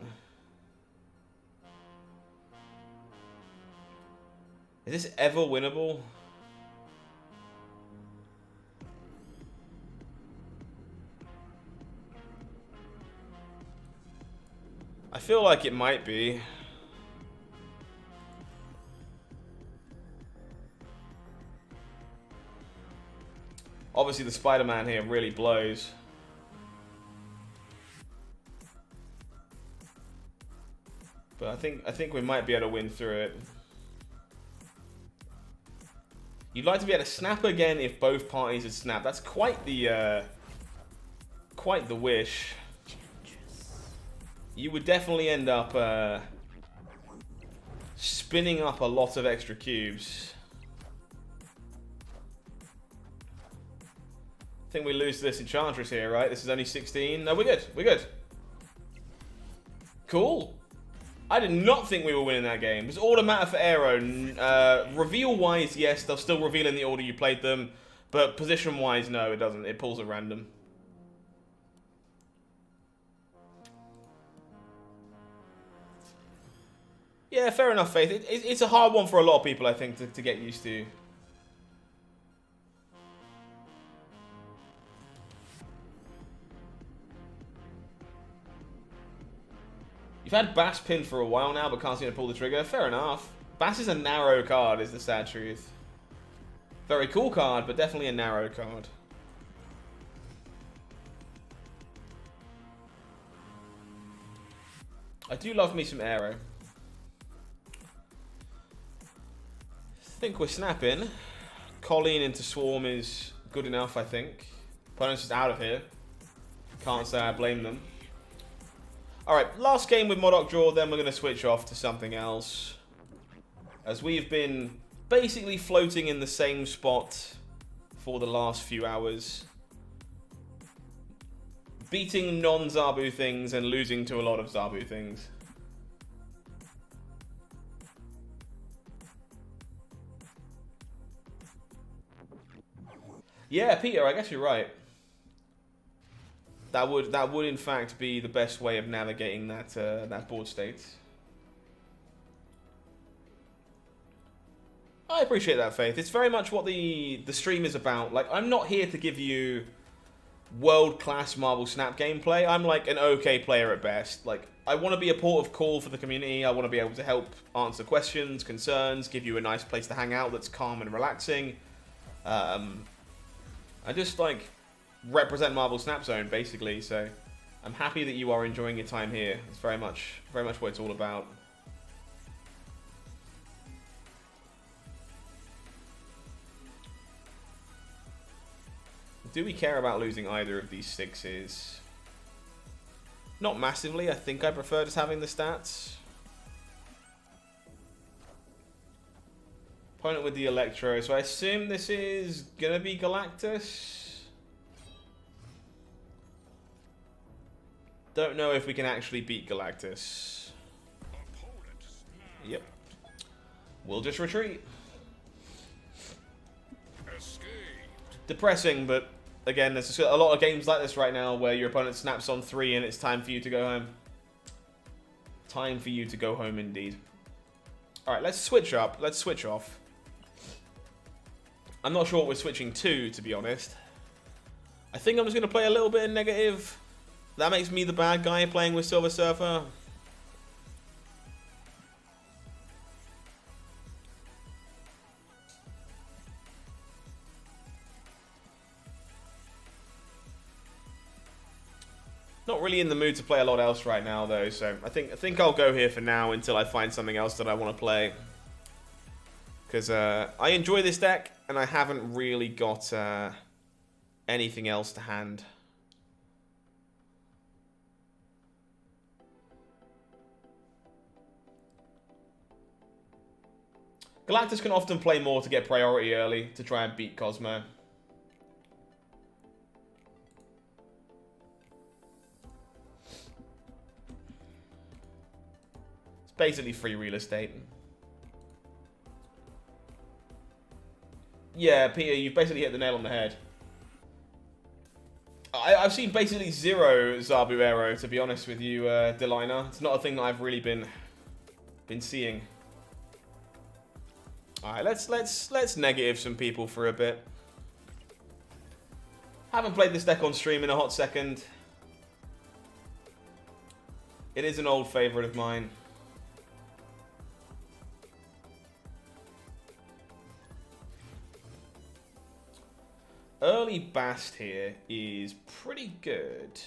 Is this ever winnable? I feel like it might be. Obviously the Spider-Man here really blows. But I think we might be able to win through it. You'd like to be able to snap again if both parties had snapped. That's quite the wish. You would definitely end up spinning up a lot of extra cubes. I think we lose this Enchantress here, right? This is only 16. No, we're good. We're good. Cool. I did not think we were winning that game. Does order matter for Aero? Reveal-wise, yes. They'll still reveal in the order you played them. But position-wise, no, it doesn't. It pulls at random. Yeah, fair enough, Faith. It's a hard one for a lot of people, I think, to get used to. You've had Bast pinned for a while now, but can't seem to pull the trigger. Fair enough. Bast is a narrow card, is the sad truth. Very cool card, but definitely a narrow card. I do love me some Aero. Think we're snapping. Colleen into Swarm is good enough, I think. Opponent's just out of here. Can't say I blame them. Alright, last game with Modoc draw, then we're going to switch off to something else. As we've been basically floating in the same spot for the last few hours. Beating non-Zabu things and losing to a lot of Zabu things. Yeah, Peter, I guess you're right. That would in fact be the best way of navigating that that board state. I appreciate that, Faith. It's very much what the stream is about. Like, I'm not here to give you world-class Marble Snap gameplay. I'm like an okay player at best. Like, I want to be a port of call for the community. I want to be able to help answer questions, concerns, give you a nice place to hang out that's calm and relaxing. I just, like, represent Marble Snap Zone, basically, so I'm happy that you are enjoying your time here. It's very much what it's all about. Do we care about losing either of these sixes? Not massively. I think I prefer just having the stats. Opponent with the Electro, so I assume this is gonna be Galactus. Don't know if we can actually beat Galactus. Yep. We'll just retreat. Depressing, but again, there's a lot of games like this right now where your opponent snaps on 3 and it's time for you to go home. Time for you to go home indeed. Alright, let's switch up. Let's switch off. I'm not sure what we're switching to be honest. I think I'm just going to play a little bit of negative. That makes me the bad guy playing with Silver Surfer. Not really in the mood to play a lot else right now, though, so I think I'll go here for now until I find something else that I want to play. Because I enjoy this deck, and I haven't really got anything else to hand. Galactus can often play more to get priority early to try and beat Cosmo. Basically free real estate. Yeah, Peter, you've basically hit the nail on the head. I've seen basically zero Zabu Aero, to be honest with you, Delina. It's not a thing that I've really been seeing. Alright, let's negative some people for a bit. Haven't played this deck on stream in a hot second. It is an old favourite of mine. Early bast here is pretty good.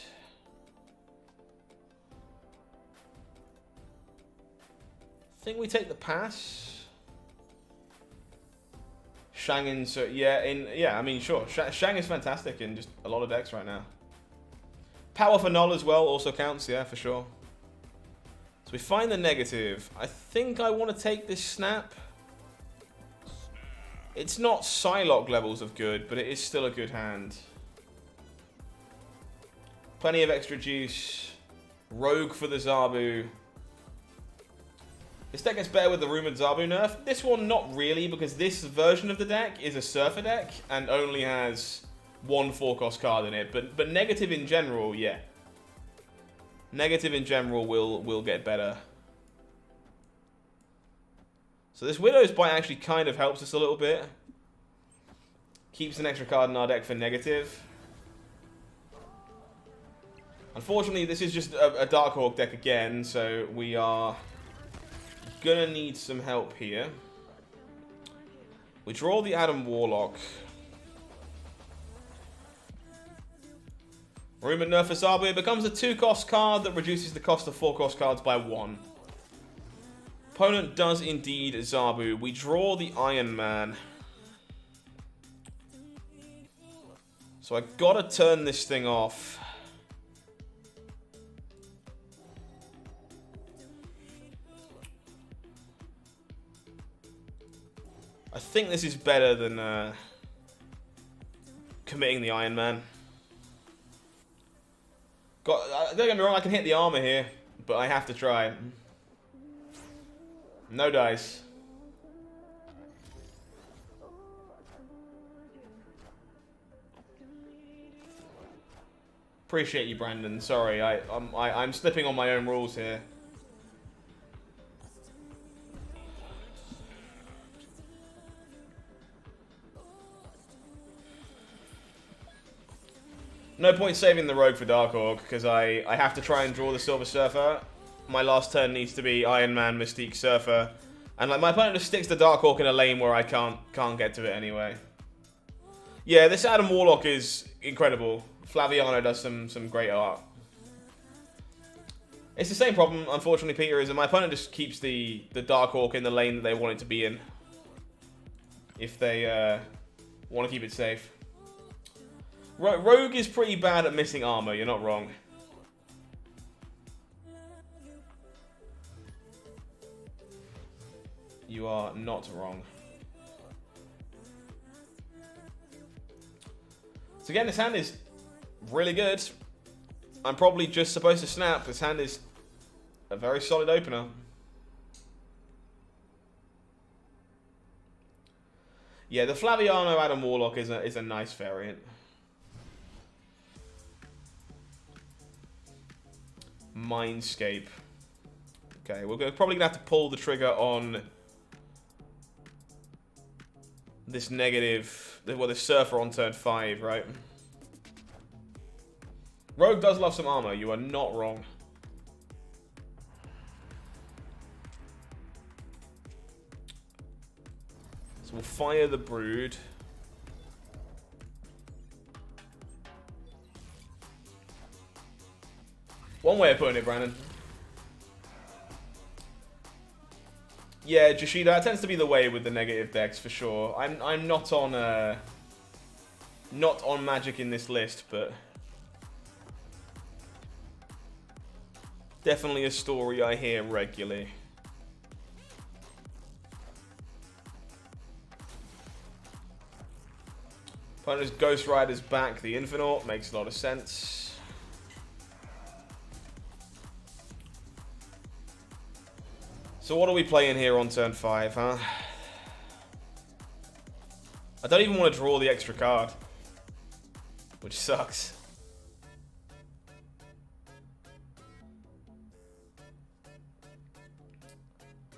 I think we take the pass. Shang in, so yeah, I mean, sure. Shang is fantastic in just a lot of decks right now. Power for null as well also counts, yeah, for sure. So we find the negative. I think I want to take this snap. It's not Psylocke levels of good, but it is still a good hand. Plenty of extra juice. Rogue for the Zabu. This deck gets better with the rumored Zabu nerf. This one, not really, because this version of the deck is a Surfer deck and only has one 4-cost card in it. But negative in general, yeah. Negative in general will get better. So this Widow's Bite actually kind of helps us a little bit. Keeps an extra card in our deck for negative. Unfortunately, this is just a Darkhawk deck again, so we are gonna need some help here. We draw the Adam Warlock. Rumored nerf for Zabu. It becomes a 2-cost card that reduces the cost of 4-cost cards by 1. Opponent does indeed Zabu. We draw the Iron Man. So I gotta turn this thing off. I think this is better than committing the Iron Man. Don't get me wrong, I can hit the armor here, but I have to try. No dice. Appreciate you, Brandon. Sorry, I'm slipping on my own rules here. No point saving the Rogue for Darkhawk, because I have to try and draw the Silver Surfer. My last turn needs to be Iron Man, Mystique, Surfer. And like my opponent just sticks the Darkhawk in a lane where I can't get to it anyway. Yeah, this Adam Warlock is incredible. Flaviano does some great art. It's the same problem, unfortunately, Peter, is that my opponent just keeps the Darkhawk in the lane that they want it to be in. If they want to keep it safe. Rogue is pretty bad at missing armor, you're not wrong. You are not wrong. So again, this hand is really good. I'm probably just supposed to snap. This hand is a very solid opener. Yeah, the Flaviano Adam Warlock is a nice variant. Mindscape. Okay, we're probably going to have to pull the trigger on this negative... Well, this Surfer on turn 5, right? Rogue does love some armor. You are not wrong. So we'll fire the Brood. One way of putting it, Brandon. Yeah, Jashida, that tends to be the way with the negative decks for sure. I'm not on Magic in this list, but definitely a story I hear regularly. Opponent's Ghost Rider's back. The Infinite makes a lot of sense. So what are we playing here on turn 5, huh? I don't even want to draw the extra card, which sucks.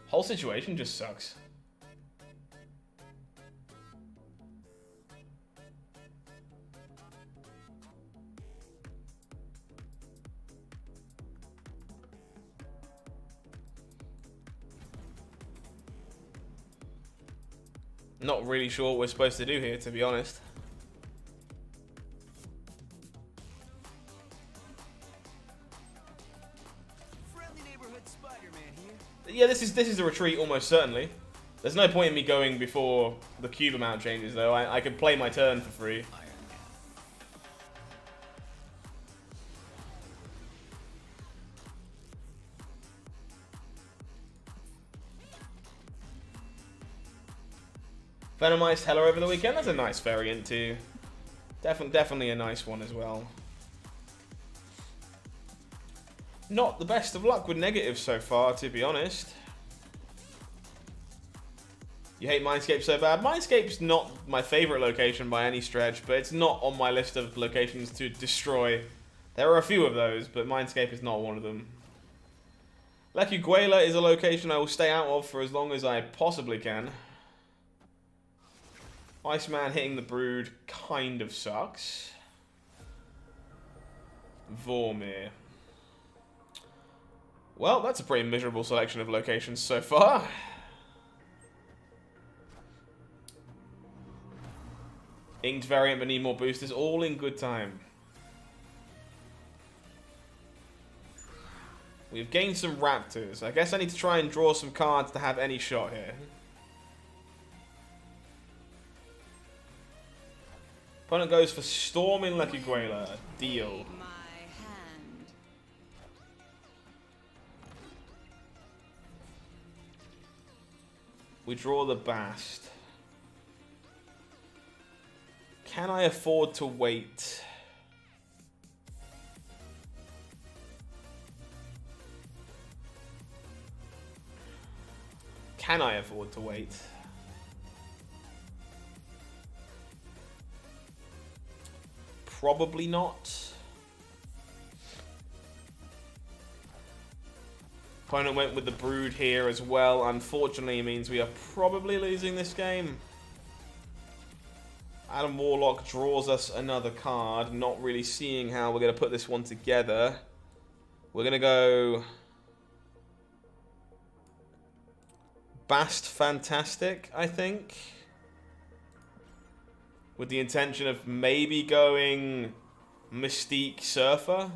Whole situation just sucks. Not really sure what we're supposed to do here, to be honest. Friendly neighborhood Spider-Man here. Yeah, this is a retreat almost certainly. There's no point in me going before the cube amount changes, though. I could play my turn for free. Venomized Hella over the weekend. That's a nice variant too. Definitely a nice one as well. Not the best of luck with negatives so far, to be honest. You hate Mindscape so bad? Mindscape's not my favorite location by any stretch, but it's not on my list of locations to destroy. There are a few of those, but Mindscape is not one of them. Lecuguela is a location I will stay out of for as long as I possibly can. Iceman hitting the Brood kind of sucks. Vormir. Well, that's a pretty miserable selection of locations so far. Inked variant but need more boosters, all in good time. We've gained some Raptors. I guess I need to try and draw some cards to have any shot here. Opponent goes for Storming Lecuguela. Deal. We draw the Bast. Can I afford to wait? Can I afford to wait? Probably not. Opponent went with the Brood here as well. Unfortunately, it means we are probably losing this game. Adam Warlock draws us another card. Not really seeing how we're going to put this one together. We're going to go Bast Fantastic, I think. With the intention of maybe going Mystique Surfer.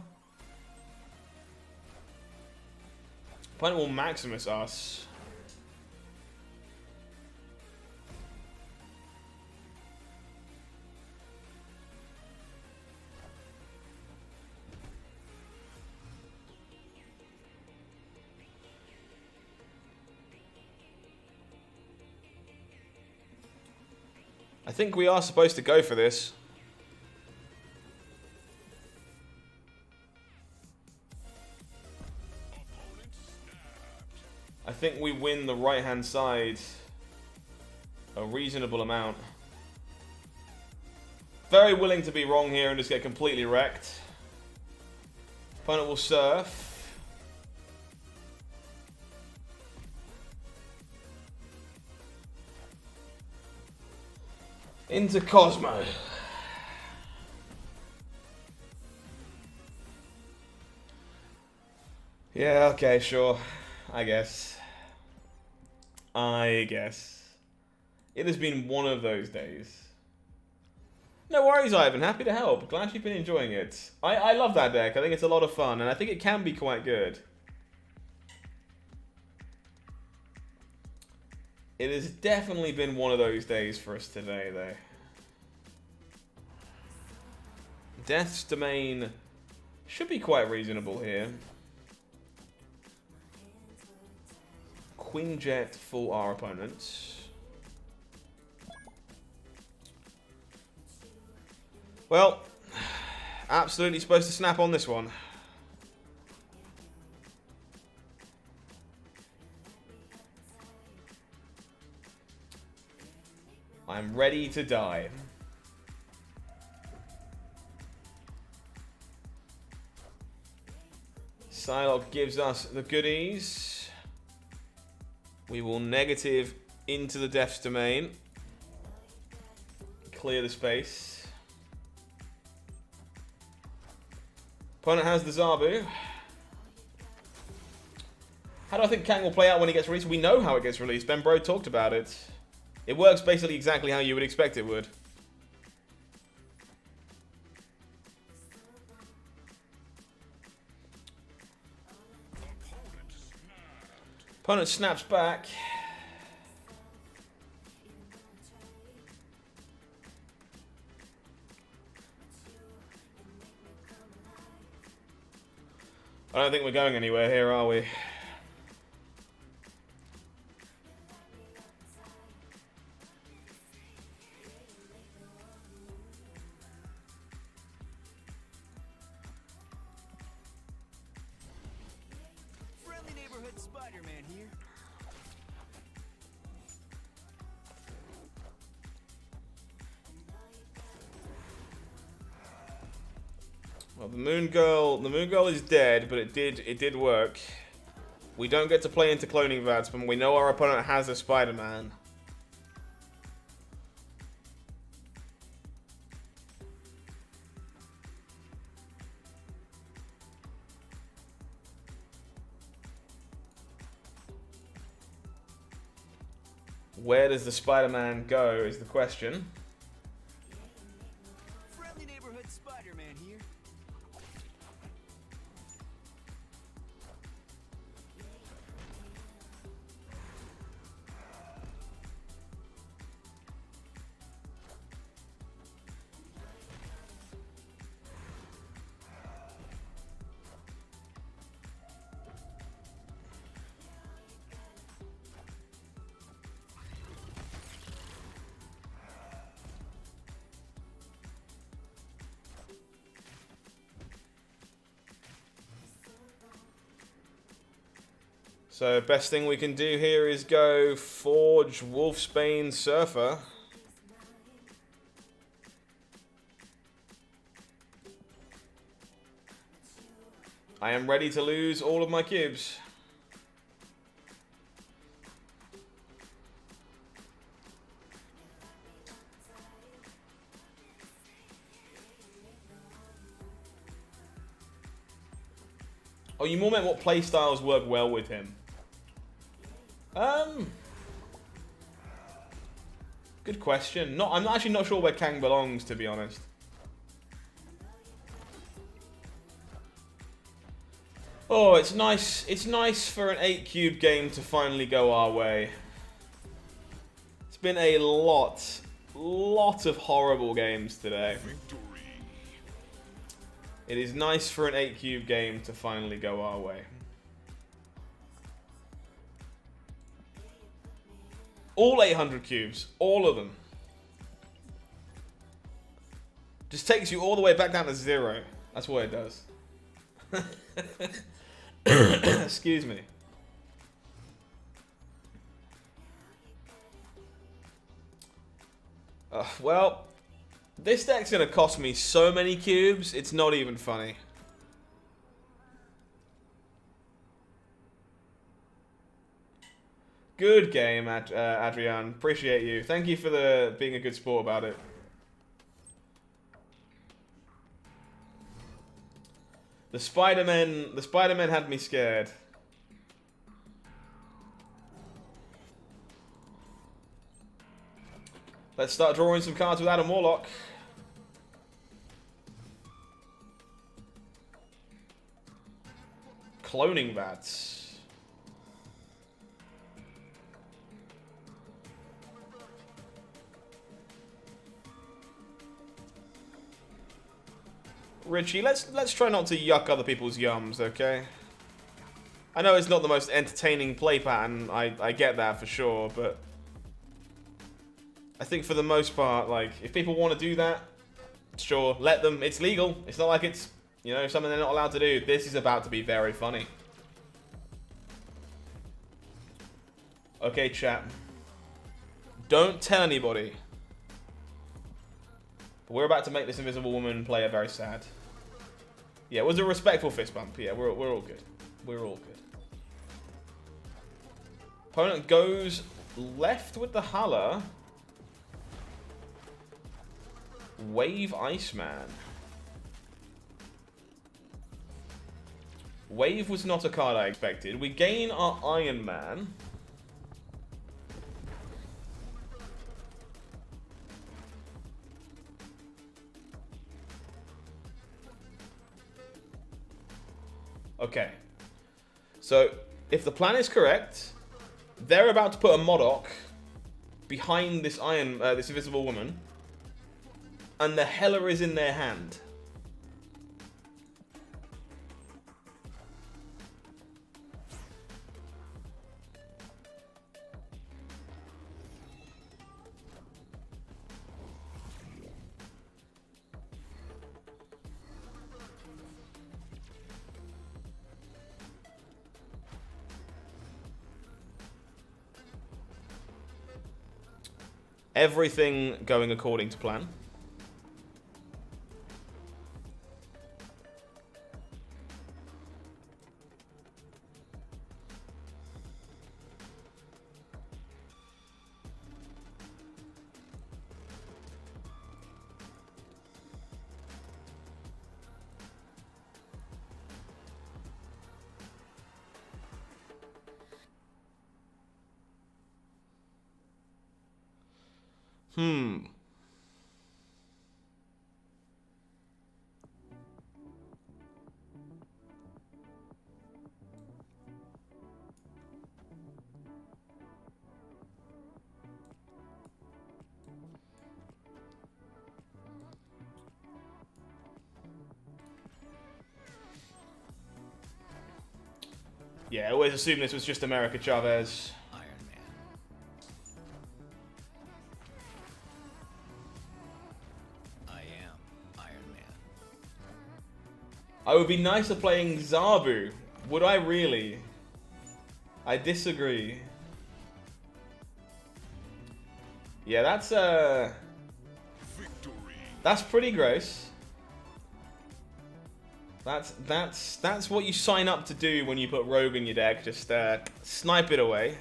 Opponent will Maximus us. I think we are supposed to go for this. I think we win the right-hand side a reasonable amount. Very willing to be wrong here and just get completely wrecked. Opponent will surf. Into Cosmo. Yeah, okay, sure. I guess. It has been one of those days. No worries, Ivan. Happy to help. Glad you've been enjoying it. I love that deck. I think it's a lot of fun, and I think it can be quite good. It has definitely been one of those days for us today, though. Death's Domain should be quite reasonable here. Quinjet for our opponents. Well, absolutely supposed to snap on this one. I'm ready to die. Psylocke gives us the goodies. We will negative into the Death's Domain. Clear the space. Opponent has the Zabu. How do I think Kang will play out when he gets released? We know how it gets released. Ben Bro talked about it. It works basically exactly how you would expect it would. Opponent snaps back. I don't think we're going anywhere here, are we? Friendly neighborhood Spider-Man here. Well, the Moon Girl is dead, but it did work. We don't get to play into cloning VATS, but we know our opponent has a Spider-Man. Where does the Spider-Man go is the question. Friendly neighborhood Spider-Man here. So best thing we can do here is go Forge Wolfsbane Surfer. I am ready to lose all of my cubes. Oh, you more meant what playstyles work well with him. Good question. I'm actually not sure where Kang belongs, to be honest. Oh, it's nice. It's nice for an 8-cube game to finally go our way. It's been a lot of horrible games today. Victory. It is nice for an 8-cube game to finally go our way. All 800 cubes. All of them. Just takes you all the way back down to 0. That's what it does. Excuse me. Well, this deck's going to cost me so many cubes, it's not even funny. Good game, Adrian. Appreciate you. Thank you for being a good sport about it. The Spider-Men had me scared. Let's start drawing some cards with Adam Warlock. Cloning bats. Richie, let's try not to yuck other people's yums, okay? I know it's not the most entertaining play pattern, I get that for sure, but I think for the most part, like, if people want to do that, sure, let them. It's legal. It's not like it's, you know, something they're not allowed to do. This is about to be very funny. Okay, chat. Don't tell anybody. But we're about to make this Invisible Woman player very sad. Yeah, it was a respectful fist bump. Yeah, we're all good. We're all good. Opponent goes left with the Hala. Wave Iceman. Wave was not a card I expected. We gain our Iron Man. Okay. So, if the plan is correct, they're about to put a Modoc behind this this Invisible Woman, and the Hela is in their hand. Everything going according to plan. Yeah, I always assumed this was just America Chavez. Iron Man. I am Iron Man. I would be nicer playing Zabu. Would I really? I disagree. Yeah, that's pretty gross. That's what you sign up to do when you put Rogue in your deck. Just snipe it away.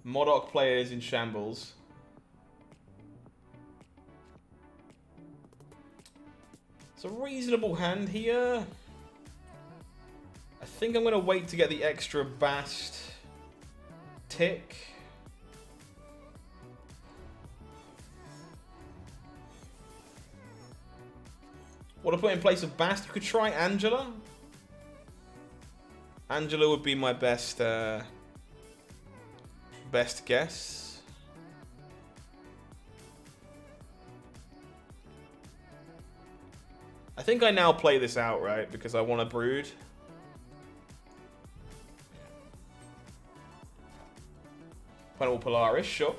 Modoc players in shambles. It's a reasonable hand here. I think I'm going to wait to get the extra bast tick. What to put in place of bast? You could try Angela. Angela would be my best best guess. I think I now play this out, right? Because I want to brood. Final Polaris, sure.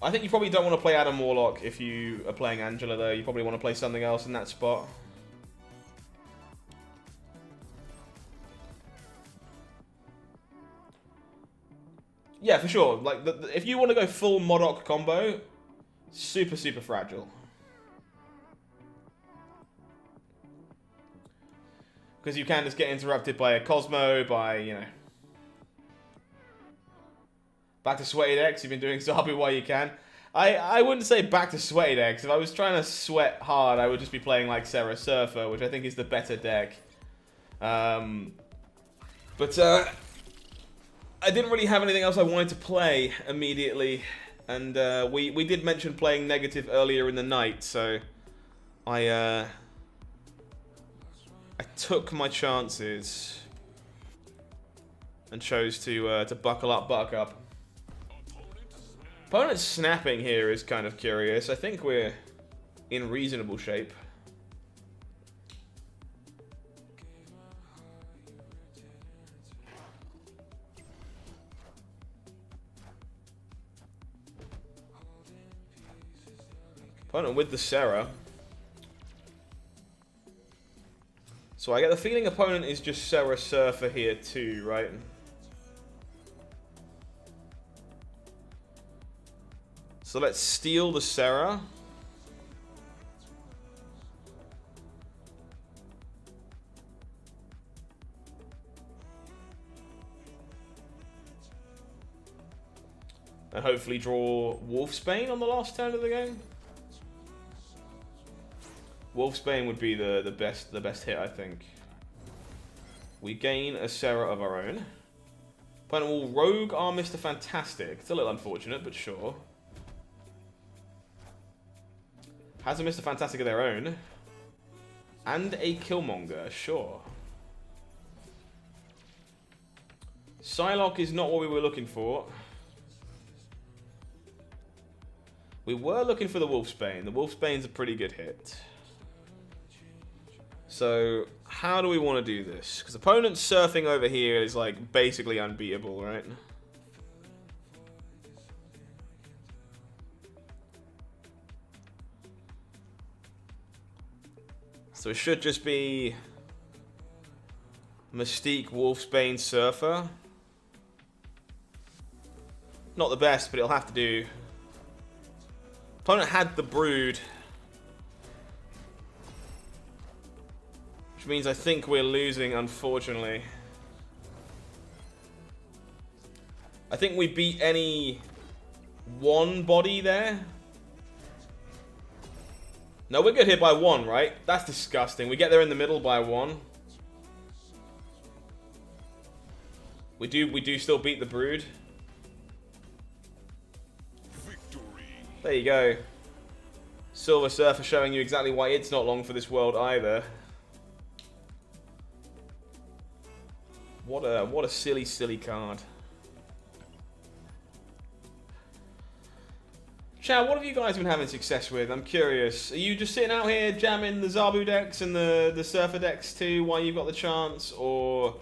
I think you probably don't want to play Adam Warlock if you are playing Angela, though. You probably want to play something else in that spot. Yeah, for sure. Like, if you want to go full Modoc combo, super, super fragile. Because you can just get interrupted by a Cosmo, by, you know... Back to sweaty decks, you've been doing Zabu while you can. I wouldn't say back to sweaty decks. If I was trying to sweat hard, I would just be playing like Sarah Surfer, which I think is the better deck. I didn't really have anything else I wanted to play immediately. And we did mention playing negative earlier in the night, so I took my chances and chose to buckle up, buck up. Opponent snapping here is kind of curious. I think we're in reasonable shape. Opponent with the Sarah. So I get the feeling opponent is just Sarah Surfer here too, right? So let's steal the Sarah. And hopefully draw Wolfsbane on the last turn of the game. Wolfsbane would be the best hit, I think. We gain a Sarah of our own. Opponent will rogue our Mr. Fantastic. It's a little unfortunate, but sure. Has a Mr. Fantastic of their own. And a Killmonger, sure. Psylocke is not what we were looking for. We were looking for the Wolfsbane. The Wolfsbane's a pretty good hit. So, how do we want to do this? Because opponent's surfing over here is like basically unbeatable, right? So it should just be Mystique, Wolfsbane, Surfer. Not the best, but it'll have to do. Opponent had the Brood. Which means I think we're losing, unfortunately. I think we beat any one body there. No, we're good here by one, right? That's disgusting. We get there in the middle by one. We do still beat the Brood. Victory. There you go. Silver Surfer showing you exactly why it's not long for this world either. What a silly, silly card. Chad, what have you guys been having success with? I'm curious. Are you just sitting out here jamming the Zabu decks and the Surfer decks too while you've got the chance? Or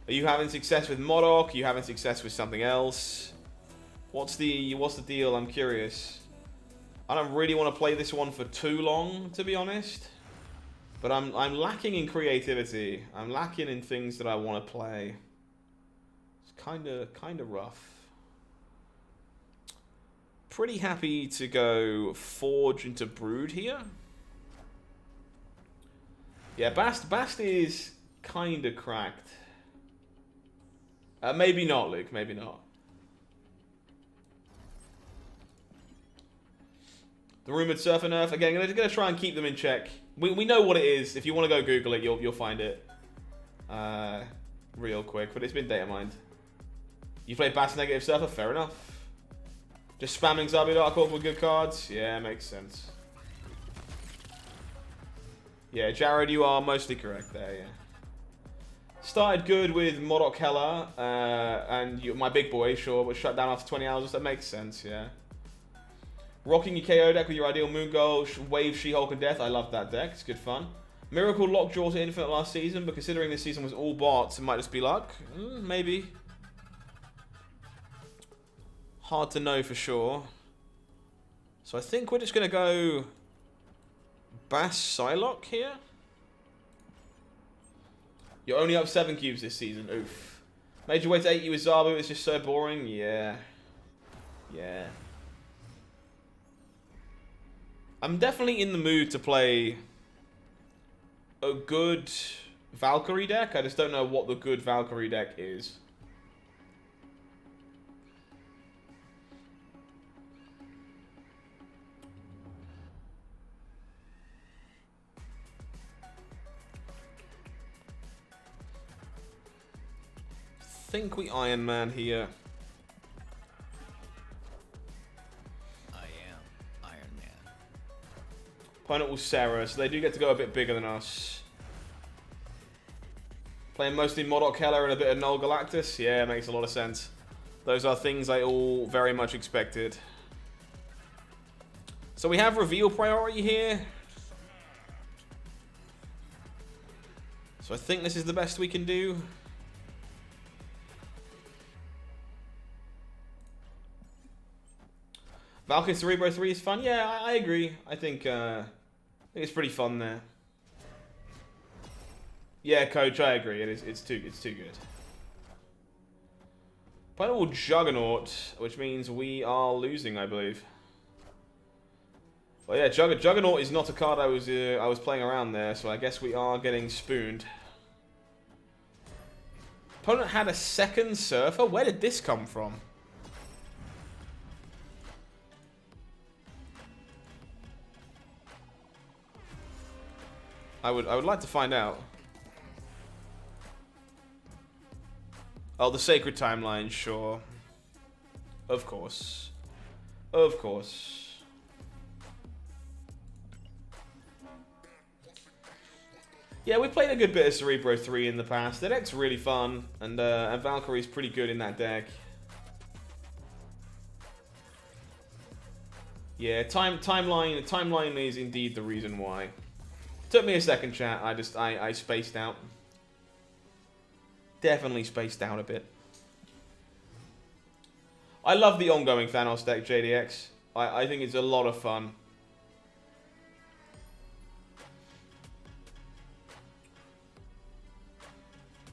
are you having success with Modoc? Are you having success with something else? What's the deal? I'm curious. I don't really want to play this one for too long, to be honest. But I'm lacking in creativity. I'm lacking in things that I want to play. It's kind of rough. Pretty happy to go Forge into Brood here. Yeah, Bast is kind of cracked. Maybe not, Luke. Maybe not. The rumored Surfer nerf. Again, I'm going to try and keep them in check. We know what it is. If you want to go Google it, you'll find it real quick. But it's been data mined. You play Bast negative Surfer? Fair enough. Just spamming Zabu Dark Orc with good cards? Yeah, makes sense. Yeah, Jared, you are mostly correct there, yeah. Started good with Modoc Hella, and my big boy, sure, but shut down after 20 hours, that makes sense, yeah. Rocking your KO deck with your ideal Moon Girl, Wave, She-Hulk, and Death. I love that deck, it's good fun. Miracle Lockjaw to Infinite last season, but considering this season was all bots, it might just be luck. Maybe. Hard to know for sure. So I think we're just going to go Bast Psylocke here. You're only up 7 cubes this season. Oof. Made your way to 80 with Zabu, it's just so boring. Yeah. Yeah. I'm definitely in the mood to play a good Valkyrie deck. I just don't know what the good Valkyrie deck is. I think we Iron Man here. I am Iron Man. Opponent will Sarah, so they do get to go a bit bigger than us. Playing mostly Modoc Heller and a bit of Null Galactus. Yeah, makes a lot of sense. Those are things I all very much expected. So we have reveal priority here. So I think this is the best we can do. Valkyrie Cerebro 3 is fun. Yeah, I agree. I think it's pretty fun there. Yeah, Coach, I agree. It's too good. Opponent will Juggernaut, which means we are losing, I believe. Well, yeah, Juggernaut is not a card I was playing around there, so I guess we are getting spooned. Opponent had a second Surfer. Where did this come from? I would like to find out. Oh, the Sacred Timeline, sure. Of course. Of course. Yeah, we played a good bit of Cerebro 3 in the past. That deck's really fun, and Valkyrie's pretty good in that deck. Yeah, timeline is indeed the reason why. Took me a second, chat. I spaced out. Definitely spaced out a bit. I love the ongoing Thanos deck, JDX. I think it's a lot of fun.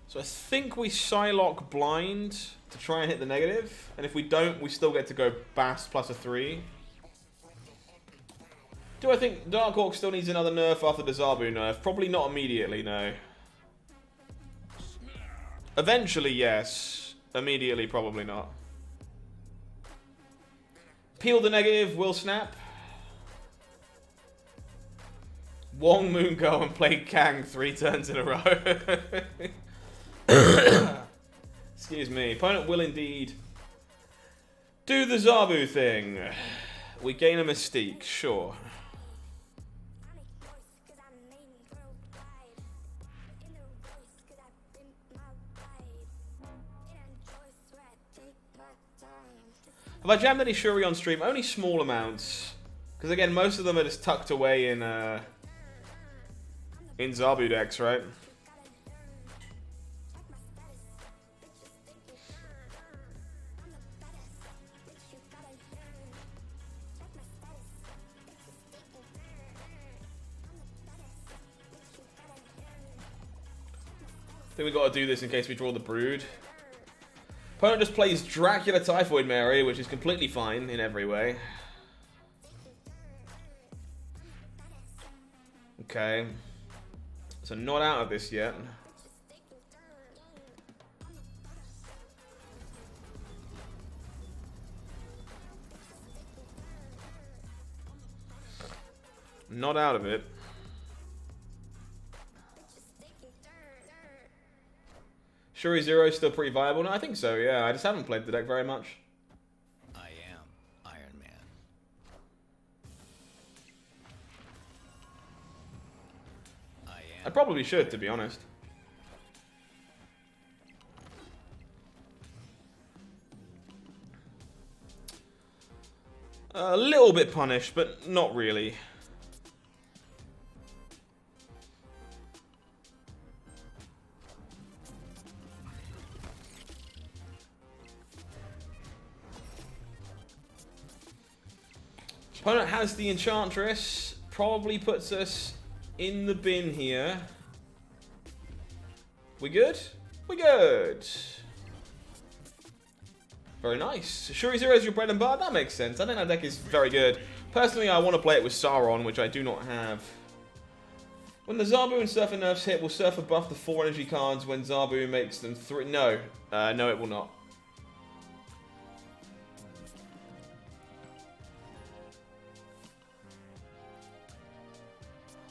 So I think we Psylocke blind to try and hit the negative. And if we don't, we still get to go Bast plus a 3. Do I think Darkhawk still needs another nerf after the Zabu nerf? Probably not immediately, no. Eventually, yes. Immediately, probably not. Peel the negative, will snap. Wong Moon go and play Kang 3 turns in a row. Excuse me. Opponent will indeed do the Zabu thing. We gain a Mystique, sure. Have I jammed any Shuri on stream? Only small amounts. Because again, most of them are just tucked away in Zabu decks, right? I think we got to do this in case we draw the Brood. Opponent just plays Dracula Typhoid Mary, which is completely fine in every way. Okay. So not out of this yet. Not out of it. Shuri Zero is still pretty viable. No, I think so, yeah. I just haven't played the deck very much. I am Iron Man. I probably should, to be honest. A little bit punished, but not really. Opponent has the Enchantress. Probably puts us in the bin here. We good? We good. Very nice. Shuri Zero is your bread and butter? That makes sense. I think that deck is very good. Personally, I want to play it with Sauron, which I do not have. When the Zabu and Surfer nerfs hit, will Surfer buff the 4 energy cards when Zabu makes them 3? No. No, it will not.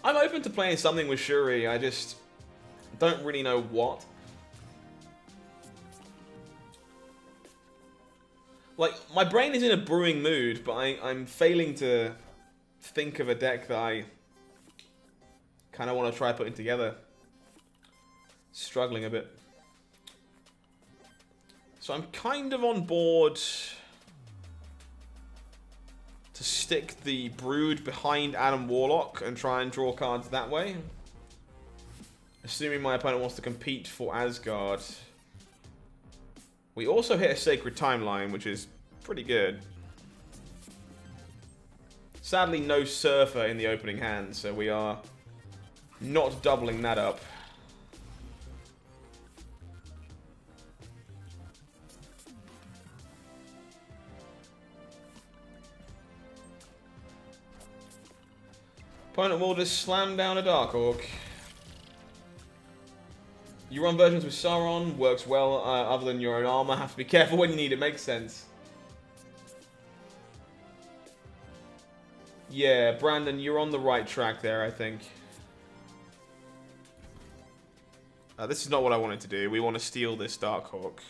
I'm open to playing something with Shuri, I just don't really know what. Like, my brain is in a brewing mood, but I'm failing to think of a deck that I kind of want to try putting together. Struggling a bit. So I'm kind of on board to stick the Brood behind Adam Warlock and try and draw cards that way. Assuming my opponent wants to compete for Asgard. We also hit a Sacred Timeline, which is pretty good. Sadly, no Surfer in the opening hand, so we are not doubling that up. Opponent will just slam down a Dark Orc. You run versions with Sauron, works well other than your own armor. Have to be careful when you need it, makes sense. Yeah, Brandon, you're on the right track there, I think. This is not what I wanted to do. We want to steal this Darkhawk.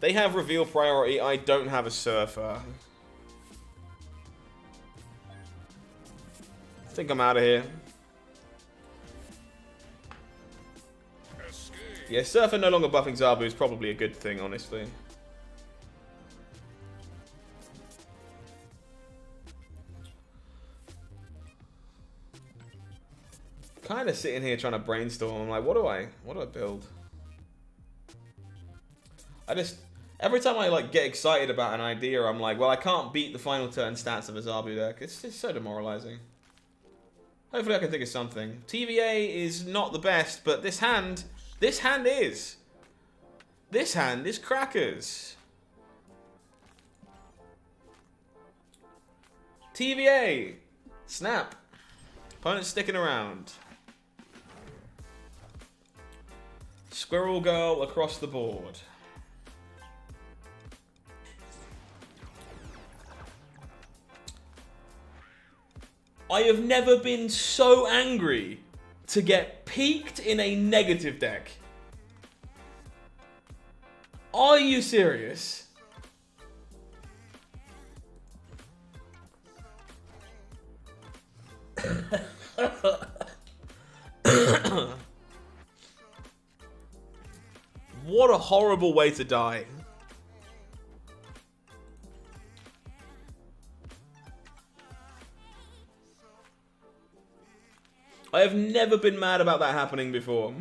They have reveal priority. I don't have a Surfer. I think I'm out of here. Yeah, Surfer no longer buffing Zabu is probably a good thing, honestly. Kind of sitting here trying to brainstorm. I'm like, what do I build? Every time I like get excited about an idea, I'm like, well, I can't beat the final turn stats of a Zabu deck. It's just so demoralizing. Hopefully I can think of something. TVA is not the best, but this hand is. This hand is crackers. TVA. Snap. Opponent's sticking around. Squirrel Girl across the board. I have never been so angry to get peaked in a negative deck. Are you serious? What a horrible way to die. I have never been mad about that happening before.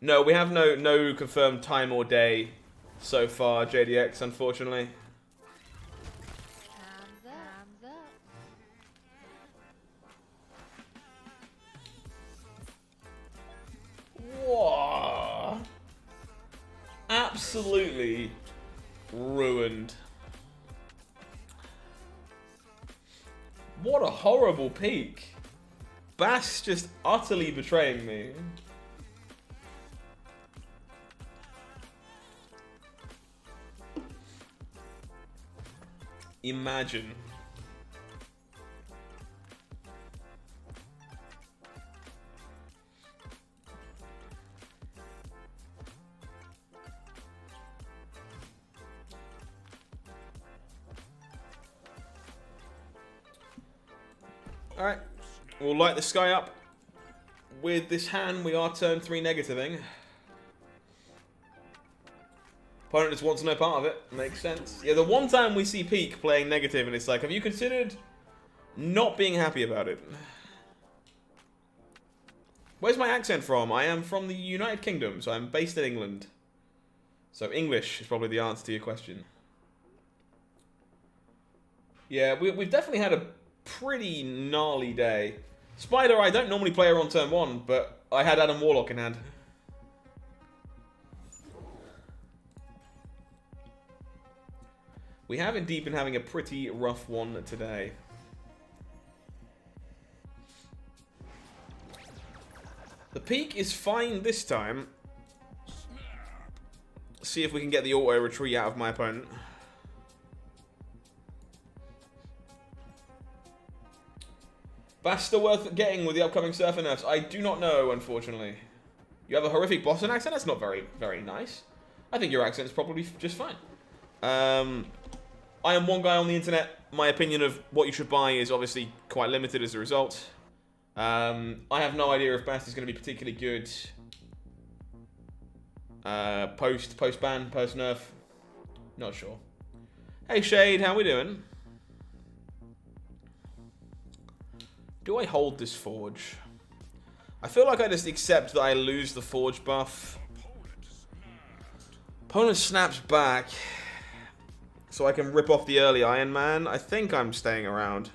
No, we have no confirmed time or day so far, JDX, unfortunately. Hands up. Whoa. Absolutely ruined. What a horrible peak. Bast just utterly betraying me. Imagine. Alright, we'll light the sky up. With this hand, we are turn 3 negativing. Opponent just wants no part of it. Makes sense. Yeah, the one time we see Peak playing negative and it's like, have you considered not being happy about it? Where's my accent from? I am from the United Kingdom, so I'm based in England. So English is probably the answer to your question. Yeah, we've definitely had a pretty gnarly day. Spider, I don't normally play her on turn 1, but I had Adam Warlock in hand. We have indeed been having a pretty rough one today. The peak is fine this time. See if we can get the auto retreat out of my opponent. Bast still worth getting with the upcoming Surfer nerfs? I do not know, unfortunately. You have a horrific Boston accent? That's not very, very nice. I think your accent is probably just fine. I am one guy on the internet. My opinion of what you should buy is obviously quite limited as a result. I have no idea if Bast is going to be particularly good post-ban, post-nerf. Not sure. Hey Shade, how we doing? Do I hold this Forge? I feel like I just accept that I lose the Forge buff. Opponent snaps back. So I can rip off the early Iron Man. I think I'm staying around.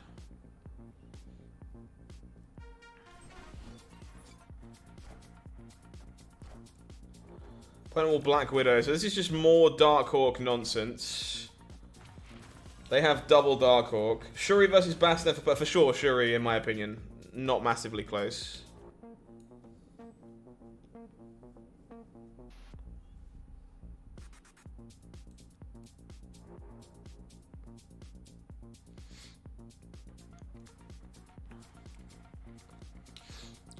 Opponent will Black Widow. So this is just more Darkhawk nonsense. They have double Darkhawk. Shuri versus Bast, for sure Shuri in my opinion. Not massively close.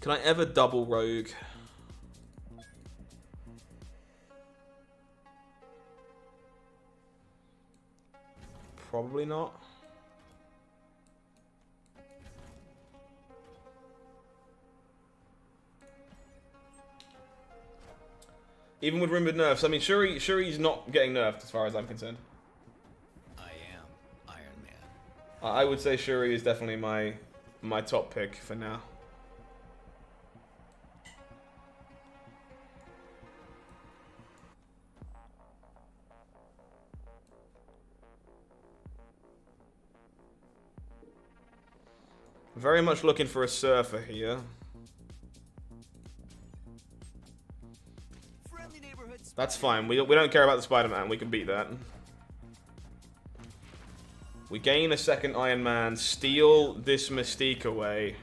Can I ever double Rogue? Probably not. Even with rumored nerfs, I mean, Shuri's not getting nerfed as far as I'm concerned. I am Iron Man. I would say Shuri is definitely my top pick for now. Very much looking for a Surfer here. That's fine. We don't care about the Spider-Man. We can beat that. We gain a second Iron Man. Steal this Mystique away.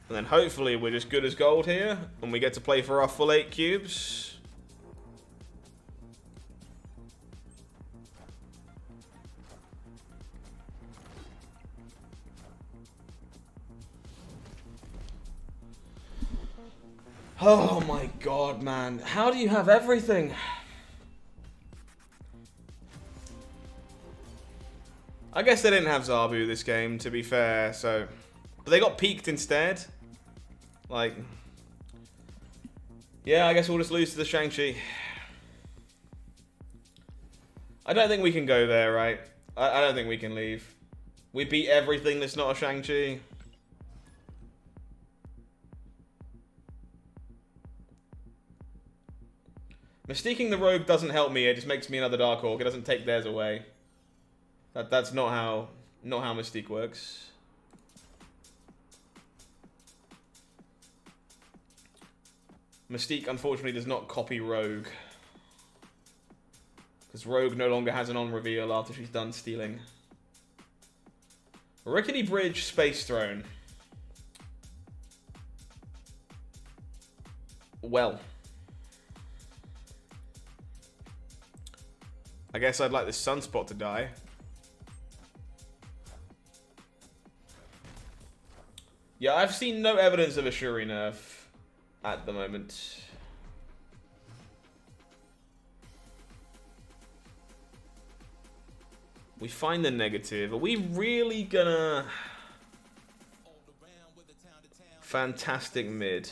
And then hopefully we're just good as gold here. And we get to play for our full 8 cubes. Oh my god, man. How do you have everything? I guess they didn't have Zabu this game, to be fair, so... But they got peaked instead. Like... Yeah, I guess we'll just lose to the Shang-Chi. I don't think we can go there, right? I don't think we can leave. We beat everything that's not a Shang-Chi. Mystiquing the Rogue doesn't help me, it just makes me another Darkhawk. It doesn't take theirs away. That's not how Mystique works. Mystique unfortunately does not copy Rogue. Because Rogue no longer has an on-reveal after she's done stealing. Rickety Bridge, Space Throne. Well. I guess I'd like this Sunspot to die. Yeah, I've seen no evidence of a Shuri nerf at the moment. We find the negative. Are we really gonna... Fantastic mid.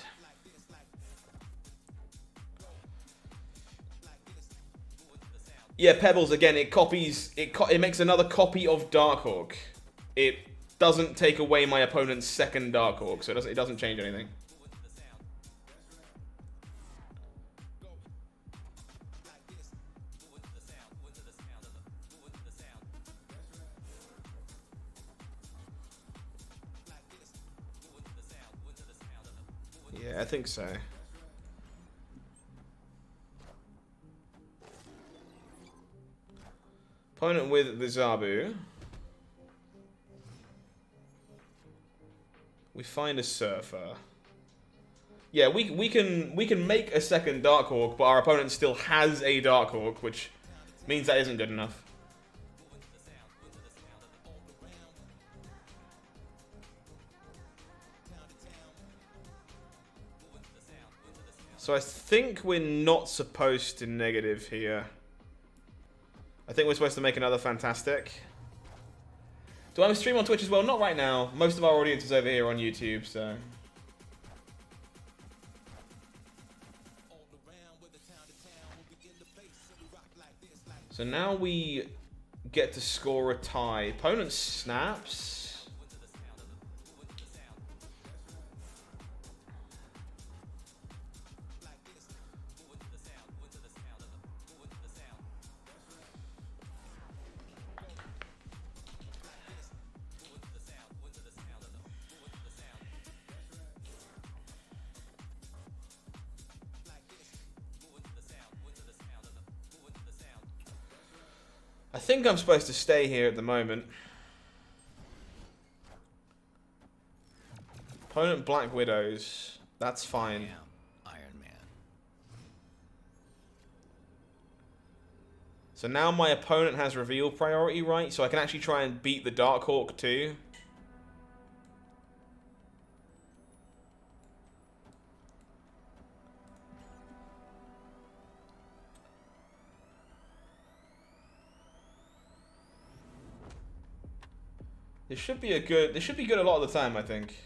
Yeah, Pebbles, again, it makes another copy of Darkhawk. It doesn't take away my opponent's second Darkhawk, so it doesn't change anything. Yeah, I think so. Opponent with the Zabu. We find a Surfer. Yeah, we can make a second Darkhawk, but our opponent still has a Darkhawk, which means that isn't good enough. So I think we're not supposed to negative here. I think we're supposed to make another Fantastic. Do I stream on Twitch as well? Not right now. Most of our audience is over here on YouTube, so... So now we get to score a tie. Opponent snaps. I think I'm supposed to stay here at the moment. Opponent Black Widows. That's fine. I am Iron Man. So now my opponent has reveal priority, right? So I can actually try and beat the Darkhawk too. This should be good a lot of the time, I think.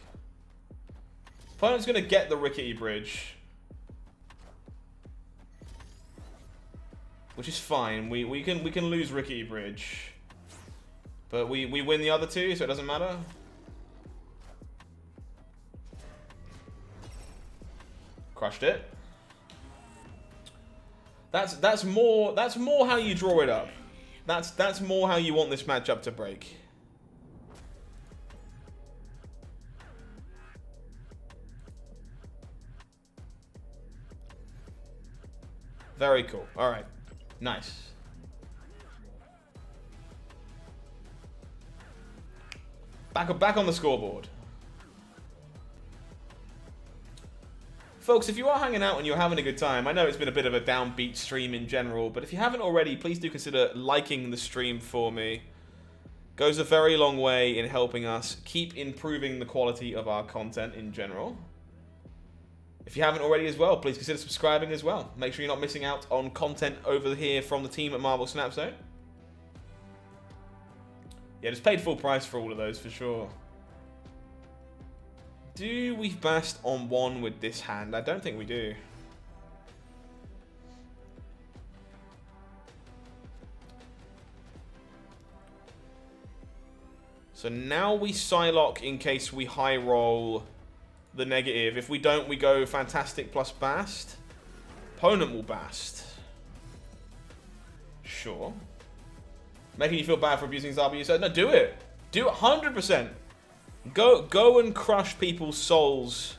Opponent's gonna get the rickety bridge, which is fine. We can lose rickety bridge, but we win the other two, so it doesn't matter. Crushed it. That's more how you draw it up. That's more how you want this matchup to break. Very cool. All right. Nice. Back on the scoreboard. Folks, if you are hanging out and you're having a good time, I know it's been a bit of a downbeat stream in general, but if you haven't already, please do consider liking the stream for me. Goes a very long way in helping us keep improving the quality of our content in general. If you haven't already as well, please consider subscribing as well. Make sure you're not missing out on content over here from the team at Marvel Snap Zone. Yeah, just paid full price for all of those for sure. Do we bast on one with this hand? I don't think we do. So now we Psylocke in case we high roll the negative. If we don't, we go Fantastic plus Bast. Opponent will Bast. Sure. Making you feel bad for abusing Zabu. You said, no, do it. Do it 100%. Go and crush people's souls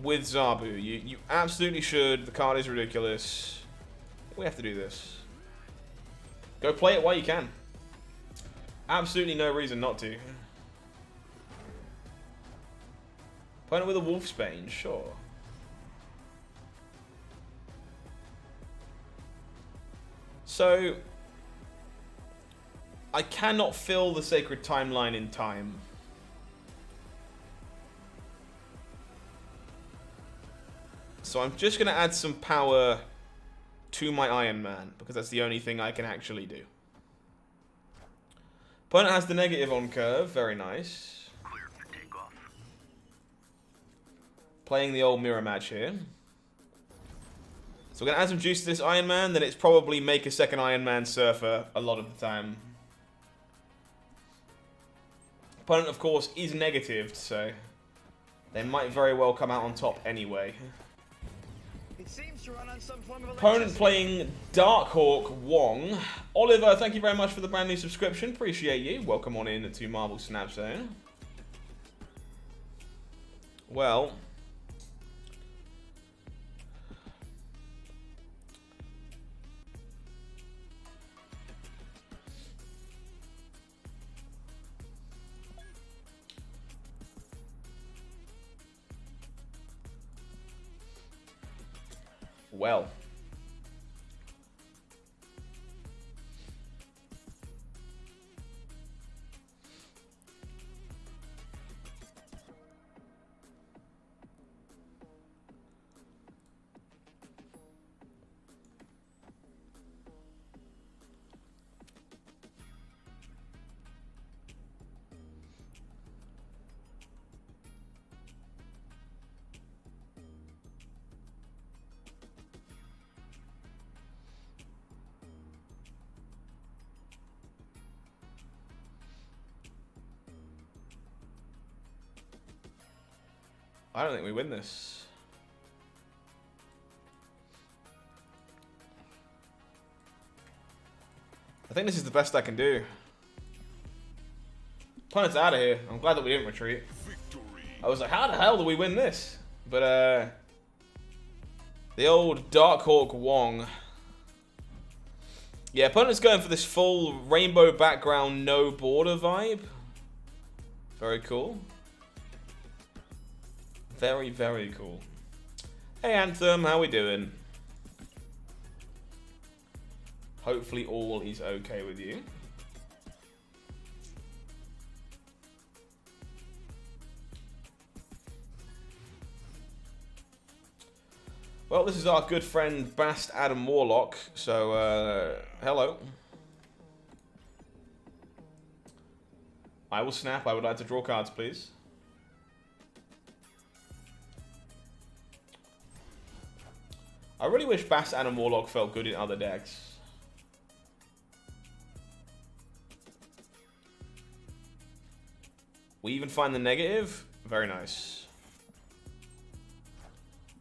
with Zabu. You absolutely should. The card is ridiculous. We have to do this. Go play it while you can. Absolutely no reason not to. Opponent with a Wolfsbane, sure. So, I cannot fill the Sacred Timeline in time. So I'm just going to add some power to my Iron Man, because that's the only thing I can actually do. Opponent has the negative on curve, very nice. Playing the old mirror match here. So we're going to add some juice to this Iron Man, then it's probably make a second Iron Man Surfer a lot of the time. Opponent, of course, is negatived, so they might very well come out on top anyway. It seems to run on some form of Opponent playing Darkhawk Wong. Oliver, thank you very much for the brand new subscription. Appreciate you. Welcome on in to Marvel Snap Zone. Well, well. I don't think we win this. I think this is the best I can do. Opponent's out of here. I'm glad that we didn't retreat. Victory. I was like, how the hell do we win this? But, the old Darkhawk Wong. Yeah, opponent's going for this full rainbow background, no border vibe. Very cool. Very, very cool. Hey Anthem, how we doing? Hopefully all is okay with you. Well, this is our good friend Bast Adam Warlock, so hello. I will snap. I would like to draw cards, please. I really wish Bast Adam Warlock felt good in other decks. We even find the negative. Very nice.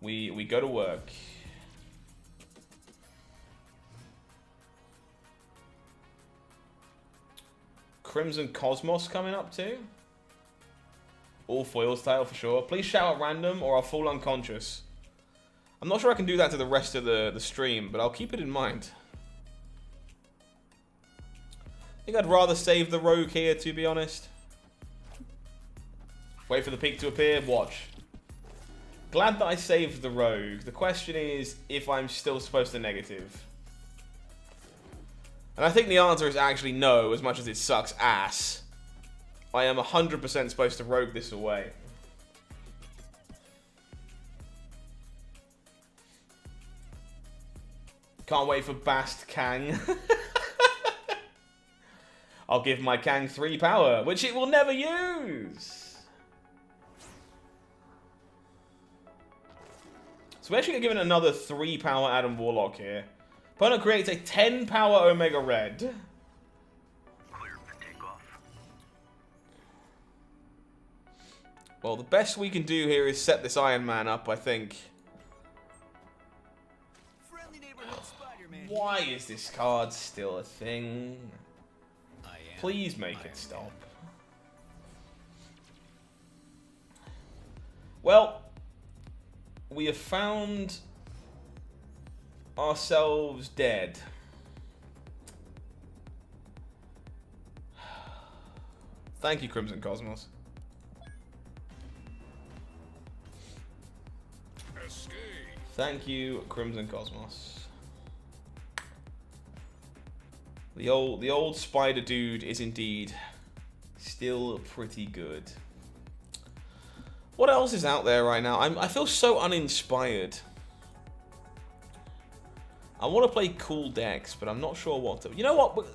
We go to work. Crimson Cosmos coming up too. All foils title for sure. Please shout out random or I'll fall unconscious. I'm not sure I can do that to the rest of the stream, but I'll keep it in mind. I think I'd rather save the rogue here, to be honest. Wait for the peak to appear. Watch. Glad that I saved the rogue. The question is if I'm still supposed to negative. And I think the answer is actually no, as much as it sucks ass. I am 100% supposed to rogue this away. Can't wait for Bast Kang. I'll give my Kang 3 power, which it will never use. So we're actually going to give it another 3 power Adam Warlock here. Opponent creates a 10 power Omega Red. Clear for takeoff. Well, the best we can do here is set this Iron Man up, I think. Friendly neighborhood Spider-Man. Why is this card still a thing? I am Please make Iron it stop. Man. Well, we have found ourselves dead. Thank you, Crimson Cosmos. Escape. Thank you, Crimson Cosmos. The old spider dude is indeed still pretty good. What else is out there right now? I feel so uninspired. I want to play cool decks, but I'm not sure what to. You know what?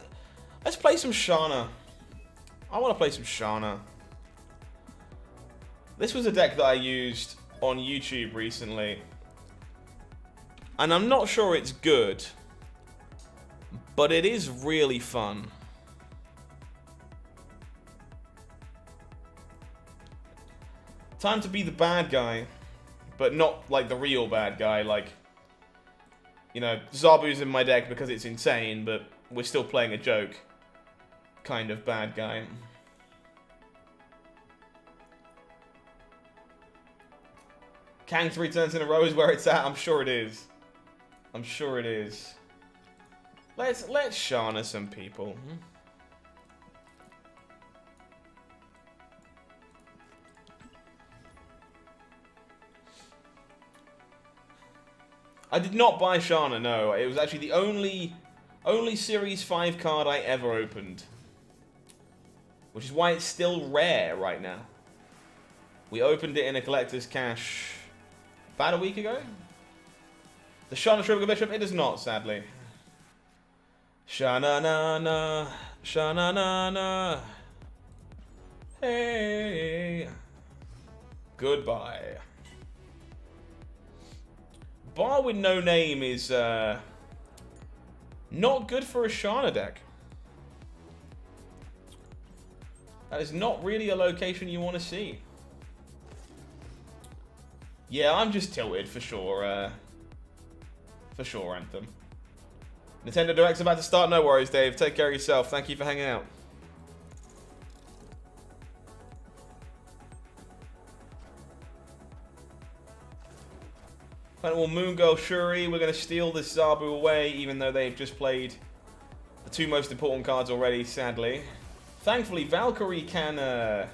Let's play some Shana. I want to play some Shana. This was a deck that I used on YouTube recently. And I'm not sure it's good. But it is really fun. Time to be the bad guy. But not like the real bad guy, like... You know, Zabu's in my deck because it's insane, but we're still playing a joke. Kind of bad guy. Kang 3 turns in a row is where it's at. I'm sure it is. I'm sure it is. Let's Shana some people. I did not buy Shana, no. It was actually the only Series 5 card I ever opened. Which is why it's still rare right now. We opened it in a collector's cache about a week ago. The Shana Triple Bishop? It does not, sadly. Shana na na, Shana na na. Hey. Goodbye. Bar with no name is not good for a Shana deck. That is not really a location you want to see. Yeah, I'm just tilted for sure. For sure, Anthem. Nintendo Direct's about to start. No worries, Dave. Take care of yourself. Thank you for hanging out. Well, Moon Girl Shuri, we're going to steal this Zabu away, even though they've just played the two most important cards already, sadly. Thankfully, Valkyrie can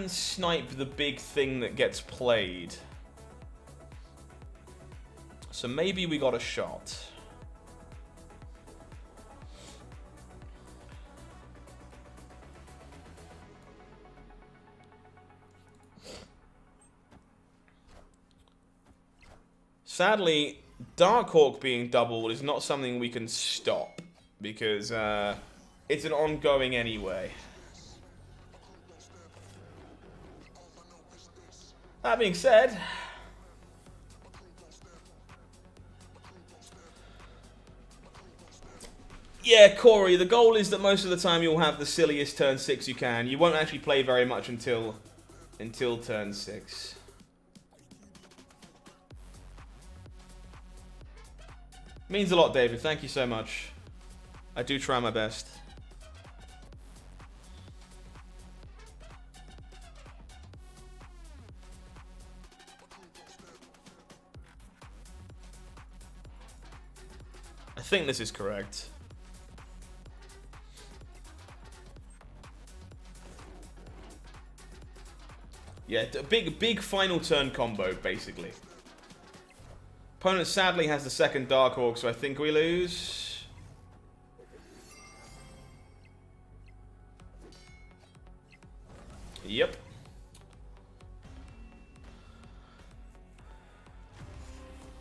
snipe the big thing that gets played. So maybe we got a shot. Sadly, Darkhawk being doubled is not something we can stop, because it's an ongoing anyway. That being said, yeah, Corey, the goal is that most of the time you'll have the silliest turn 6 you can. You won't actually play very much until turn 6. Means a lot, David. Thank you so much. I do try my best. I think this is correct. Yeah, big final turn combo, basically. Opponent sadly has the second Darkhawk, so I think we lose. Yep.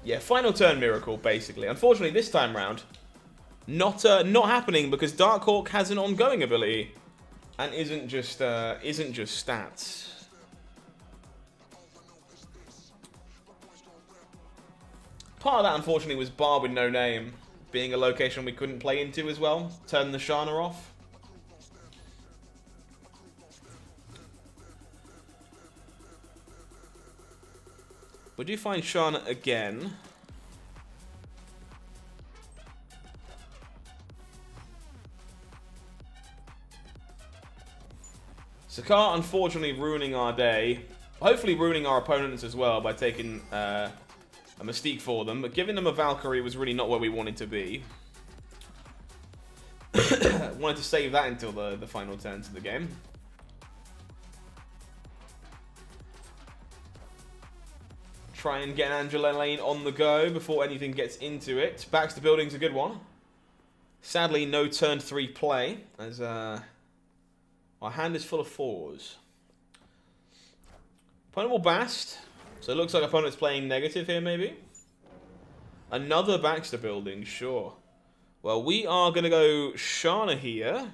Yeah, final turn miracle, basically. Unfortunately, this time round, not happening because Darkhawk has an ongoing ability and isn't just stats. Part of that, unfortunately, was Bar with no name being a location we couldn't play into as well. Turn the Shana off. We do find Shana again. Sakar, unfortunately, ruining our day. Hopefully ruining our opponents as well by taking a Mystique for them. But giving them a Valkyrie was really not where we wanted to be. Wanted to save that until the final turns of the game. Try and get Angela Lane on the go before anything gets into it. Baxter Building's a good one. Sadly, no turn 3 play, as our hand is full of 4s. Opponent will bast. So it looks like opponent's playing negative here, maybe. Another Baxter Building, sure. Well, we are going to go Shana here.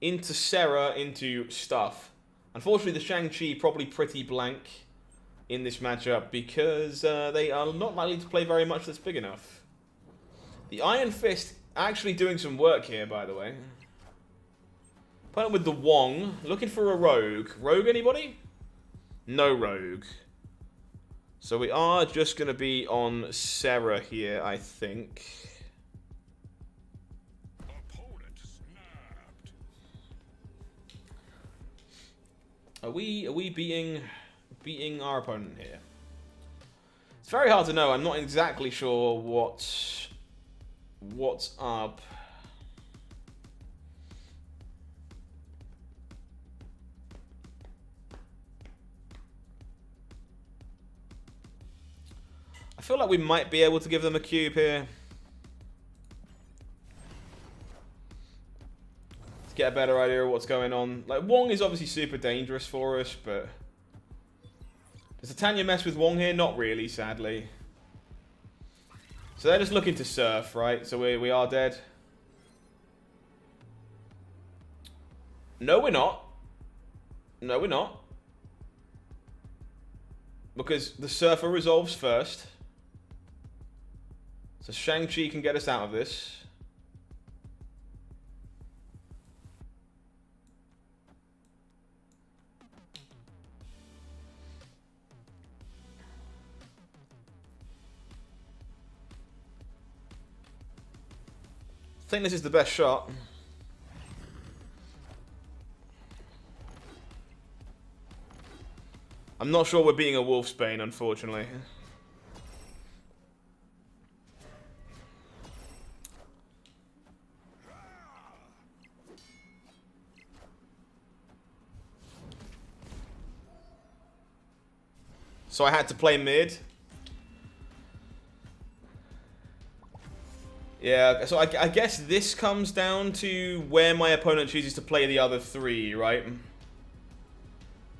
Into Serra, into Stuff. Unfortunately, the Shang-Chi probably pretty blank in this matchup because they are not likely to play very much that's big enough. The Iron Fist actually doing some work here, by the way. Opponent with the Wong, looking for a Rogue. Rogue, anybody? No Rogue. So we are just going to be on Serra here, I think. Opponent snapped. Are we beating our opponent here? It's very hard to know. I'm not exactly sure what's up. feel like we might be able to give them a cube here. To get a better idea of what's going on. Like, Wong is obviously super dangerous for us, but... Does Titania mess with Wong here? Not really, sadly. So they're just looking to surf, right? So we are dead. No, we're not. No, we're not. Because the surfer resolves first. So Shang-Chi can get us out of this. I think this is the best shot. I'm not sure we're beating a Wolfsbane, unfortunately. So I had to play mid. Yeah, so I guess this comes down to where my opponent chooses to play the other three, right?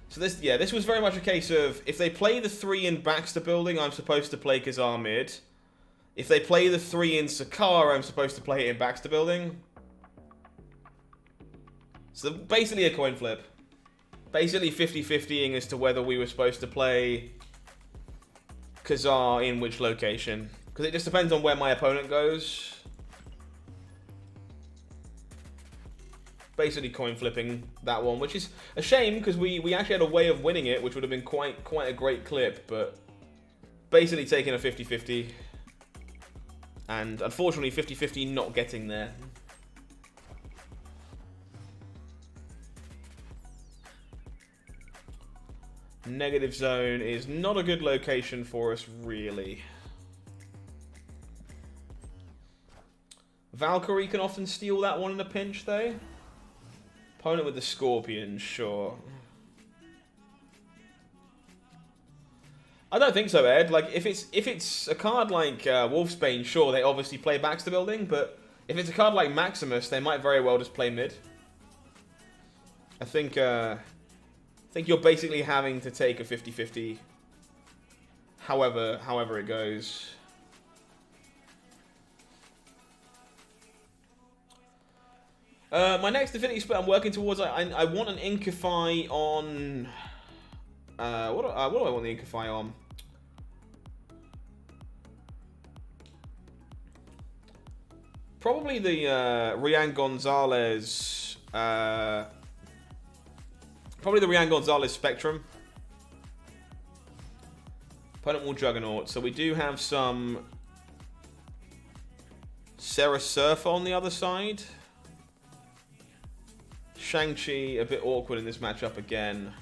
So this, yeah, this was very much a case of, if they play the 3 in Baxter building, I'm supposed to play Kazar mid. If they play the 3 in Sakara, I'm supposed to play it in Baxter building. So basically a coin flip. Basically 50-50ing as to whether we were supposed to play Kazar in which location. Because it just depends on where my opponent goes. Basically coin flipping that one, which is a shame because we actually had a way of winning it, which would have been quite a great clip, but basically taking a 50-50 and unfortunately 50-50 not getting there. Negative zone is not a good location for us, really. Valkyrie can often steal that one in a pinch, though. Opponent with the Scorpion, sure. I don't think so, Ed. Like, if it's a card like Wolfsbane, sure, they obviously play Baxter building, but if it's a card like Maximus, they might very well just play mid. I think you're basically having to take a 50-50 however it goes. My next Affinity split I'm working towards, I want an Inkify on... what do I want the Inkify on? Probably the Rian Gonzalez... probably the Rian Gonzalez Spectrum. Opponent will Juggernaut. So we do have some... Sarah Surfer on the other side. Shang-Chi a bit awkward in this matchup again.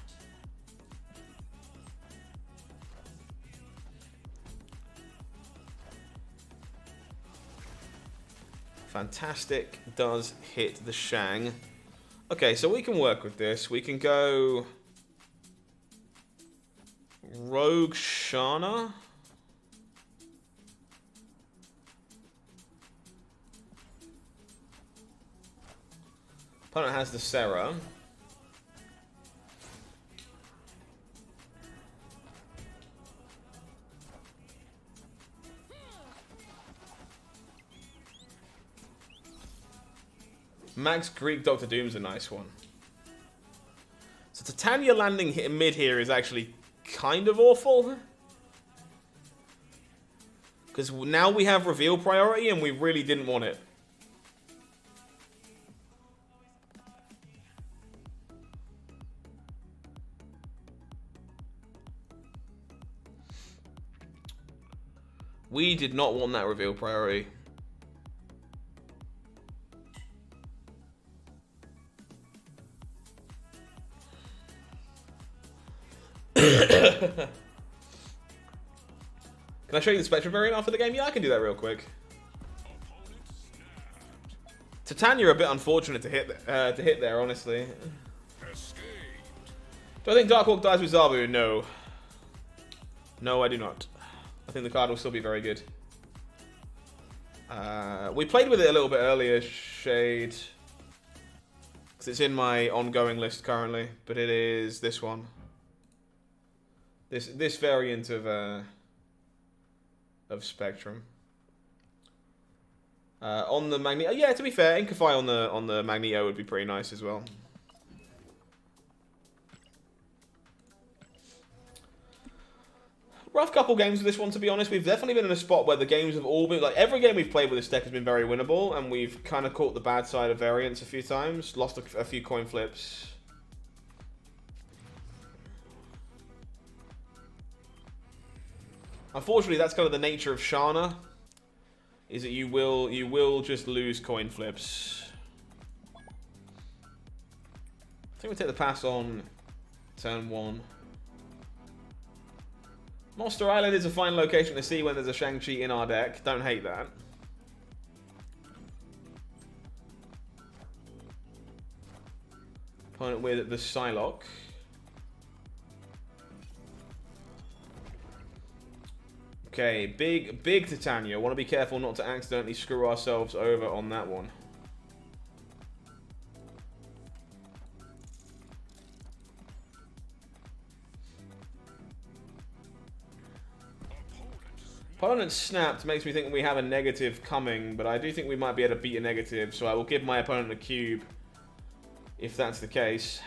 Fantastic does hit the Shang. Okay, so we can work with this. We can go Rogue Shana. Opponent has the Sarah. Max Greek Doctor Doom's a nice one. So Titania landing mid here is actually kind of awful. Because now we have reveal priority and we really didn't want it. We did not want that reveal priority. Can I show you the Spectrum variant after the game? Yeah, I can do that real quick. Titania a bit unfortunate to hit there, honestly. Do I think Dark Hawk dies with Zabu? No. No, I do not. I think the card will still be very good. We played with it a little bit earlier, Shade. Because it's in my ongoing list currently. But it is this one. This variant of Spectrum. On the Magneto, yeah. To be fair, Inkify on the Magneto would be pretty nice as well. Rough couple games with this one, to be honest. We've definitely been in a spot where the games have all been like every game we've played with this deck has been very winnable, and we've kind of caught the bad side of variance a few times. Lost a few coin flips. Unfortunately, that's kind of the nature of Shana. Is that you will just lose coin flips. I think we take the pass on turn 1. Monster Island is a fine location to see when there's a Shang-Chi in our deck. Don't hate that. Opponent with the Psylocke. Okay, big Titania. Want to be careful not to accidentally screw ourselves over on that one. Opponent snapped makes me think we have a negative coming, but I do think we might be able to beat a negative, so I will give my opponent a cube if that's the case.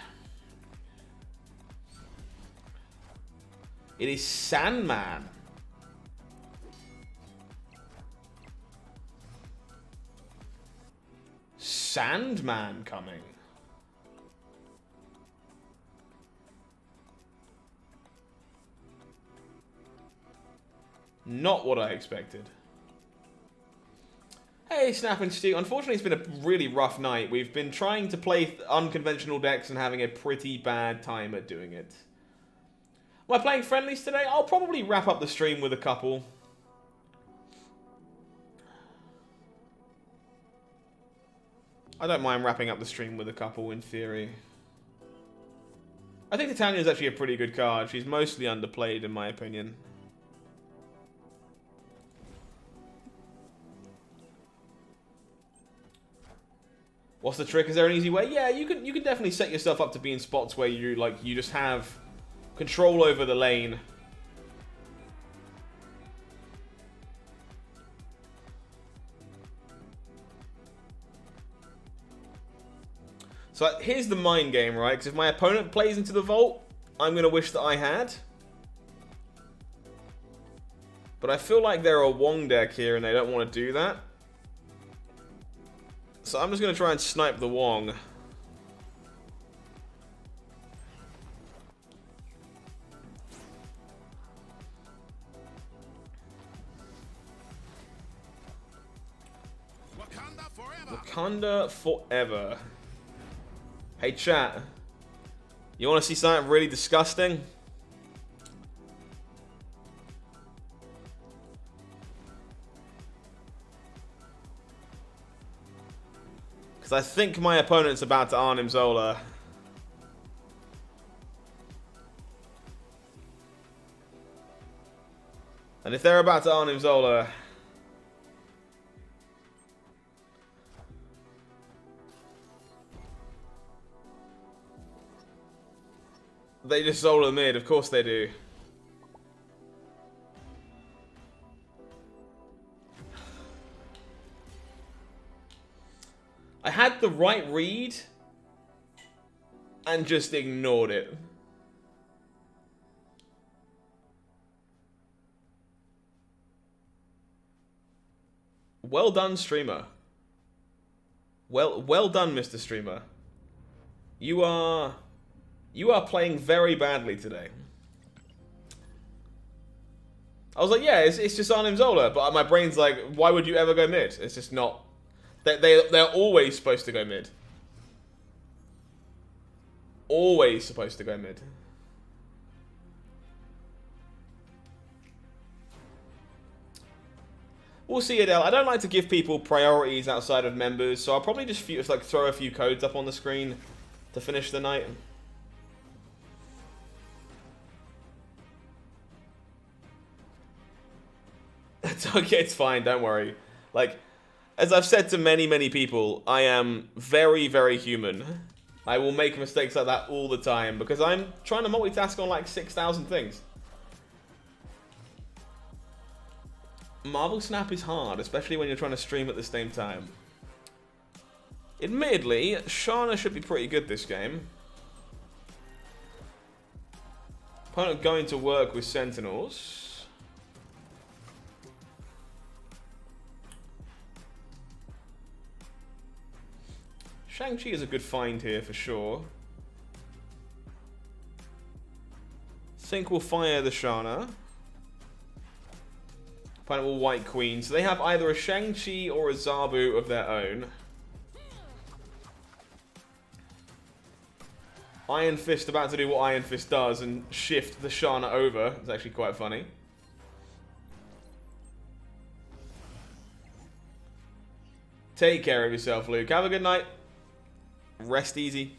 It is Sandman. Sandman coming. Not what I expected. Hey, Snap and Stu. Unfortunately, it's been a really rough night. We've been trying to play unconventional decks and having a pretty bad time at doing it. Am I playing friendlies today? I'll probably wrap up the stream with a couple. I don't mind wrapping up the stream with a couple, in theory. I think Titania is actually a pretty good card. She's mostly underplayed, in my opinion. What's the trick? Is there an easy way? Yeah, you can definitely set yourself up to be in spots where you just have control over the lane. So here's the mind game, right? Because if my opponent plays into the vault, I'm going to wish that I had. But I feel like they're a Wong deck here and they don't want to do that. So I'm just going to try and snipe the Wong. Wakanda forever. Wakanda forever. Hey chat, you want to see something really disgusting? Because I think my opponent's about to Arnim Zola. And if they're about to Arnim Zola, they just Zola mid, of course they do. I had the right read and just ignored it. Well done, streamer. Well done, Mr. Streamer. You are playing very badly today. I was like, yeah, it's just Arnim Zola, but my brain's like, why would you ever go mid? It's just not. They're always supposed to go mid. Always supposed to go mid. We'll see, Adele. I don't like to give people priorities outside of members, so I'll probably just throw a few codes up on the screen to finish the night. It's okay, it's fine, don't worry. Like, as I've said to many, many people, I am very, very human. I will make mistakes like that all the time because I'm trying to multitask on like 6,000 things. Marvel Snap is hard, especially when you're trying to stream at the same time. Admittedly, Shana should be pretty good this game. Opponent going to work with Sentinels. Shang-Chi is a good find here for sure. Think we'll fire the Shana. Opponent will White Queen. So they have either a Shang-Chi or a Zabu of their own. Iron Fist about to do what Iron Fist does and shift the Shana over. It's actually quite funny. Take care of yourself, Luke. Have a good night. Rest easy.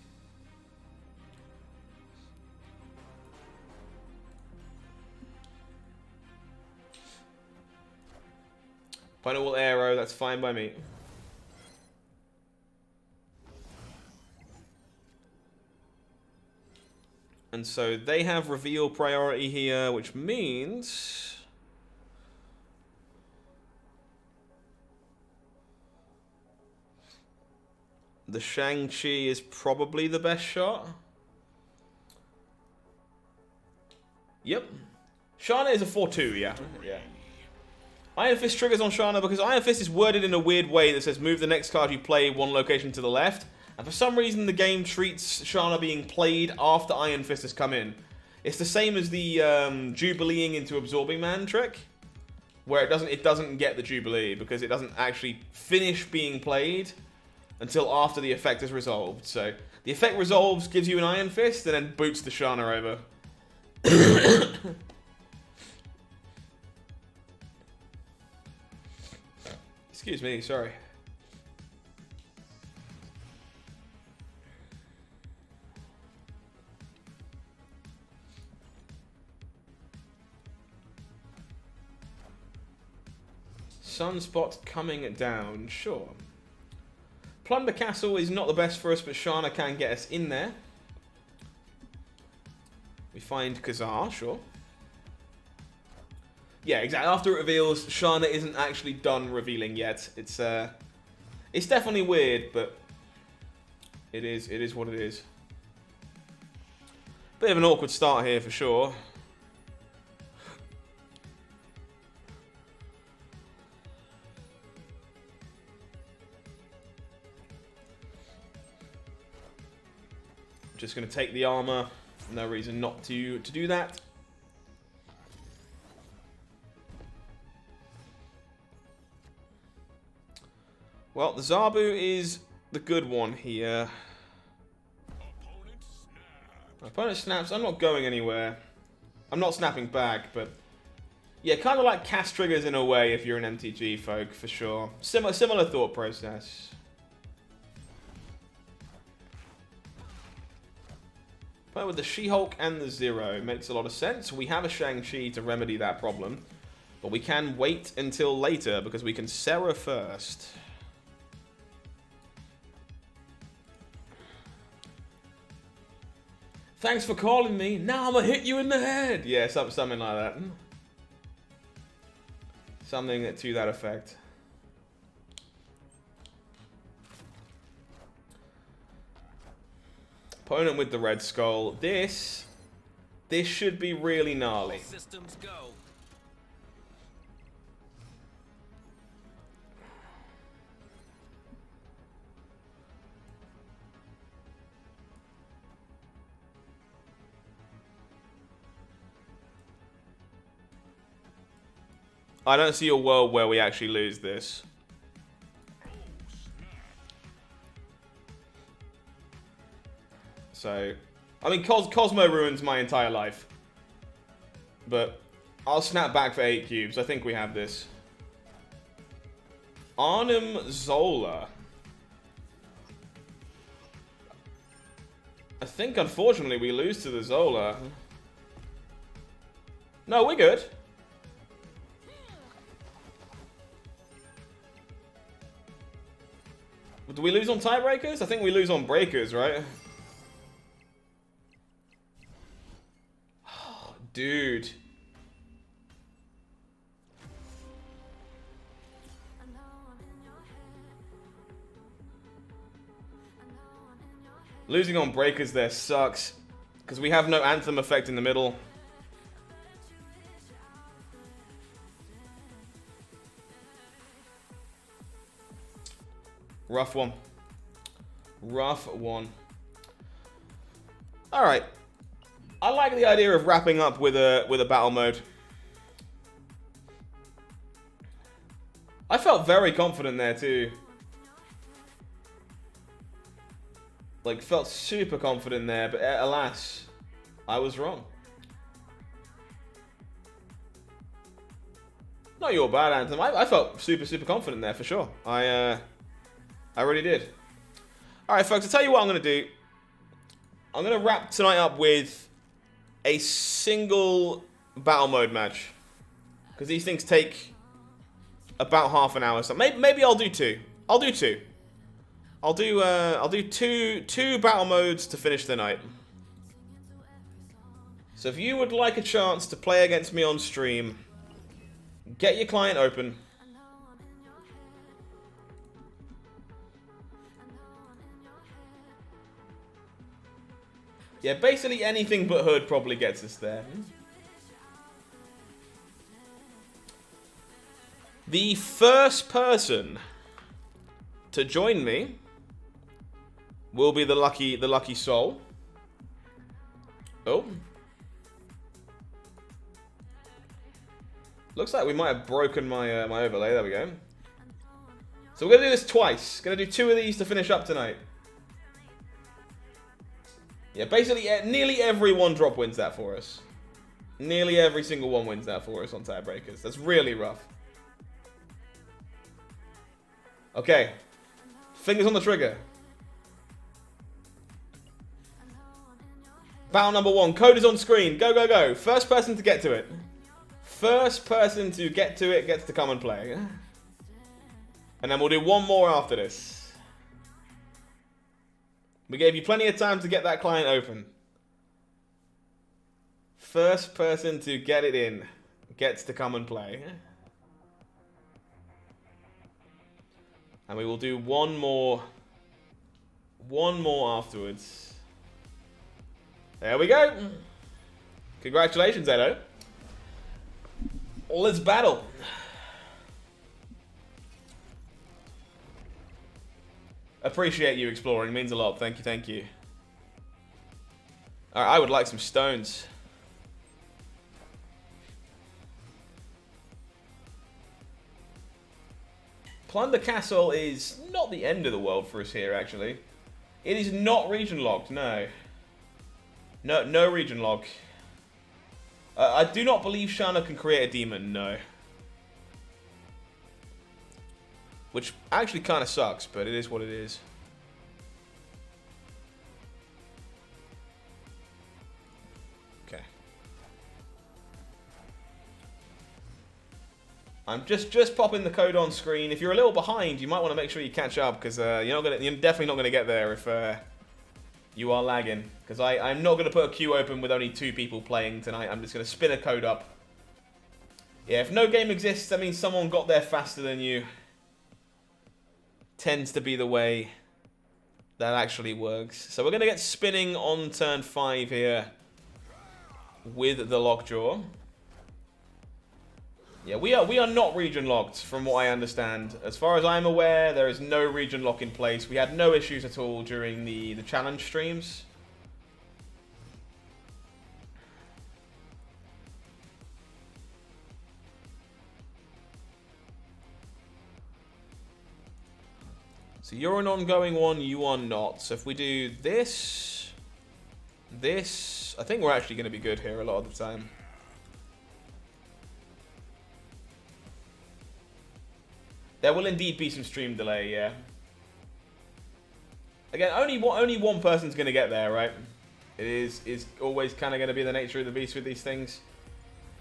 Opponent will arrow. That's fine by me. And so they have reveal priority here, which means the Shang-Chi is probably the best shot. Yep. Shana is a 4-2, yeah. Iron Fist triggers on Shana because Iron Fist is worded in a weird way that says move the next card you play one location to the left. And for some reason the game treats Shana being played after Iron Fist has come in. It's the same as the Jubileeing into Absorbing Man trick. Where it doesn't get the Jubilee because it doesn't actually finish being played until after the effect is resolved. So the effect resolves, gives you an Iron Fist, and then boots the Shana over. Excuse me, sorry. Sunspot coming down, sure. Plunder Castle is not the best for us, but Shana can get us in there. We find Kazar, sure. Yeah, exactly. After it reveals, Shana isn't actually done revealing yet. It's definitely weird, but it is what it is. Bit of an awkward start here for sure. Just going to take the armor. No reason not to do that. Well, the Zabu is the good one here. Opponent snaps. I'm not going anywhere. I'm not snapping back, but yeah, kind of like cast triggers in a way if you're an MTG folk, for sure. Similar thought process. But with the She-Hulk and the Zero, makes a lot of sense. We have a Shang-Chi to remedy that problem, but we can wait until later because we can Sarah first. Thanks for calling me. Now I'm gonna hit you in the head. Yeah, something like that. Something to that effect. Opponent with the red skull. This should be really gnarly. Systems go. I don't see a world where we actually lose this. So, I mean, Cosmo ruins my entire life. But I'll snap back for 8 cubes. I think we have this. Arnim Zola. I think, unfortunately, we lose to the Zola. No, we're good. Do we lose on tiebreakers? I think we lose on breakers, right? Oh, dude. Losing on breakers there sucks. Because we have no anthem effect in the middle. Rough one. Rough one. Alright. I like the idea of wrapping up with a battle mode. I felt very confident there too. Like, felt super confident there, but alas, I was wrong. Not your bad, Anthem. I felt super confident there for sure. I really did. Alright, folks, I'll tell you what I'm going to do. I'm going to wrap tonight up with a single battle mode match. Because these things take about half an hour. So maybe I'll do two. I'll do two. I'll do two battle modes to finish the night. So if you would like a chance to play against me on stream, get your client open. Yeah, basically anything but Hood probably gets us there. The first person to join me will be the lucky soul. Oh. Looks like we might have broken my my overlay. There we go. So we're gonna do this twice. Gonna do two of these to finish up tonight. Yeah, basically nearly every one drop wins that for us. Nearly every single one wins that for us on tiebreakers. That's really rough. Okay. Fingers on the trigger. Battle number one. Code is on screen. Go, go, go. First person to get to it. First person to get to it gets to come and play. And then we'll do one more after this. We gave you plenty of time to get that client open. First person to get it in gets to come and play. And we will do one more afterwards. There we go. Congratulations, Edo. Let's battle. Appreciate you exploring. Means a lot. Thank you, thank you. Alright, I would like some stones. Plunder Castle is not the end of the world for us here, actually. It is not region locked, no. No region lock. I do not believe Shana can create a demon, no. Which actually kind of sucks, but it is what it is. Okay. I'm just popping the code on screen. If you're a little behind, you might want to make sure you catch up, because you're definitely not gonna get there if you are lagging. Because I'm not gonna put a queue open with only 2 people playing tonight. I'm just gonna spin a code up. Yeah, if no game exists, that means someone got there faster than you. Tends to be the way that actually works. So we're gonna get spinning on turn 5 here with the lockjaw. Yeah, we are not region locked from what I understand. As far as I'm aware, there is no region lock in place. We had no issues at all during the challenge streams. So you're an ongoing one, you are not. So if we do this, I think we're actually going to be good here a lot of the time. There will indeed be some stream delay, yeah. Again, only one person's going to get there, right? It is always kind of going to be the nature of the beast with these things.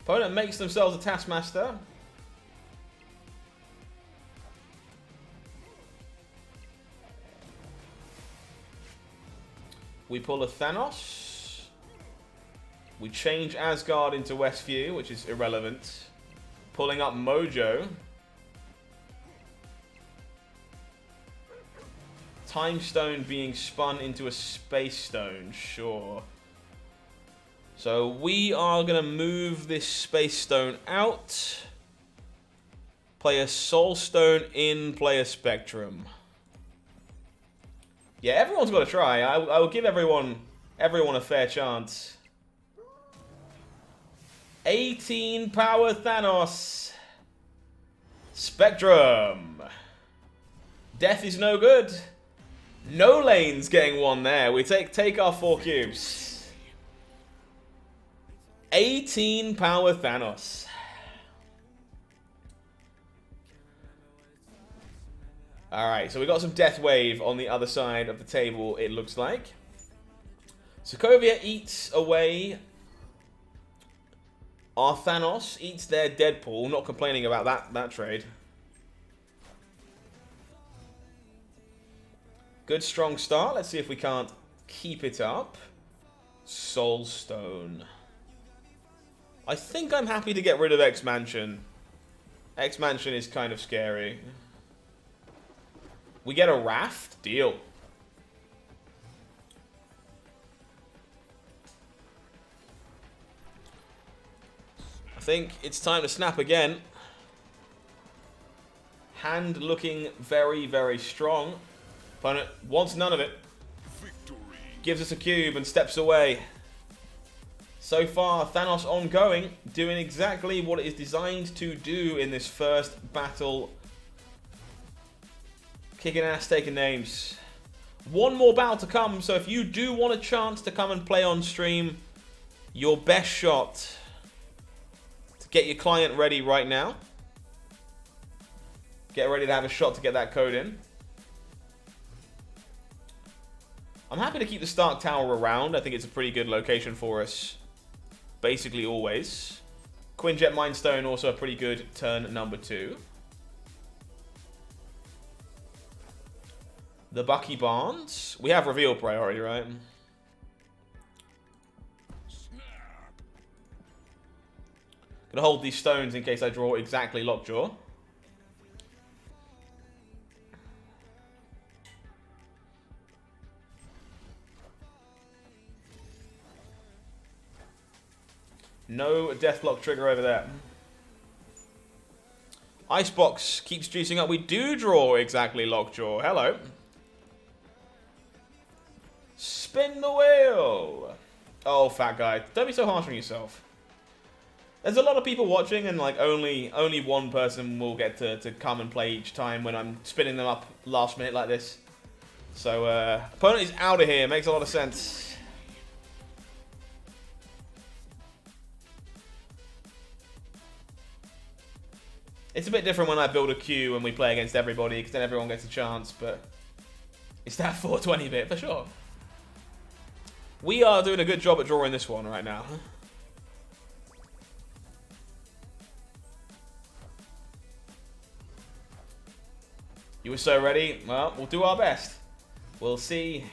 Opponent makes themselves a taskmaster. We pull a Thanos. We change Asgard into Westview, which is irrelevant. Pulling up Mojo. Time Stone being spun into a Space Stone, sure. So we are going to move this Space Stone out. Play a Soul Stone in, play a Spectrum. Yeah, everyone's got to try. I will give everyone a fair chance. 18 power Thanos. Spectrum. Death is no good. No lane's getting one there. We take our 4 cubes. 18 power Thanos. Alright, so we got some Death Wave on the other side of the table, it looks like. Sokovia eats away. Our Thanos eats their Deadpool. Not complaining about that trade. Good strong start. Let's see if we can't keep it up. Soul Stone. I think I'm happy to get rid of X-Mansion. X-Mansion is kind of scary. We get a Raft? Deal. I think it's time to snap again. Hand looking very, very strong. Opponent wants none of it. Victory. Gives us a cube and steps away. So far, Thanos ongoing, doing exactly what it is designed to do in this first battle. Kicking ass, taking names. One more battle to come, so if you do want a chance to come and play on stream, your best shot to get your client ready right now. Get ready to have a shot to get that code in. I'm happy to keep the Stark Tower around. I think it's a pretty good location for us. Basically always. Quinjet Mindstone also a pretty good turn number 2. The Bucky Barnes. We have reveal priority, right? Snap. Gonna hold these stones in case I draw exactly Lockjaw. No Deathlock trigger over there. Icebox keeps juicing up. We do draw exactly Lockjaw. Hello. Spin the wheel. Oh, fat guy. Don't be so harsh on yourself. There's a lot of people watching, and like only one person will get to come and play each time when I'm spinning them up last minute like this. So, opponent is out of here. Makes a lot of sense. It's a bit different when I build a queue and we play against everybody, because then everyone gets a chance, but it's that 420 bit for sure. We are doing a good job at drawing this one right now. You were so ready? Well, we'll do our best. We'll see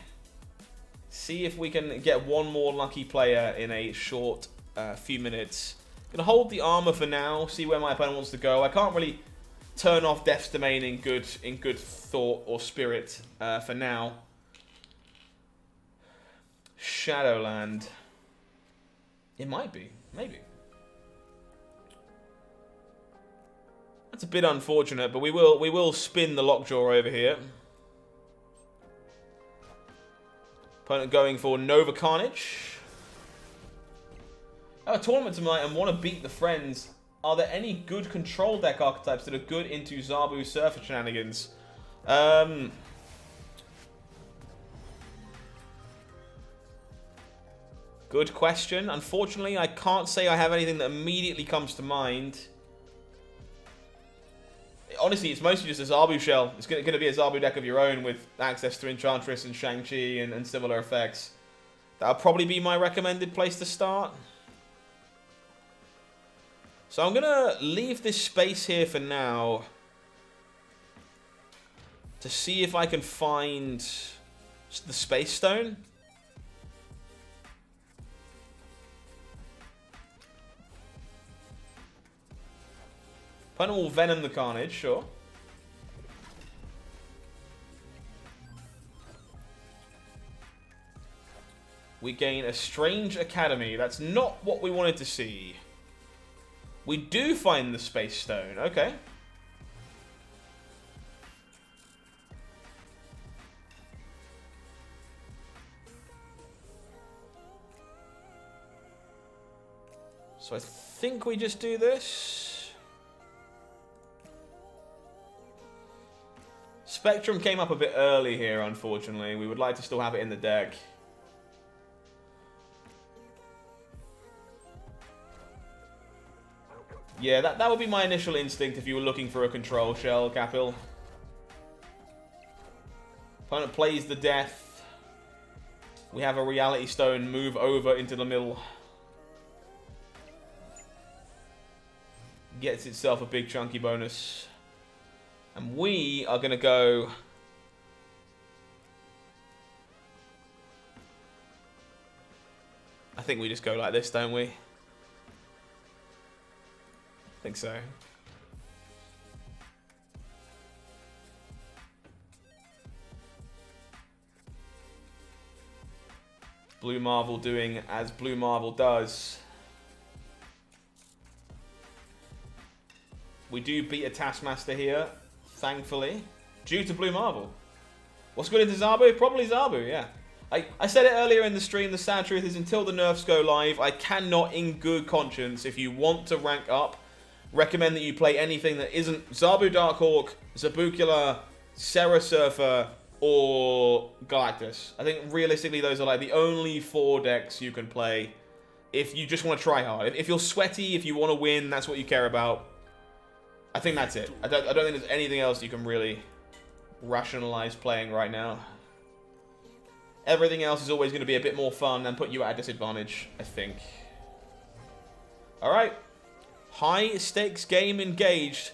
if we can get one more lucky player in a short few minutes. Gonna hold the armor for now, see where my opponent wants to go. I can't really turn off Death's Domain in good thought or spirit for now. Shadowland. It might be, maybe. That's a bit unfortunate, but we will spin the Lockjaw over here. Opponent going for Nova Carnage. I have a tournament tonight and want to beat the friends. Are there any good control deck archetypes that are good into Zabu Surfer shenanigans? Good question. Unfortunately, I can't say I have anything that immediately comes to mind. Honestly, it's mostly just a Zabu shell. It's going to be a Zabu deck of your own with access to Enchantress and Shang-Chi and similar effects. That'll probably be my recommended place to start. So I'm going to leave this space here for now to see if I can find the Space Stone. Opponent will Venom the Carnage, sure. We gain a Strange Academy. That's not what we wanted to see. We do find the Space Stone. Okay. So I think we just do this. Spectrum came up a bit early here, unfortunately. We would like to still have it in the deck. Yeah, that would be my initial instinct if you were looking for a control shell, Capil. Opponent plays the death. We have a Reality Stone move over into the middle. Gets itself a big chunky bonus. And we are going to go... I think we just go like this, don't we? I think so. Blue Marvel doing as Blue Marvel does. We do beat a Taskmaster here, thankfully, due to Blue Marvel. What's good into Zabu? Probably Zabu, yeah. I said it earlier in the stream, the sad truth is until the nerfs go live, I cannot in good conscience, if you want to rank up, recommend that you play anything that isn't Zabu Darkhawk, Zabukula, Serra Surfer, or Galactus. I think realistically those are like the only 4 decks you can play if you just want to try hard. If you're sweaty, if you want to win, that's what you care about. I think that's it. I don't think there's anything else you can really rationalize playing right now. Everything else is always going to be a bit more fun and put you at a disadvantage, I think. Alright. High stakes game engaged.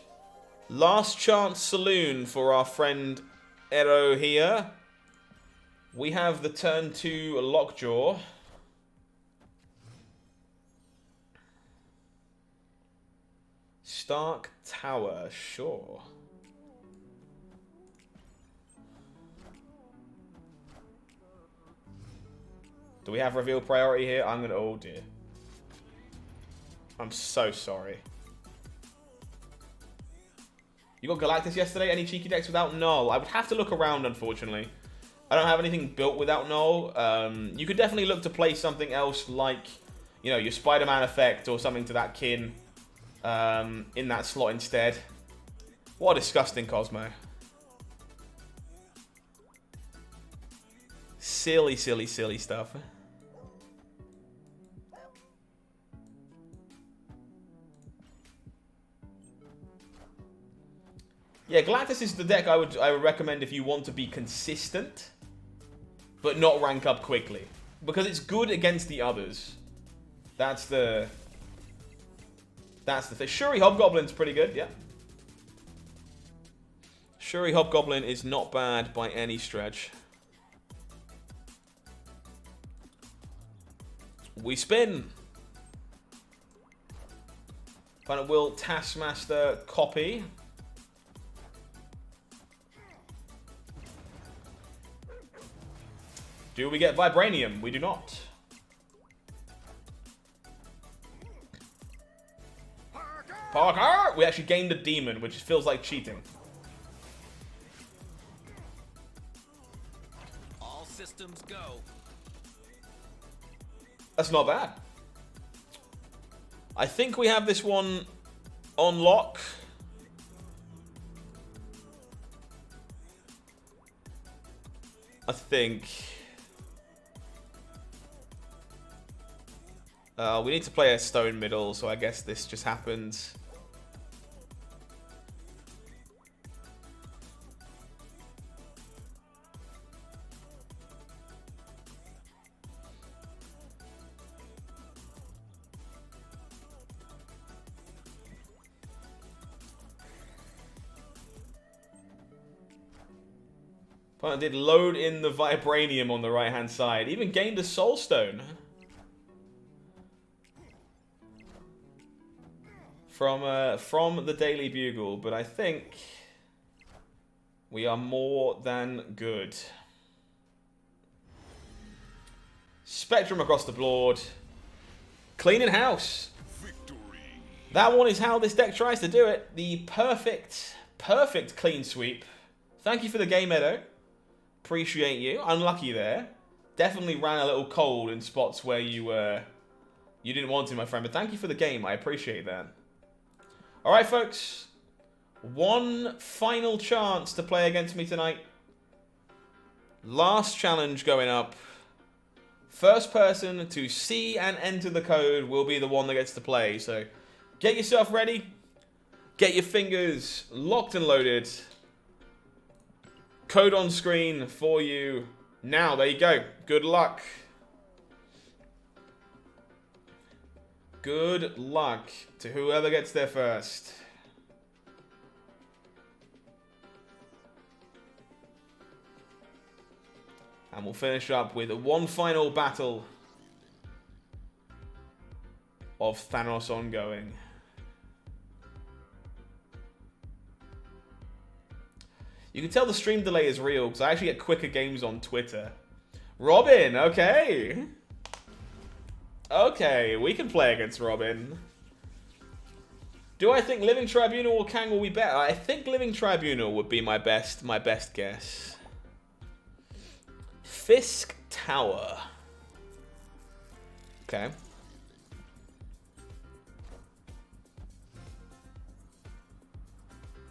Last chance saloon for our friend Ero here. We have the turn 2 Lockjaw. Stark Tower, sure. Do we have reveal priority here? I'm gonna... Oh dear. I'm so sorry. You got Galactus yesterday? Any cheeky decks without Null? I would have to look around, unfortunately. I don't have anything built without Null. You could definitely look to play something else like, you know, your Spider-Man effect or something to that kin in that slot instead. What a disgusting Cosmo. Silly, silly, silly stuff. Yeah, Galactus is the deck I would recommend if you want to be consistent, but not rank up quickly. Because it's good against the others. That's the thing. Shuri Hobgoblin's pretty good, yeah. Shuri Hobgoblin is not bad by any stretch. We spin. Opponent will Taskmaster copy. Do we get Vibranium? We do not. Parker! We actually gained a demon, which feels like cheating. All systems go. That's not bad. I think we have this one on lock. I think. We need to play a stone middle, so I guess this just happens. Opponent did load in the Vibranium on the right-hand side. Even gained a Soul Stone. from the Daily Bugle, but I think we are more than good. Spectrum across the board. Cleaning house. Victory. That one is how this deck tries to do it. The perfect clean sweep. Thank you for the game, Edo. Appreciate you. Unlucky there. Definitely ran a little cold in spots where you didn't want to, my friend. But thank you for the game. I appreciate that. All right, folks. One final chance to play against me tonight. Last challenge going up. First person to see and enter the code will be the one that gets to play. So get yourself ready. Get your fingers locked and loaded. Code on screen for you now. There you go. Good luck. Good luck to whoever gets there first. And we'll finish up with one final battle of Thanos ongoing. You can tell the stream delay is real because I actually get quicker games on Twitter. Robin, okay. Okay, we can play against Robin. Do I think Living Tribunal or Kang will be better? I think Living Tribunal would be my best guess. Fisk Tower. Okay.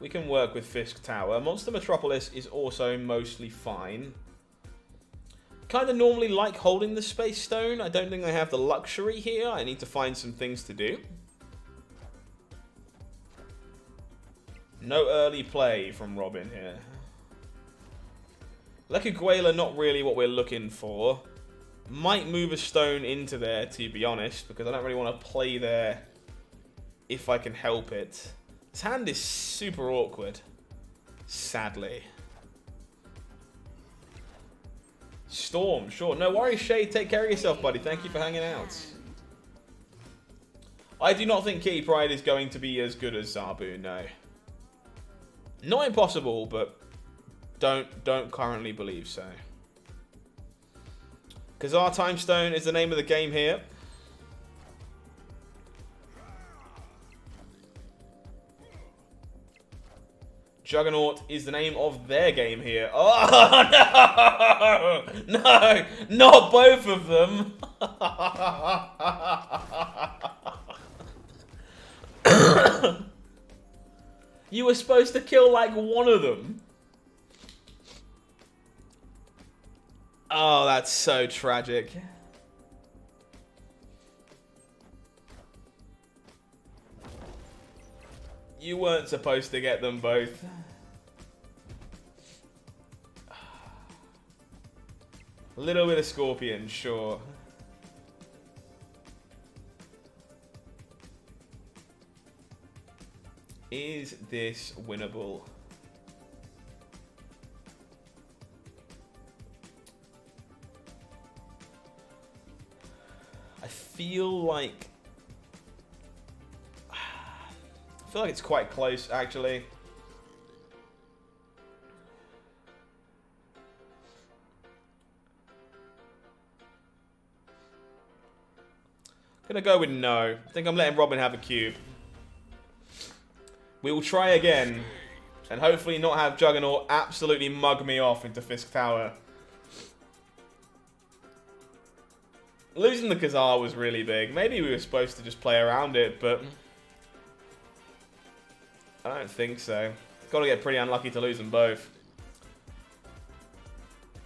We can work with Fisk Tower. Monster Metropolis is also mostly fine. Kind of normally like holding the Space Stone. I don't think I have the luxury here. I need to find some things to do. No early play from Robin here. Lekuguela, not really what we're looking for. Might move a stone into there, to be honest, because I don't really want to play there if I can help it. This hand is super awkward, sadly. Storm, sure. No worries, Shade. Take care of yourself, buddy. Thank you for hanging out. I do not think Kitty Pryde is going to be as good as Zabu, no. Not impossible, but don't currently believe so. Kazar Time Stone is the name of the game here. Juggernaut is the name of their game here. Oh, no! No! Not both of them! You were supposed to kill, like, one of them. Oh, that's so tragic. You weren't supposed to get them both. A little bit of Scorpion, sure. Is this winnable? I feel like it's quite close, actually. Gonna go with no. I think I'm letting Robin have a cube. We will try again, and hopefully not have Juggernaut absolutely mug me off into Fisk Tower. Losing the Kazar was really big. Maybe we were supposed to just play around it, but I don't think so. Got to get pretty unlucky to lose them both.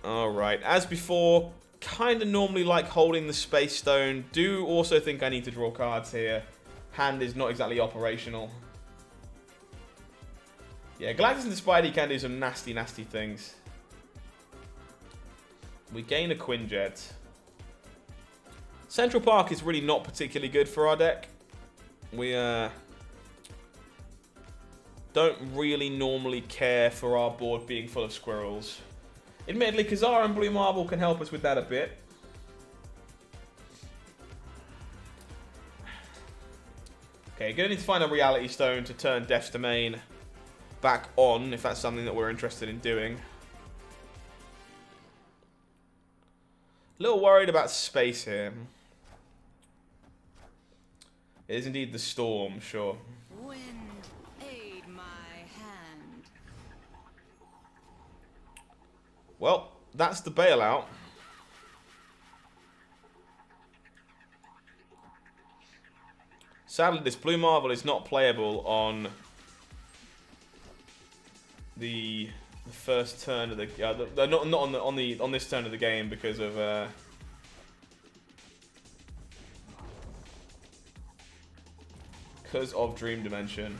Alright, as before, kind of normally like holding the Space Stone. Do also think I need to draw cards here. Hand is not exactly operational. Yeah, Galactus and the Spidey can do some nasty, nasty things. We gain a Quinjet. Central Park is really not particularly good for our deck. We don't really normally care for our board being full of squirrels. Admittedly, Kazar and Blue Marble can help us with that a bit. Okay, gonna need to find a reality stone to turn Death's Domain back on, if that's something that we're interested in doing. A little worried about space here. It is indeed the storm, sure. Wind, aid my hand. Well, that's the bailout. Sadly, this Blue Marvel is not playable on the first turn of the not on this turn of the game because of Dream Dimension.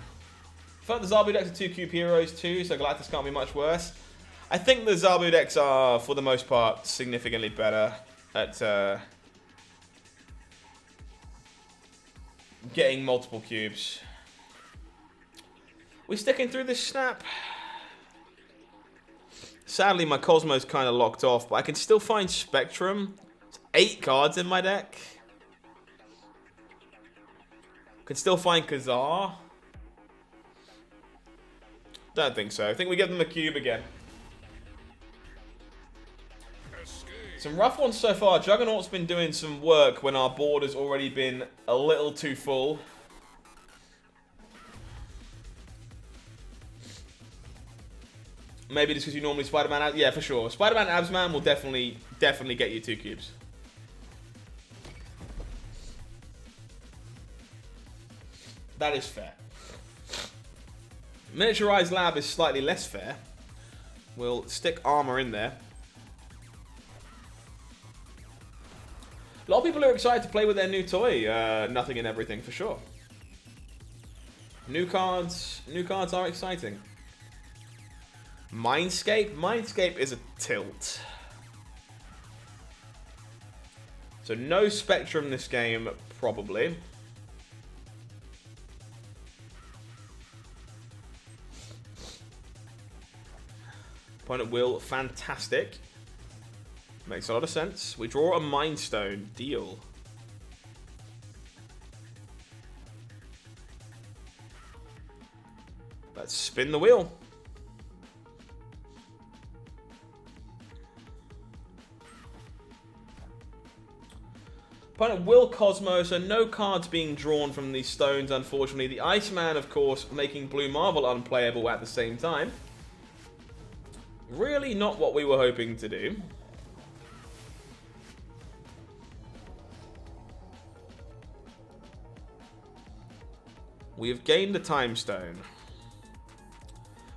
I felt the Zabu decks are 2 cube heroes too, so Galactus can't be much worse. I think the Zabu decks are, for the most part, significantly better at getting multiple cubes. We sticking through this snap? Sadly, my Cosmo's kind of locked off, but I can still find Spectrum. It's 8 cards in my deck. Can still find Kazar. Don't think so. I think we give them a cube again. Some rough ones so far. Juggernaut's been doing some work when our board has already been a little too full. Maybe just because you normally Spider-Man... Yeah, for sure. Spider-Man Absman will definitely get you 2 cubes. That is fair. Miniaturized Lab is slightly less fair. We'll stick armor in there. A lot of people are excited to play with their new toy, Nothing and Everything, for sure. New cards are exciting. Mindscape is a tilt. So no Spectrum this game, probably. Opponent will, fantastic. Makes a lot of sense. We draw a Mind Stone. Deal. Let's spin the wheel. Opponent will Cosmo, so no cards being drawn from these stones, unfortunately. The Iceman, of course, making Blue Marvel unplayable at the same time. Really not what we were hoping to do. We have gained the Time Stone.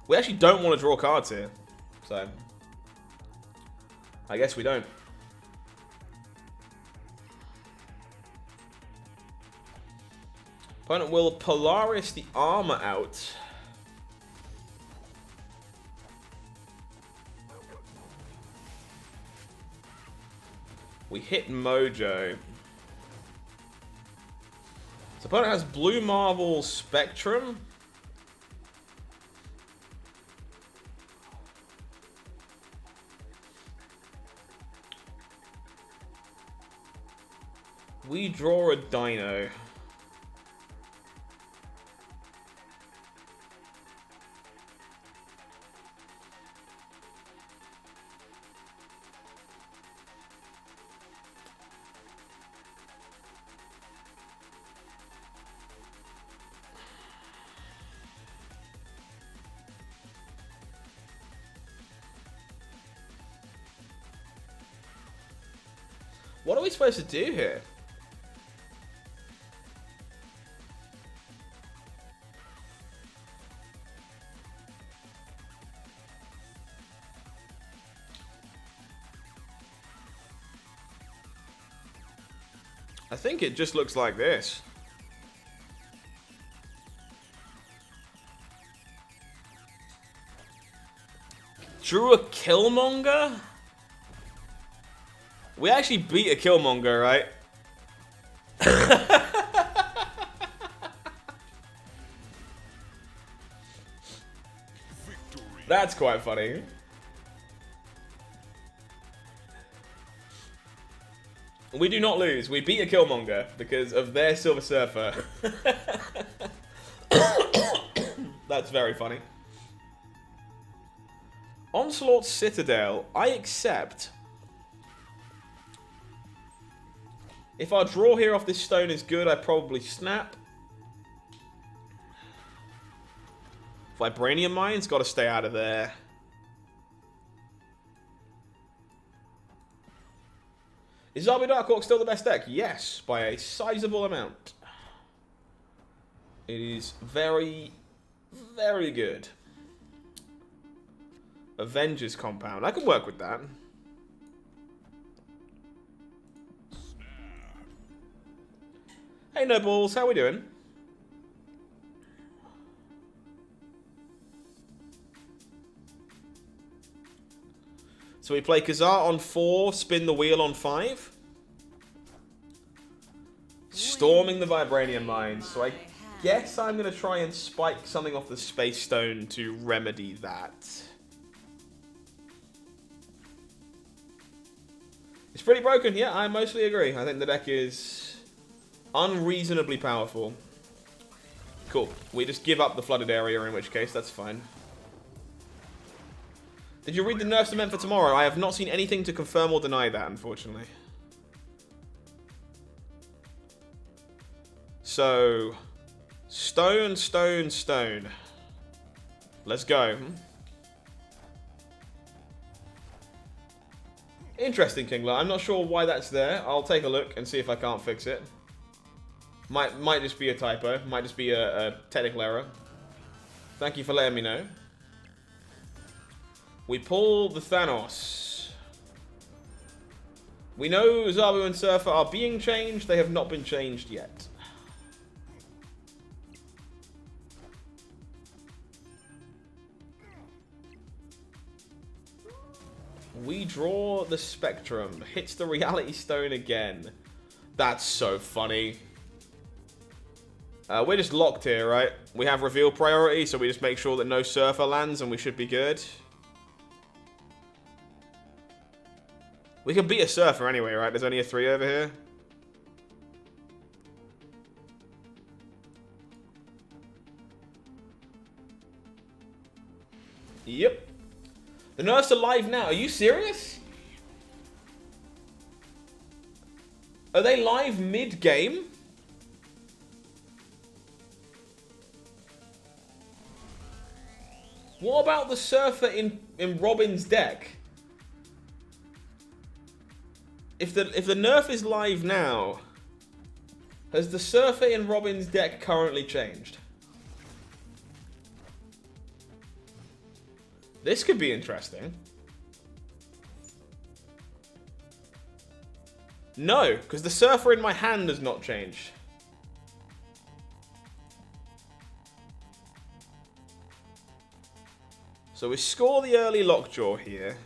We actually don't want to draw cards here. So, I guess we don't. Opponent will Polaris the armor out. We hit Mojo. So opponent has Blue Marvel Spectrum. We draw a Dino. What are we supposed to do here? I think it just looks like this. Drew a Killmonger? We actually beat a Killmonger, right? That's quite funny. We do not lose. We beat a Killmonger because of their Silver Surfer. That's very funny. Onslaught Citadel. I accept. If our draw here off this stone is good, I probably snap. Vibranium Mines, got to stay out of there. Is Zabu Dark Hawk still the best deck? Yes, by a sizable amount. It is very, very good. Avengers Compound. I can work with that. Hey, no balls. How we doing? So we play Khazar on 4, spin the wheel on 5. Storming the Vibranium Mines. So I guess I'm going to try and spike something off the Space Stone to remedy that. It's pretty broken. Yeah, I mostly agree. I think the deck is unreasonably powerful. Cool. We just give up the flooded area, in which case that's fine. Did you read the nerfs are meant for tomorrow? I have not seen anything to confirm or deny that, unfortunately. So, stone, stone, stone. Let's go. Interesting, Kingler. I'm not sure why that's there. I'll take a look and see if I can't fix it. Might just be a typo. Might just be a technical error. Thank you for letting me know. We pull the Thanos. We know Zabu and Surfer are being changed. They have not been changed yet. We draw the Spectrum. Hits the Reality Stone again. That's so funny. We're just locked here, right? We have reveal priority, so we just make sure that no Surfer lands and we should be good. We can beat a Surfer anyway, right? There's only a 3 over here. Yep. The nerfs are live now. Are you serious? Are they live mid-game? What about the Surfer in Robin's deck? If the nerf is live now, has the Surfer in Robin's deck currently changed? This could be interesting. No, because the Surfer in my hand has not changed. So we score the early lockjaw here.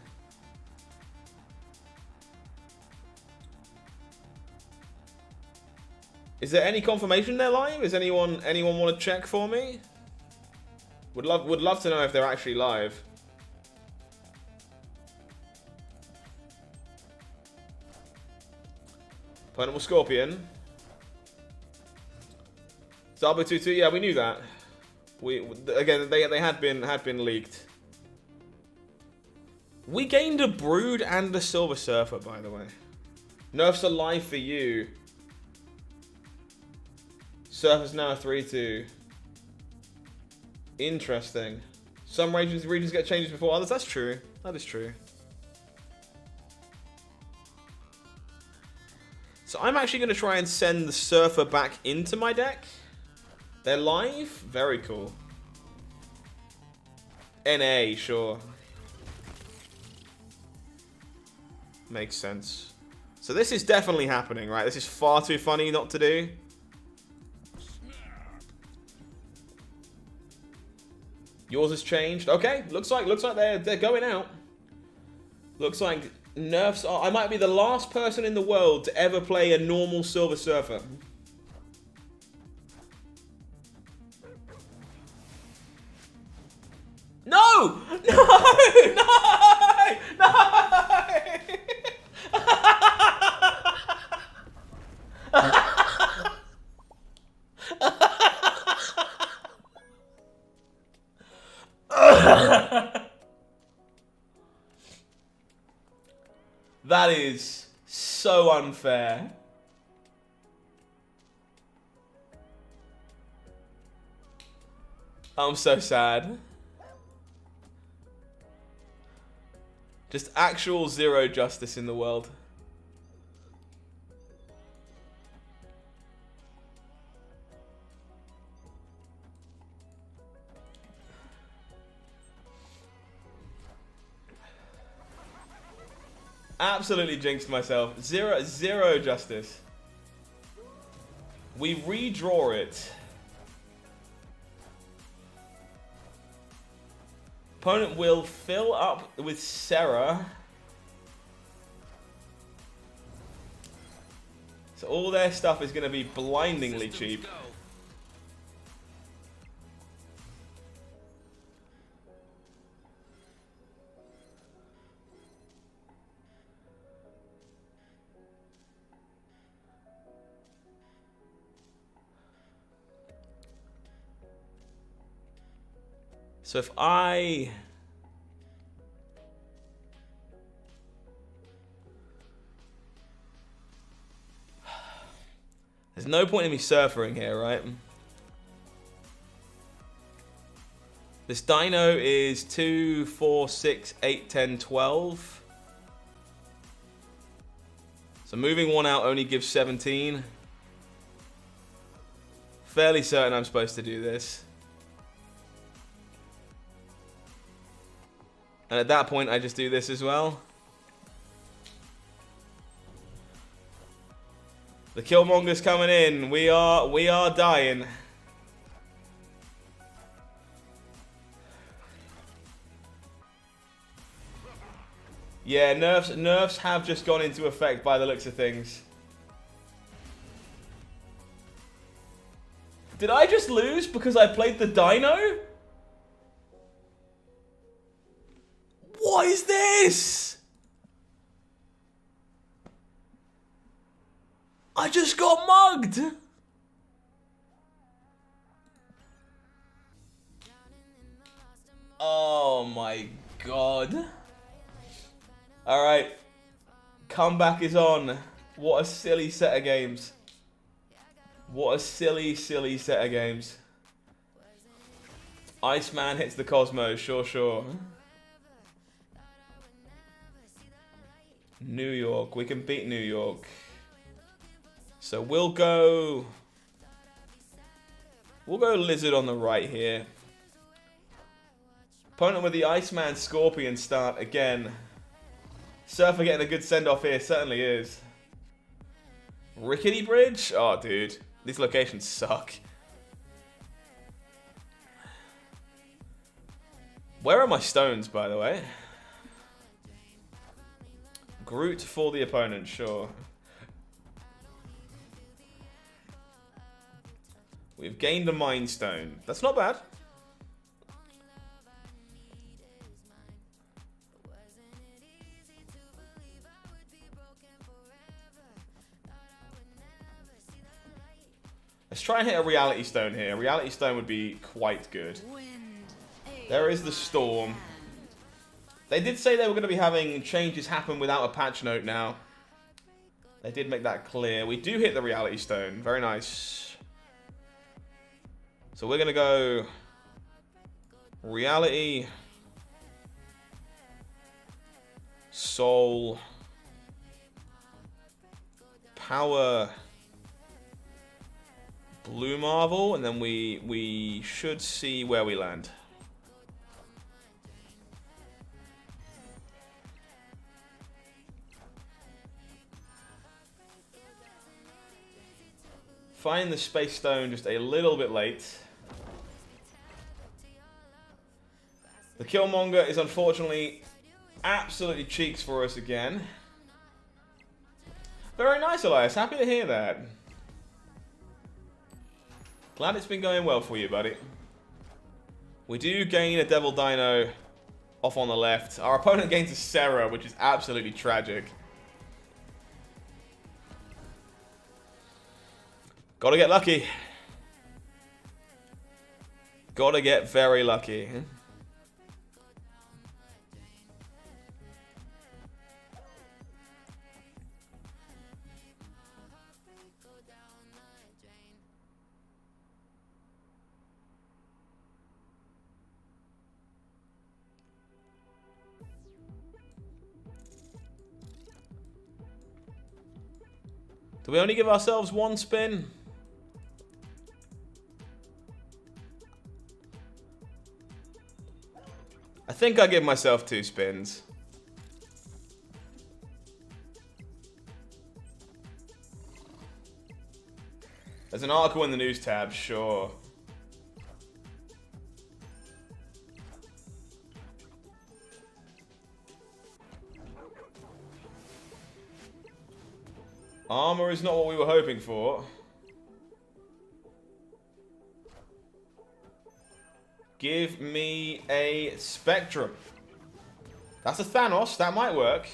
Is there any confirmation they're live? Is anyone want to check for me? Would love to know if they're actually live. Opponent will Scorpion. Zabu 2-2. Yeah, we knew that. Again they had been leaked. We gained a Brood and a Silver Surfer, by the way. Nerfs are live for you. Surfer's now a 3-2. Interesting. Some regions get changes before others. That's true. That is true. So I'm actually going to try and send the Surfer back into my deck. They're live? Very cool. NA, sure. Makes sense. So this is definitely happening, right? This is far too funny not to do. Yours has changed. Okay, looks like they're going out. Looks like nerfs are... I might be the last person in the world to ever play a normal Silver Surfer. No! No! No! No! That is so unfair. I'm so sad. Just actual zero justice in the world. Absolutely jinxed myself. Zero justice. We redraw it. Opponent will fill up with Sarah. So all their stuff is going to be blindingly Systems cheap. go. So if I... There's no point in me surfering here, right? This dino is 2, 4, 6, 8, 10, 12. So moving one out only gives 17. Fairly certain I'm supposed to do this. And at that point, I just do this as well. The Killmonger's coming in. We are dying. Yeah, nerfs have just gone into effect by the looks of things. Did I just lose because I played the dino? What is this? I just got mugged. Oh my god. Alright. Comeback is on. What a silly set of games. What a silly set of games. Iceman hits the Cosmos, sure. New York, we can beat New York. So we'll go Lizard on the right here. Opponent with the Iceman Scorpion start again. Surfer getting a good send-off here, certainly is. Rickety Bridge? Oh, dude. These locations suck. Where are my stones, by the way? Groot for the opponent, sure. We've gained a Mind Stone. That's not bad. Let's try and hit a Reality Stone here. A Reality Stone would be quite good. There is the Storm. They did say they were going to be having changes happen without a patch note now. They did make that clear. We do hit the Reality Stone. Very nice. So we're going to go Reality, Soul, Power, Blue Marvel, and then we should see where we land. Find the Space Stone just a little bit late. The Killmonger is unfortunately absolutely cheeks for us again. Very nice, Elias. Happy to hear that. Glad it's been going well for you, buddy. We do gain a Devil Dino off on the left. Our opponent gains a Sarah, which is absolutely tragic. Gotta get lucky. Gotta get very lucky. Do we only give ourselves one spin? I think I give myself 2 spins. There's an article in the news tab, sure. Armor is not what we were hoping for. Give me a Spectrum. That's a Thanos. That might work.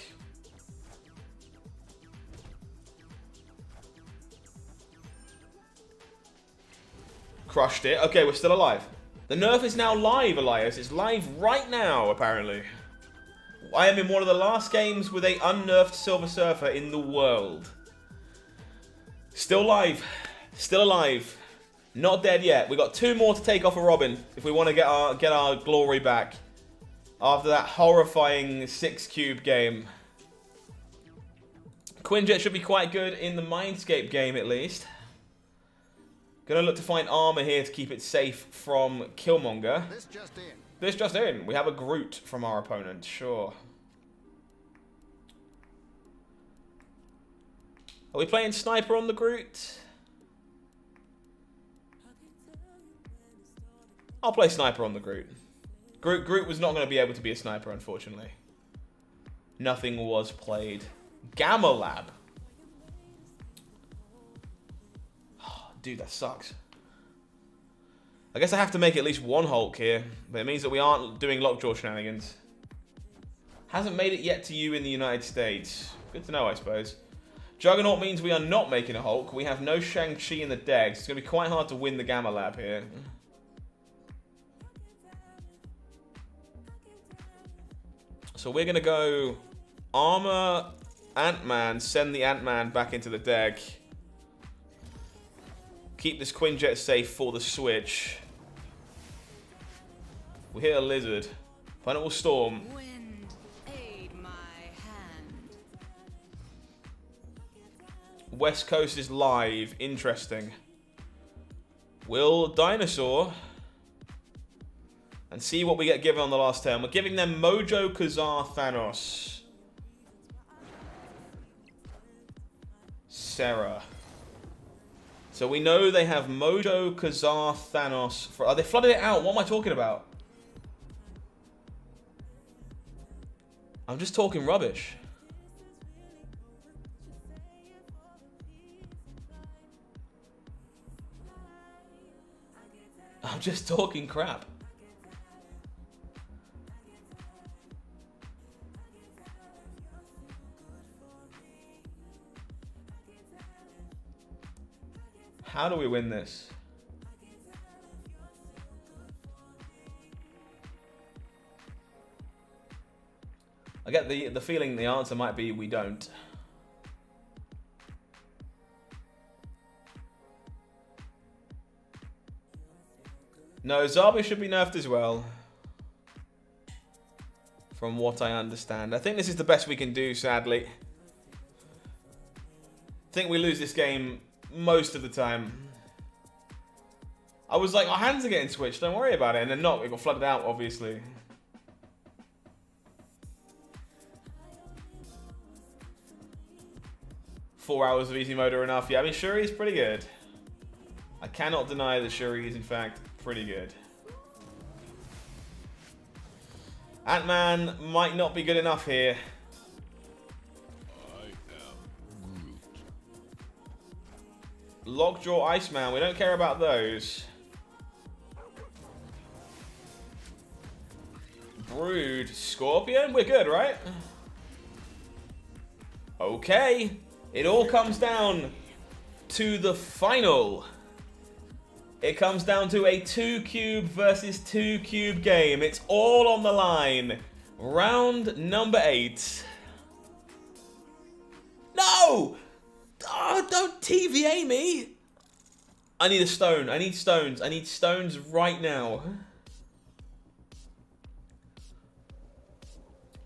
Crushed it. Okay, we're still alive. The nerf is now live, Elias. It's live right now, apparently. I am in one of the last games with a unnerfed Silver Surfer in the world. Still live. Still alive. Not dead yet. We've got 2 more to take off a Robin if we want to get our glory back after that horrifying 6-cube game. Quinjet should be quite good in the Mindscape game at least. Gonna look to find armor here to keep it safe from Killmonger. This just in. This just in. We have a Groot from our opponent, sure. Are we playing Sniper on the Groot? I'll play Sniper on the Groot. Groot was not going to be able to be a Sniper, unfortunately. Nothing was played. Gamma Lab. Dude, that sucks. I guess I have to make at least 1 Hulk here, but it means that we aren't doing Lockjaw shenanigans. Hasn't made it yet to you in the United States. Good to know, I suppose. Juggernaut means we are not making a Hulk. We have no Shang-Chi in the decks. It's going to be quite hard to win the Gamma Lab here. So we're going to go Armor, Ant-Man, send the Ant-Man back into the deck. Keep this Quinjet safe for the switch. We hit a Lizard. Opponent will Storm. Wind, aid my hand. West Coast is live. Interesting. Will Dinosaur and see what we get given on the last turn. We're giving them Mojo Kazar Thanos. Sarah. So we know they have Mojo Kazar Thanos. Oh, they flooded it out. What am I talking about? I'm just talking rubbish. I'm just talking crap. How do we win this? I get the feeling the answer might be we don't. No, Zabu should be nerfed as well. From what I understand. I think this is the best we can do, sadly. I think we lose this game most of the time. I was like, our hands are getting switched, don't worry about it. And then not, it got flooded out, obviously. Four hours of easy mode are enough. Yeah, I mean, Shuri is pretty good. I cannot deny that Shuri is, in fact, pretty good. Ant-Man might not be good enough here. Lockjaw Iceman, we don't care about those. Brood Scorpion, we're good, right? Okay, it all comes down to the final. It comes down to a 2-cube versus 2-cube game. It's all on the line. Round number 8. No! Oh, don't TVA me! I need a stone. I need stones. I need stones right now.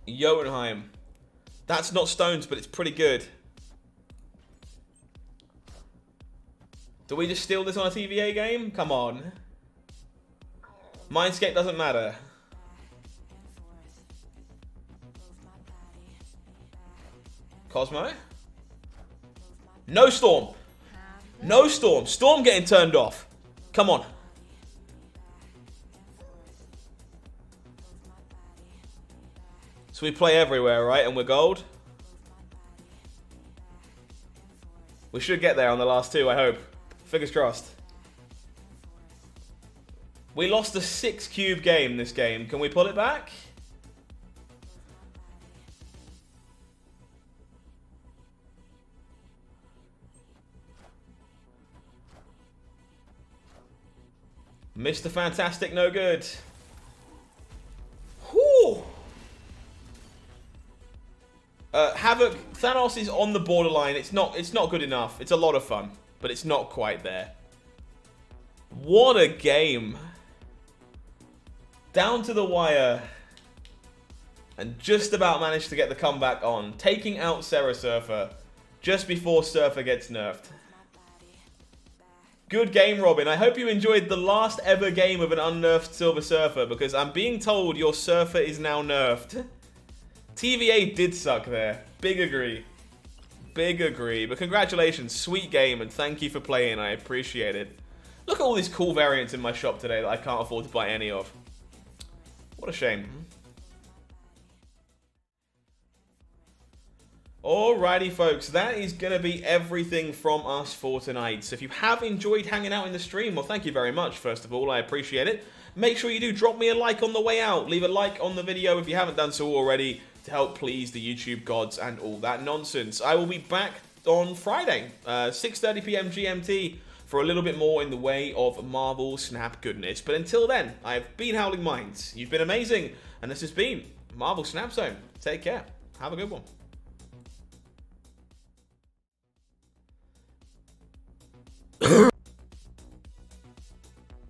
Jotunheim. That's not stones, but it's pretty good. Do we just steal this on a TVA game? Come on. Mindscape doesn't matter. Cosmo? No Storm. No Storm. Storm getting turned off. Come on. So we play everywhere, right? And we're gold? We should get there on the last two, I hope. Fingers crossed. We lost a 6-cube game this game. Can we pull it back? Mr. Fantastic, no good. Whew. Havoc, Thanos is on the borderline. It's not good enough. It's a lot of fun, but it's not quite there. What a game. Down to the wire. And just about managed to get the comeback on. Taking out Sarah Surfer just before Surfer gets nerfed. Good game, Robin. I hope you enjoyed the last ever game of an unnerfed Silver Surfer, because I'm being told your Surfer is now nerfed. TVA did suck there. Big agree. Big agree. But congratulations. Sweet game, and thank you for playing. I appreciate it. Look at all these cool variants in my shop today that I can't afford to buy any of. What a shame. Alrighty, folks, that is going to be everything from us for tonight. So if you have enjoyed hanging out in the stream, well, thank you very much, first of all. I appreciate it. Make sure you do drop me a like on the way out. Leave a like on the video if you haven't done so already to help please the YouTube gods and all that nonsense. I will be back on Friday, 6:30 p.m. GMT, for a little bit more in the way of Marvel Snap goodness. But until then, I've been HowlingMines. You've been amazing, and this has been Marvel Snap Zone. Take care. Have a good one.